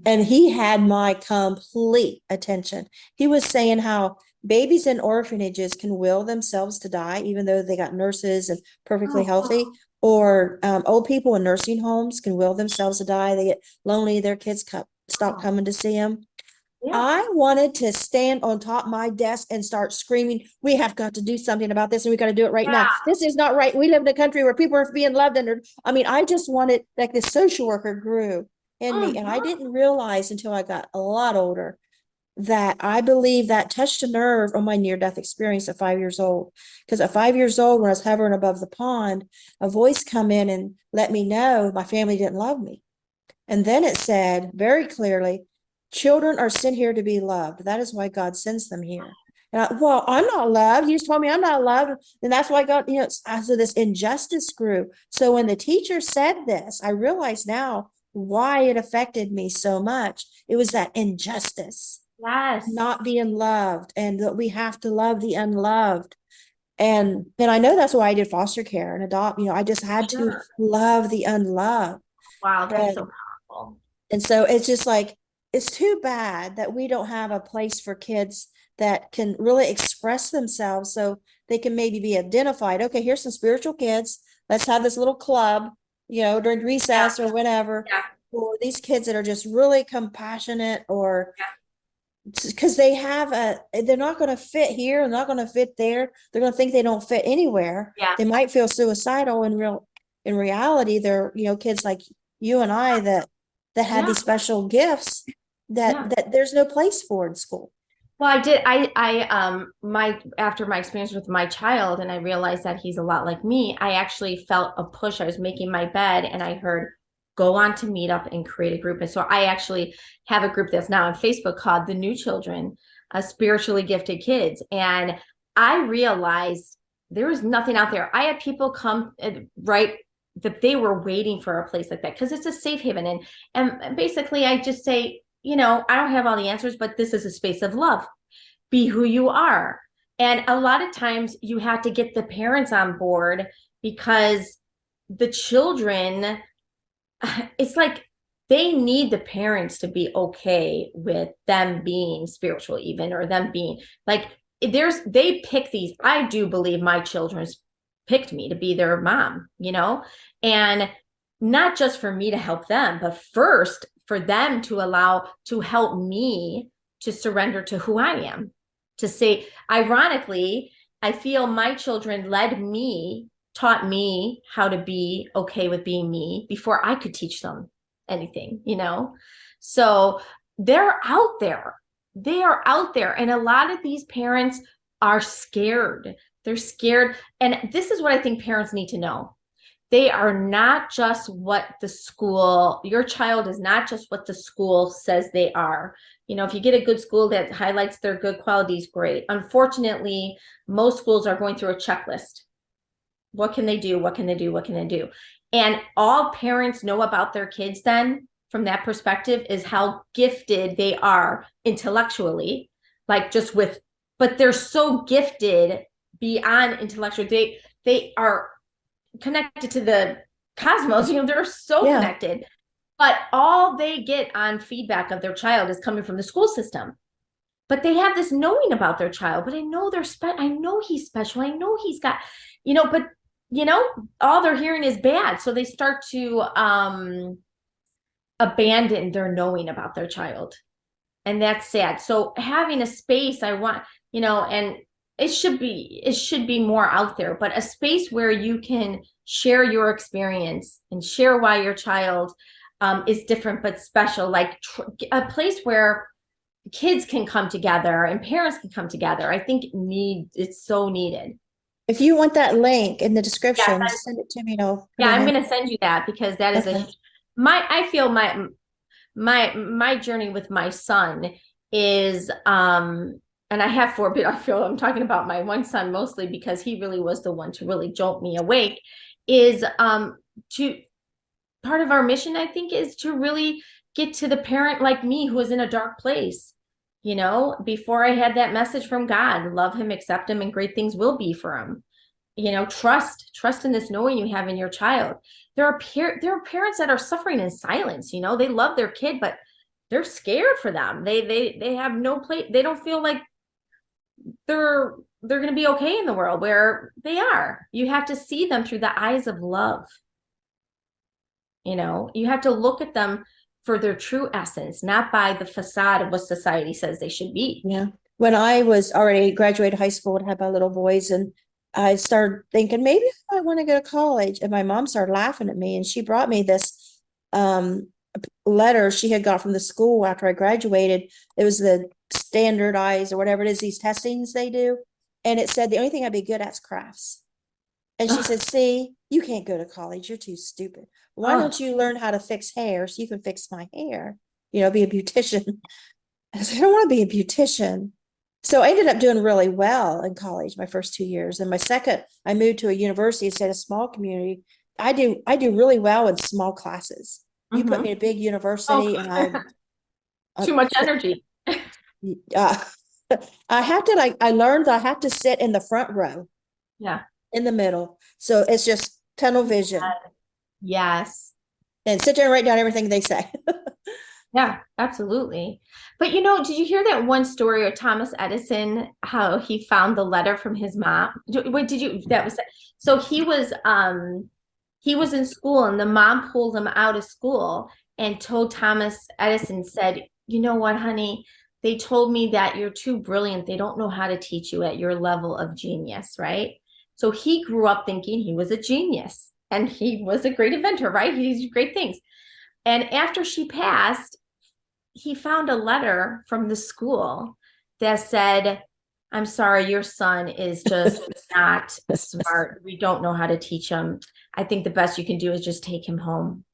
And he had my complete attention. He was saying how babies in orphanages can will themselves to die, even though they got nurses and perfectly healthy, or old people in nursing homes can will themselves to die. They get lonely, their kids stop coming to see them. Yeah. I wanted to stand on top of my desk and start screaming, we have got to do something about this and we got to do it right now. This is not right. We live in a country where people are being loved under. I mean, I just wanted, like the social worker grew in me. And I didn't realize until I got a lot older that I believe that touched a nerve on my near-death experience at 5 years old. Because at 5 years old, when I was hovering above the pond, a voice come in and let me know my family didn't love me. And then it said very clearly, children are sent here to be loved. That is why God sends them here. And well, I'm not loved. You just told me I'm not loved. And that's why God, so this injustice grew. So when the teacher said this, I realize now why it affected me so much. It was that injustice. Yes. Not being loved, and that we have to love the unloved. And I know that's why I did foster care and adopt, I just had to love the unloved. Wow, that's so powerful. And so it's just like, it's too bad that we don't have a place for kids that can really express themselves so they can maybe be identified. Okay, here's some spiritual kids. Let's have this little club, during recess or whatever. Yeah. For these kids that are just really compassionate, or because they're not going to fit here, they're not going to fit there. They're going to think they don't fit anywhere. Yeah. They might feel suicidal in reality. They're, kids like you and I that have these special gifts that there's no place for in school. Well, after my experience with my child, and I realized that he's a lot like me, I actually felt a push. I was making my bed and I heard, go on to Meetup and create a group. And so I actually have a group that's now on Facebook called The New Children, Spiritually Gifted Kids. And I realized there was nothing out there. I had people come right that they were waiting for a place like that because it's a safe haven. And basically I just say, you know, I don't have all the answers, but this is a space of love. Be who you are. And a lot of times you have to get the parents on board because the children, it's like they need the parents to be okay with them being spiritual, even, or them being like, they pick these. I do believe my children's picked me to be their mom, you know, and not just for me to help them, but first for them to help me to surrender to who I am, to say, ironically, I feel my children taught me how to be okay with being me before I could teach them anything, you know? So they're out there. They are out there. And a lot of these parents are scared. They're scared. And this is what I think parents need to know. They are not just what your child is not just what the school says they are. You know, if you get a good school that highlights their good qualities, great. Unfortunately, most schools are going through a checklist. What can they do? What can they do? What can they do? And all parents know about their kids then, from that perspective, is how gifted they are intellectually, like but they're so gifted beyond intellectual. They are connected to the cosmos, you know, they're so connected, but all they get on feedback of their child is coming from the school system. But they have this knowing about their child, but I know I know he's special. I know he's got, you know, but you know, all they're hearing is bad. So they start to abandon their knowing about their child. And that's sad. So having a space, I want, you know, and it should be more out there, but a space where you can share your experience and share why your child is different but special, like a place where kids can come together and parents can come together. I think it's so needed. If you want that link in the description, send it to me. I'm going to send you that because that is I feel my journey with my son is and I have forbid, I feel I'm talking about my one son mostly because he really was the one to really jolt me awake, is part of our mission, I think, is to really get to the parent like me who is in a dark place. You know, before I had that message from God, love him, accept him, and great things will be for him. You know, trust in this knowing you have in your child. There are parents that are suffering in silence. You know, they love their kid, but they're scared for them. They have no place. They don't feel like they're going to be okay in the world where they are. You have to see them through the eyes of love. You know, you have to look at them for their true essence, not by the facade of what society says they should be. Yeah. When I was already graduated high school and had my little boys, and I started thinking maybe I want to go to college, and my mom started laughing at me, and she brought me this letter she had got from the school after I graduated. It was the standardized or whatever it is, these testings they do. And it said the only thing I'd be good at is crafts. And she said, see, you can't go to college. You're too stupid. Why don't you learn how to fix hair so you can fix my hair? You know, be a beautician. I said, I don't want to be a beautician. So I ended up doing really well in college my first 2 years. And my second, I moved to a university instead of a small community. I do really well in small classes. You put me in a big university and I'm too much energy. I learned that I have to sit in the front row. Yeah. In the middle. So it's just tunnel vision. Yes. And sit there and write down everything they say. Yeah, absolutely. But you know, did you hear that one story of Thomas Edison, how he found the letter from his mom? So he was in school and the mom pulled him out of school and told Thomas Edison, said, you know what, honey, they told me that you're too brilliant. They don't know how to teach you at your level of genius, right? So he grew up thinking he was a genius and he was a great inventor, right? He did great things. And after she passed, he found a letter from the school that said, I'm sorry, your son is just not smart. We don't know how to teach him. I think the best you can do is just take him home,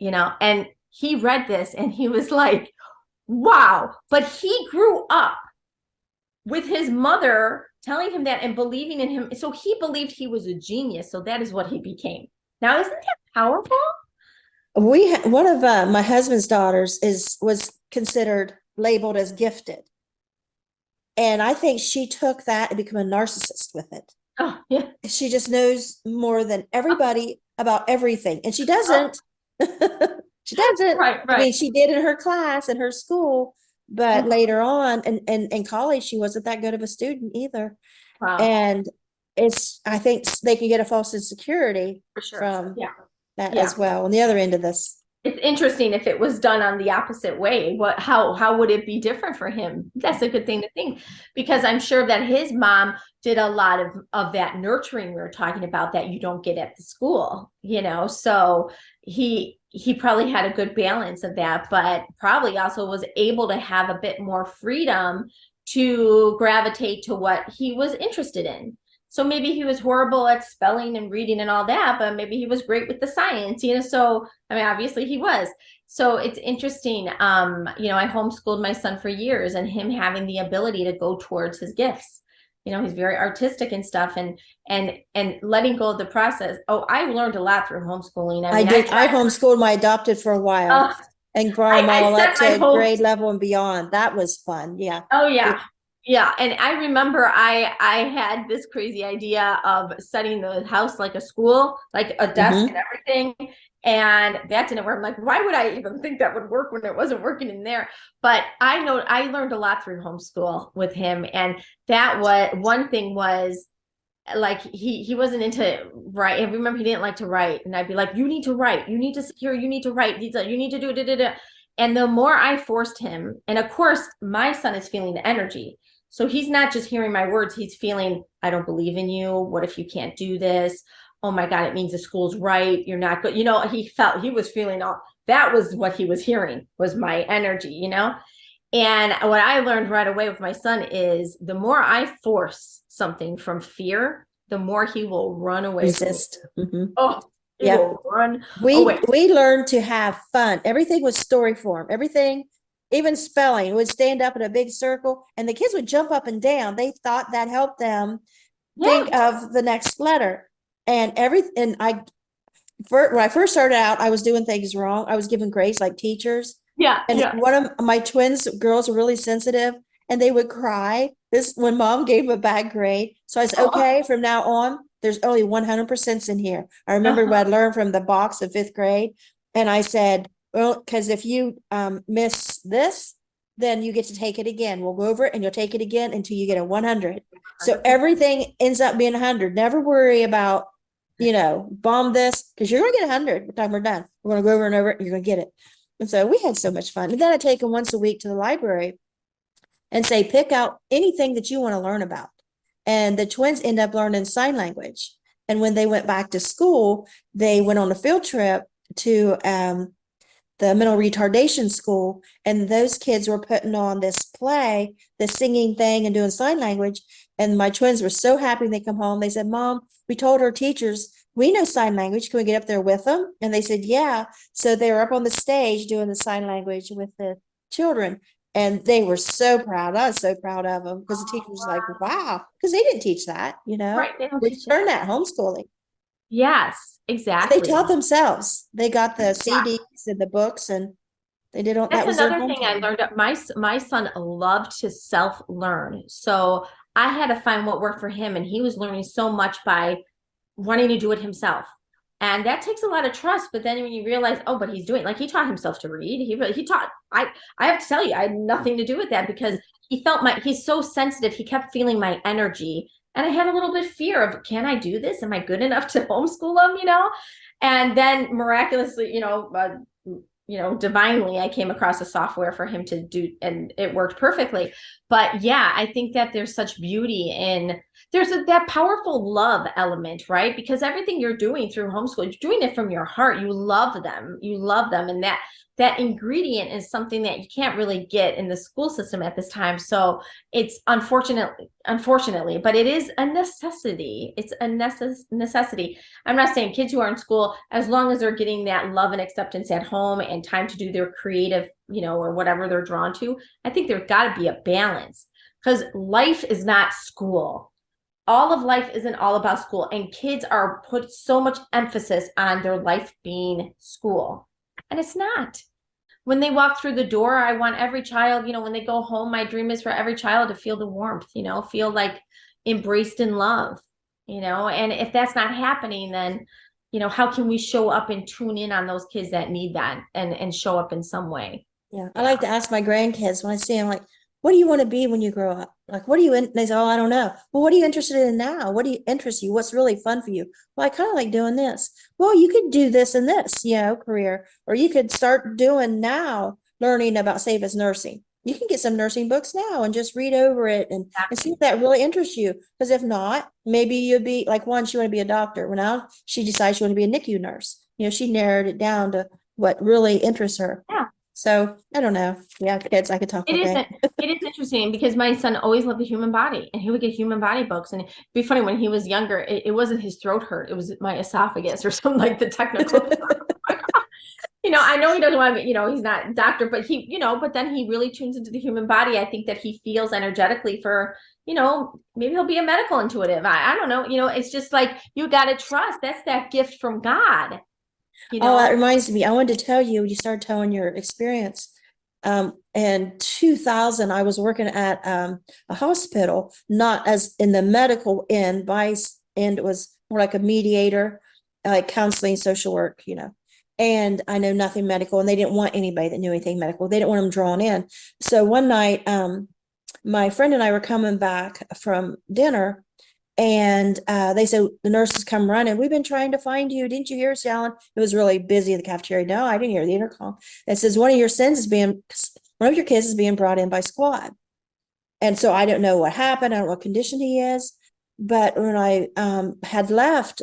and he read this and he was like, wow. But he grew up with his mother telling him that and believing in him. So he believed he was a genius. So that is what he became. Now, isn't that powerful? One of my husband's daughters was considered labeled as gifted. And I think she took that and became a narcissist with it. Oh, yeah. She just knows more than everybody about everything. And she doesn't. She doesn't. Right. I mean, she did in her class, in her school, but later on in college, she wasn't that good of a student either. Wow. And I think they can get a false insecurity For sure. from that Yeah. as well. On the other end of this. It's interesting if it was done on the opposite way. How would it be different for him? That's a good thing to think, because I'm sure that his mom did a lot of that nurturing we were talking about that you don't get at the school, so he probably had a good balance of that, but probably also was able to have a bit more freedom to gravitate to what he was interested in. So maybe he was horrible at spelling and reading and all that, but maybe he was great with the science, so, I mean, obviously he was. So it's interesting. I homeschooled my son for years, and him having the ability to go towards his gifts. He's very artistic and stuff, and letting go of the process. Oh, I learned a lot through homeschooling. I did. I homeschooled my adopted for a while and brought them all up to grade level and beyond. That was fun. Yeah. Oh, yeah. Yeah. And I remember I had this crazy idea of setting the house like a school, like a desk and everything. And that didn't work. I'm like, why would I even think that would work when it wasn't working in there? But I know I learned a lot through homeschool with him. And that was one thing was like, he wasn't into write. I remember he didn't like to write. And I'd be like, you need to write. You need to secure. You need to write. You need to do it. And the more I forced him, and of course, my son is feeling the energy. So he's not just hearing my words. He's feeling, I don't believe in you. What if you can't do this? Oh my God, it means the school's right. You're not good. He was feeling that was what he was hearing, was my energy, And what I learned right away with my son is the more I force something from fear, the more he will run away. Resist. Oh, he will run away. We learned to have fun. Everything was story form. Everything, even spelling, would stand up in a big circle, and the kids would jump up and down. They thought that helped them think of the next letter. And when I first started out, I was doing things wrong. I was giving grades like teachers. Yeah. And one of my twins, girls, were really sensitive, and they would cry when mom gave them a bad grade. So I said, okay, from now on, there's only 100% in here. I remember what I learned from the box of 5th grade. And I said, well, because if you miss this, then you get to take it again. We'll go over it and you'll take it again until you get a 100. So everything ends up being 100. Never worry about, bomb this, because you're going to get 100 by the time we're done. We're going to go over and over it and you're going to get it. And so we had so much fun. And then I take them once a week to the library and say, pick out anything that you want to learn about. And the twins end up learning sign language. And when they went back to school, they went on a field trip to the mental retardation school, and those kids were putting on this play, the singing thing and doing sign language. And my twins were so happy when they come home. They said, Mom, we told our teachers we know sign language. Can we get up there with them? And they said, yeah. So they were up on the stage doing the sign language with the children. And they were so proud. I was so proud of them, because the teacher was like, wow, because they didn't teach that, Right. They learned that homeschooling. Yes, exactly. They taught themselves. They got the CDs and the books, and they did all that. That's another thing I learned. My son loved to self-learn. So I had to find what worked for him, and he was learning so much by wanting to do it himself. And that takes a lot of trust. But then when you realize, oh, but he's doing, like, he taught himself to read. He taught, I have to tell you, I had nothing to do with that, because he felt he's so sensitive. He kept feeling my energy. And I had a little bit of fear of, can I do this? Am I good enough to homeschool him, And then miraculously, divinely, I came across a software for him to do, and it worked perfectly. But yeah, I think that there's such beauty in, that powerful love element, right? Because everything you're doing through homeschool, you're doing it from your heart. You love them. And that ingredient is something that you can't really get in the school system at this time. So it's unfortunately, but it is a necessity. It's a necessity. I'm not saying kids who are in school, as long as they're getting that love and acceptance at home and time to do their creative, or whatever they're drawn to, I think there's got to be a balance, because life is not school. All of life isn't all about school, and kids are put so much emphasis on their life being school, and it's not. When they walk through the door, I want every child, when they go home, my dream is for every child to feel the warmth, feel like embraced in love, and if that's not happening, then, how can we show up and tune in on those kids that need that and show up in some way? Yeah. I like to ask my grandkids when I see them, like, what do you want to be when you grow up? Like, what are you in? They say, oh, I don't know. Well, what are you interested in now? What do you interest you? What's really fun for you? Well, I kind of like doing this. Well, you could do this and this, career, or you could start doing now, learning about, say, if it's nursing. You can get some nursing books now and just read over it and see if that really interests you. Because if not, maybe you'd be like, one, she want to be a doctor. Well, now she decides she want to be a NICU nurse. She narrowed it down to what really interests her. Yeah. So I don't know. Yeah, kids, I could talk all day. It is interesting because my son always loved the human body, and he would get human body books. And it'd be funny, when he was younger, it wasn't his throat hurt, it was my esophagus or something, like the technical. I know he doesn't want to be, he's not a doctor, but but then he really tunes into the human body. I think that he feels energetically for, maybe he'll be a medical intuitive. I don't know. It's just like, you got to trust. That's that gift from God. Oh, that reminds me. I wanted to tell you, you started telling your experience. In 2000, I was working at a hospital, not as in the medical end, and it was more like a mediator, like counseling, social work, and I know nothing medical, and they didn't want anybody that knew anything medical. They didn't want them drawn in. So one night, my friend and I were coming back from dinner, and they said, the nurses come running. We've been trying to find you. Didn't you hear us yelling? It was really busy in the cafeteria. No, I didn't hear the intercom. It says, one of your kids is being brought in by squad. And so I don't know what happened. I don't know what condition he is. But when I had left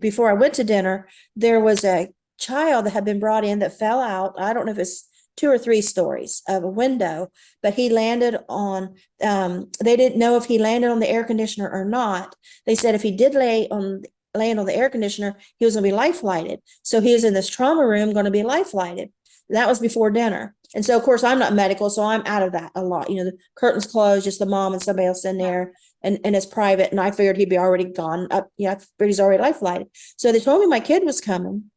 before I went to dinner, there was a child that had been brought in that fell out. I don't know if it's 2 or 3 stories of a window, but he landed on, they didn't know if he landed on the air conditioner or not. They said if he did land on the air conditioner, he was going to be life flighted. So he was in this trauma room going to be life flighted. That was before dinner. And so, of course, I'm not medical, so I'm out of that a lot. The curtains closed, just the mom and somebody else in there, and it's private. And I figured he'd be already gone up. I figured he's already life flighted. So they told me my kid was coming.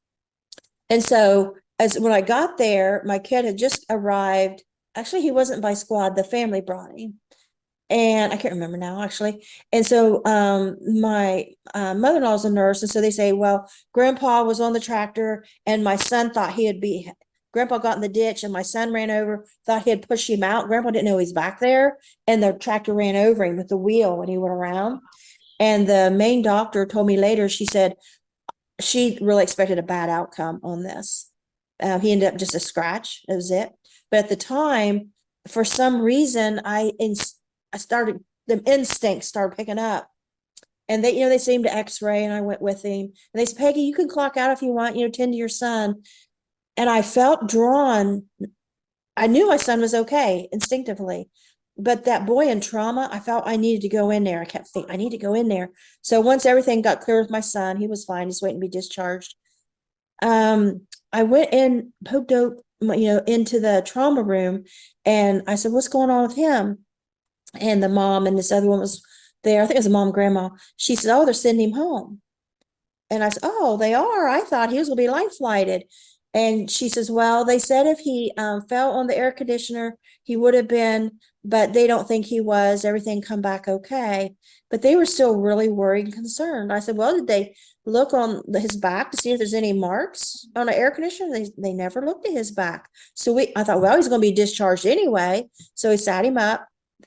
And so when I got there, my kid had just arrived. Actually, he wasn't by squad. The family brought him. And I can't remember now, actually. And so my mother-in-law is a nurse. And so they say, well, Grandpa was on the tractor, and my son thought Grandpa got in the ditch, and my son ran over, thought he had pushed him out. Grandpa didn't know he's back there. And the tractor ran over him with the wheel when he went around. And the main doctor told me later, she said she really expected a bad outcome on this. He ended up just a scratch. That was it. But at the time, for some reason, the instincts started picking up, and they seemed to X-ray, and I went with him. And they said, Peggy, you can clock out if you want, tend to your son. And I felt drawn. I knew my son was okay instinctively, but that boy in trauma, I felt I needed to go in there. I kept thinking, I need to go in there. So once everything got clear with my son, he was fine. He's waiting to be discharged. I went in, poked up, into the trauma room, and I said, what's going on with him? And the mom and this other one was there. I think it was a mom, grandma. She said, oh, they're sending him home. And I said, oh, they are? I thought he was going to be life flighted. And she says, well, they said if he fell on the air conditioner, he would have been, but they don't think he was. Everything come back okay. But they were still really worried and concerned. I said, well, did they look on his back to see if there's any marks on an air conditioner? They never looked at his back. So I thought, well, he's going to be discharged anyway. So we sat him up,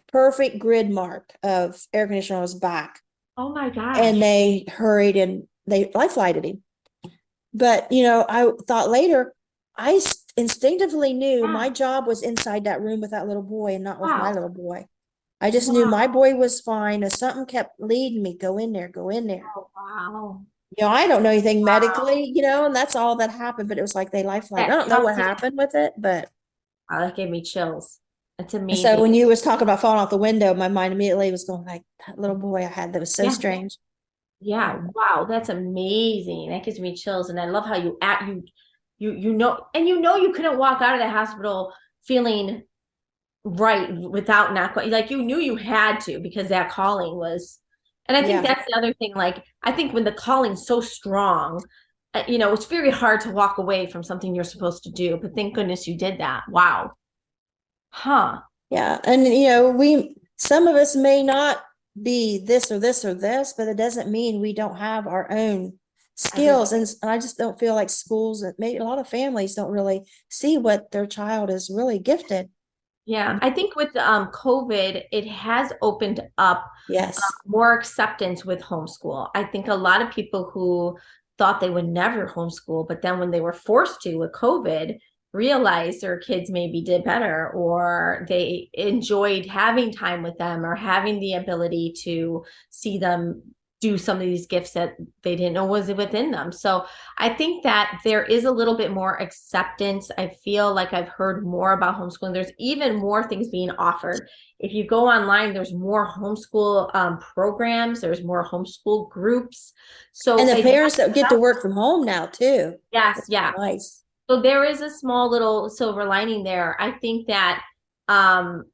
perfect grid mark of air conditioner on his back. Oh my God. And they hurried and they life flighted him. But, I thought later, I instinctively knew my job was inside that room with that little boy and not with my little boy. I just knew my boy was fine. If something kept leading me, go in there, go in there. Oh, wow. I don't know anything Wow. medically, and that's all that happened, but it was like they lifeline. I That don't know what tells you, happened with it, but wow, that gave me chills. That's and so amazing. when you was talking about falling off the window, my mind immediately was going like that little boy I had that was so Yeah. strange. Yeah. Wow. That's amazing. That gives me chills. And I love how you act, you know, and you couldn't walk out of the hospital feeling right without not quite, like you knew you had to because that calling was, and I think Yeah. that's the other thing. Like, I think when the calling's so strong, it's very hard to walk away from something you're supposed to do. But thank goodness you did that. Wow. Huh. Yeah. And some of us may not be this or this or this, but it doesn't mean we don't have our own skills. Everybody. And I just don't feel like schools and maybe a lot of families don't really see what their child is really gifted. Yeah, I think with COVID, it has opened up Yes. more acceptance with homeschool. I think a lot of people who thought they would never homeschool, but then when they were forced to with COVID, realized their kids maybe did better or they enjoyed having time with them or having the ability to see them do some of these gifts that they didn't know was within them. So I think that there is a little bit more acceptance. I feel like I've heard more about homeschooling. There's even more things being offered. If you go online, there's more homeschool programs, there's more homeschool groups. And So the it parents that get to does, work from home now too. yes, It's yeah. nice. So there is a small little silver lining there. I think that um,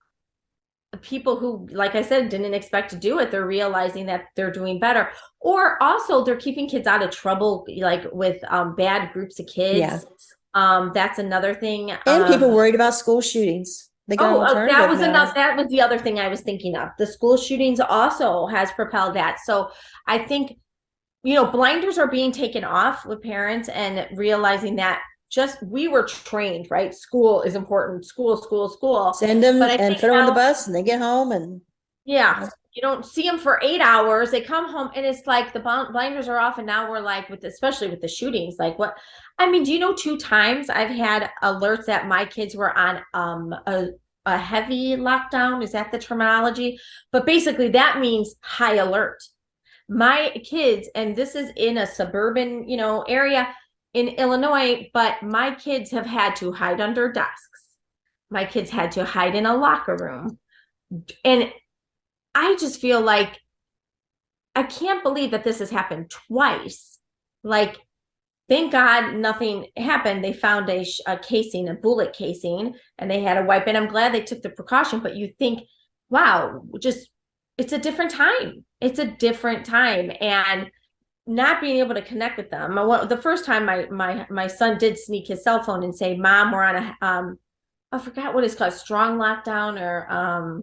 people who, like I said, didn't expect to do it, they're realizing that they're doing better. Or also they're keeping kids out of trouble, like with bad groups of Yeah. kids. That's another thing. And people worried about school shootings. They got an That alternative was enough. now. That was the other thing I was thinking of. The school shootings also has propelled that. So I think, blinders are being taken off with parents and realizing that just we were trained, right? School is important. School, school, school. Send them But I and think put them on the now, bus and they get home and yeah, you don't see them for 8 hours. They come home and it's like the blinders are off. And now we're like, especially with the shootings, like what? I mean, do you know 2 times I've had alerts that my kids were on a heavy lockdown? Is that the terminology? But basically, that means high alert. My kids, and this is in a suburban, area in Illinois, but my kids have had to hide under desks. My kids had to hide in a locker room. And I just feel like I can't believe that this has happened twice. Like, thank God nothing happened. They found a casing, a bullet casing, and they had a wipe. And I'm glad they took the precaution. But you think, wow, just it's a different time. It's a different time, and not being able to connect with them. The first time my son did sneak his cell phone and say, "Mom, we're on a I forgot what it's called, strong lockdown or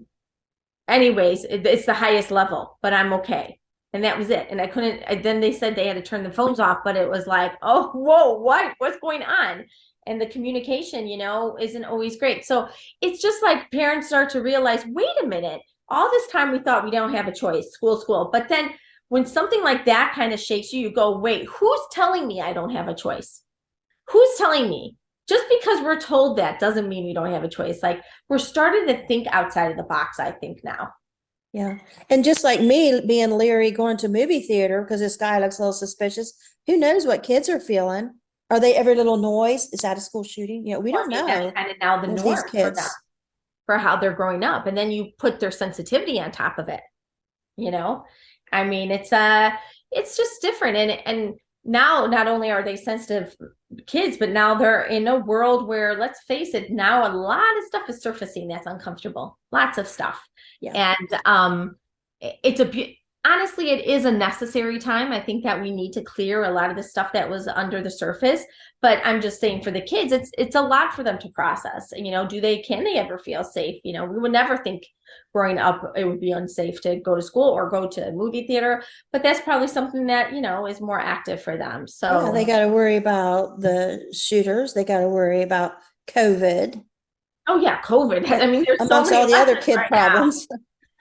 anyways, it's the highest level, but I'm okay." And that was it. And I couldn't, then they said they had to turn the phones off, but it was like, oh, whoa, what's going on? And the communication, isn't always great. So it's just like parents start to realize, wait a minute, all this time we thought we don't have a choice, school, school. But then when something like that kind of shakes you, you go, wait, who's telling me I don't have a choice? Who's telling me? Just because we're told that doesn't mean we don't have a choice. Like, we're starting to think outside of the box, I think now. yeah. And just like me being leery going to movie theater because this guy looks a little suspicious, who knows what kids are feeling? Are they every little noise? Is that a school shooting? We Well, don't I mean, that's know kind of now the with these norm for them, kids. for how they're growing up. And then you put their sensitivity on top of it, you know? I mean, it's just different. And now not only are they sensitive kids, but now they're in a world where, let's face it, now a lot of stuff is surfacing that's uncomfortable. Lots of stuff. Yeah. And it's honestly, it is a necessary time. I think that we need to clear a lot of the stuff that was under the surface. But I'm just saying, for the kids, it's a lot for them to process. And, can they ever feel safe? We would never think growing up it would be unsafe to go to school or go to a movie theater, but that's probably something that is more active for them. Yeah, they So got to worry about the shooters. They got to worry about COVID oh yeah, COVID. I mean, there's so amongst many all the other lessons kid right now. problems.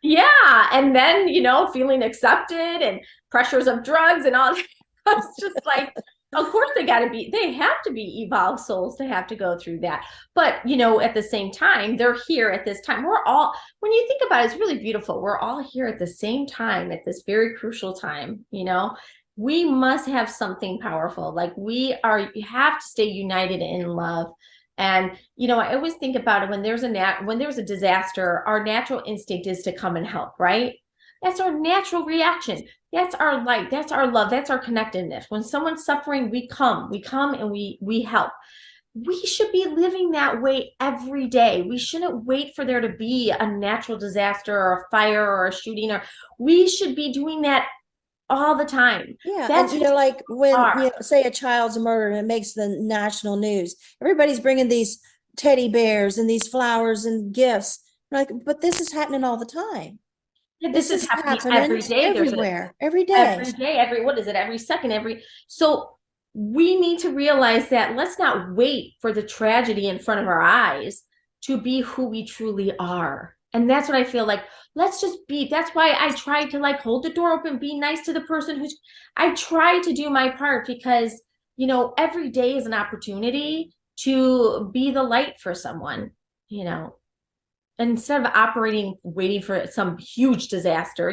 Yeah, and then feeling accepted and pressures of drugs and all. It's just like, of course they have to be evolved souls to have to go through that. But at the same time, they're here at this time. We're all, when you think about it, it's really beautiful. We're all here at the same time at this very crucial time, we must have something powerful. Like you have to stay united in love. And, I always think about it when there's a disaster, our natural instinct is to come and help, right? That's our natural reaction. That's our light. That's our love. That's our connectedness. When someone's suffering, we come and we help. We should be living that way every day. We shouldn't wait for there to be a natural disaster or a fire or a shooting, or we should be doing that all the time. Yeah, That's and like when are. say a child's murdered and it makes the national news, everybody's bringing these teddy bears and these flowers and gifts. Like, but this is happening all the time. This is Is happening happening every day. everywhere, every day. What is it? Every second, so we need to realize that let's not wait for the tragedy in front of our eyes to be who we truly are. And that's what I feel like. Let's just be. That's why I try to like hold the door open, be nice to the person I try to do my part, because, every day is an opportunity to be the light for someone, instead of waiting for some huge disaster,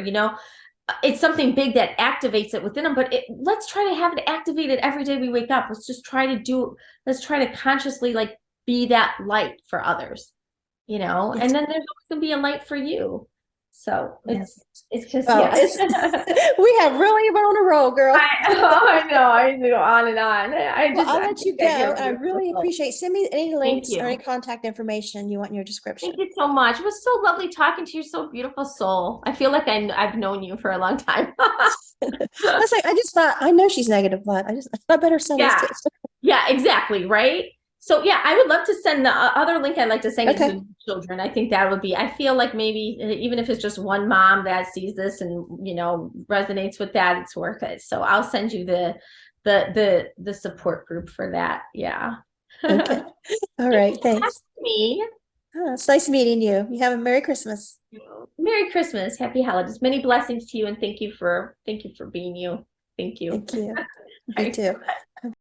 it's something big that activates it within them. But let's try to have it activated every day we wake up. Let's try to consciously like be that light for others, Yes. and then there's always gonna be a light for you. So it's just, Well, yeah. we have really been on a roll, girl. I know, I do on and on. I'll let you go. I really beautiful. appreciate. Send me any links you. or any contact information you want in your description. Thank you so much. It was so lovely talking to you. So beautiful soul. I feel like I've known you for a long time. That's like, I just thought, I know she's negative, but I better send this Yeah. to. Yeah, exactly. Right. So yeah, I would love to send the other link I'd like to send Okay. you to children. I think that would be, I feel like maybe even if it's just one mom that sees this and, resonates with that, it's worth it. So I'll send you the support group for that. Yeah. Okay. All right. Thanks. Me. Oh, it's nice meeting you. You have a Merry Christmas. Merry Christmas. Happy holidays. Many blessings to you, and thank you for being you. Thank you. Thank you. You too.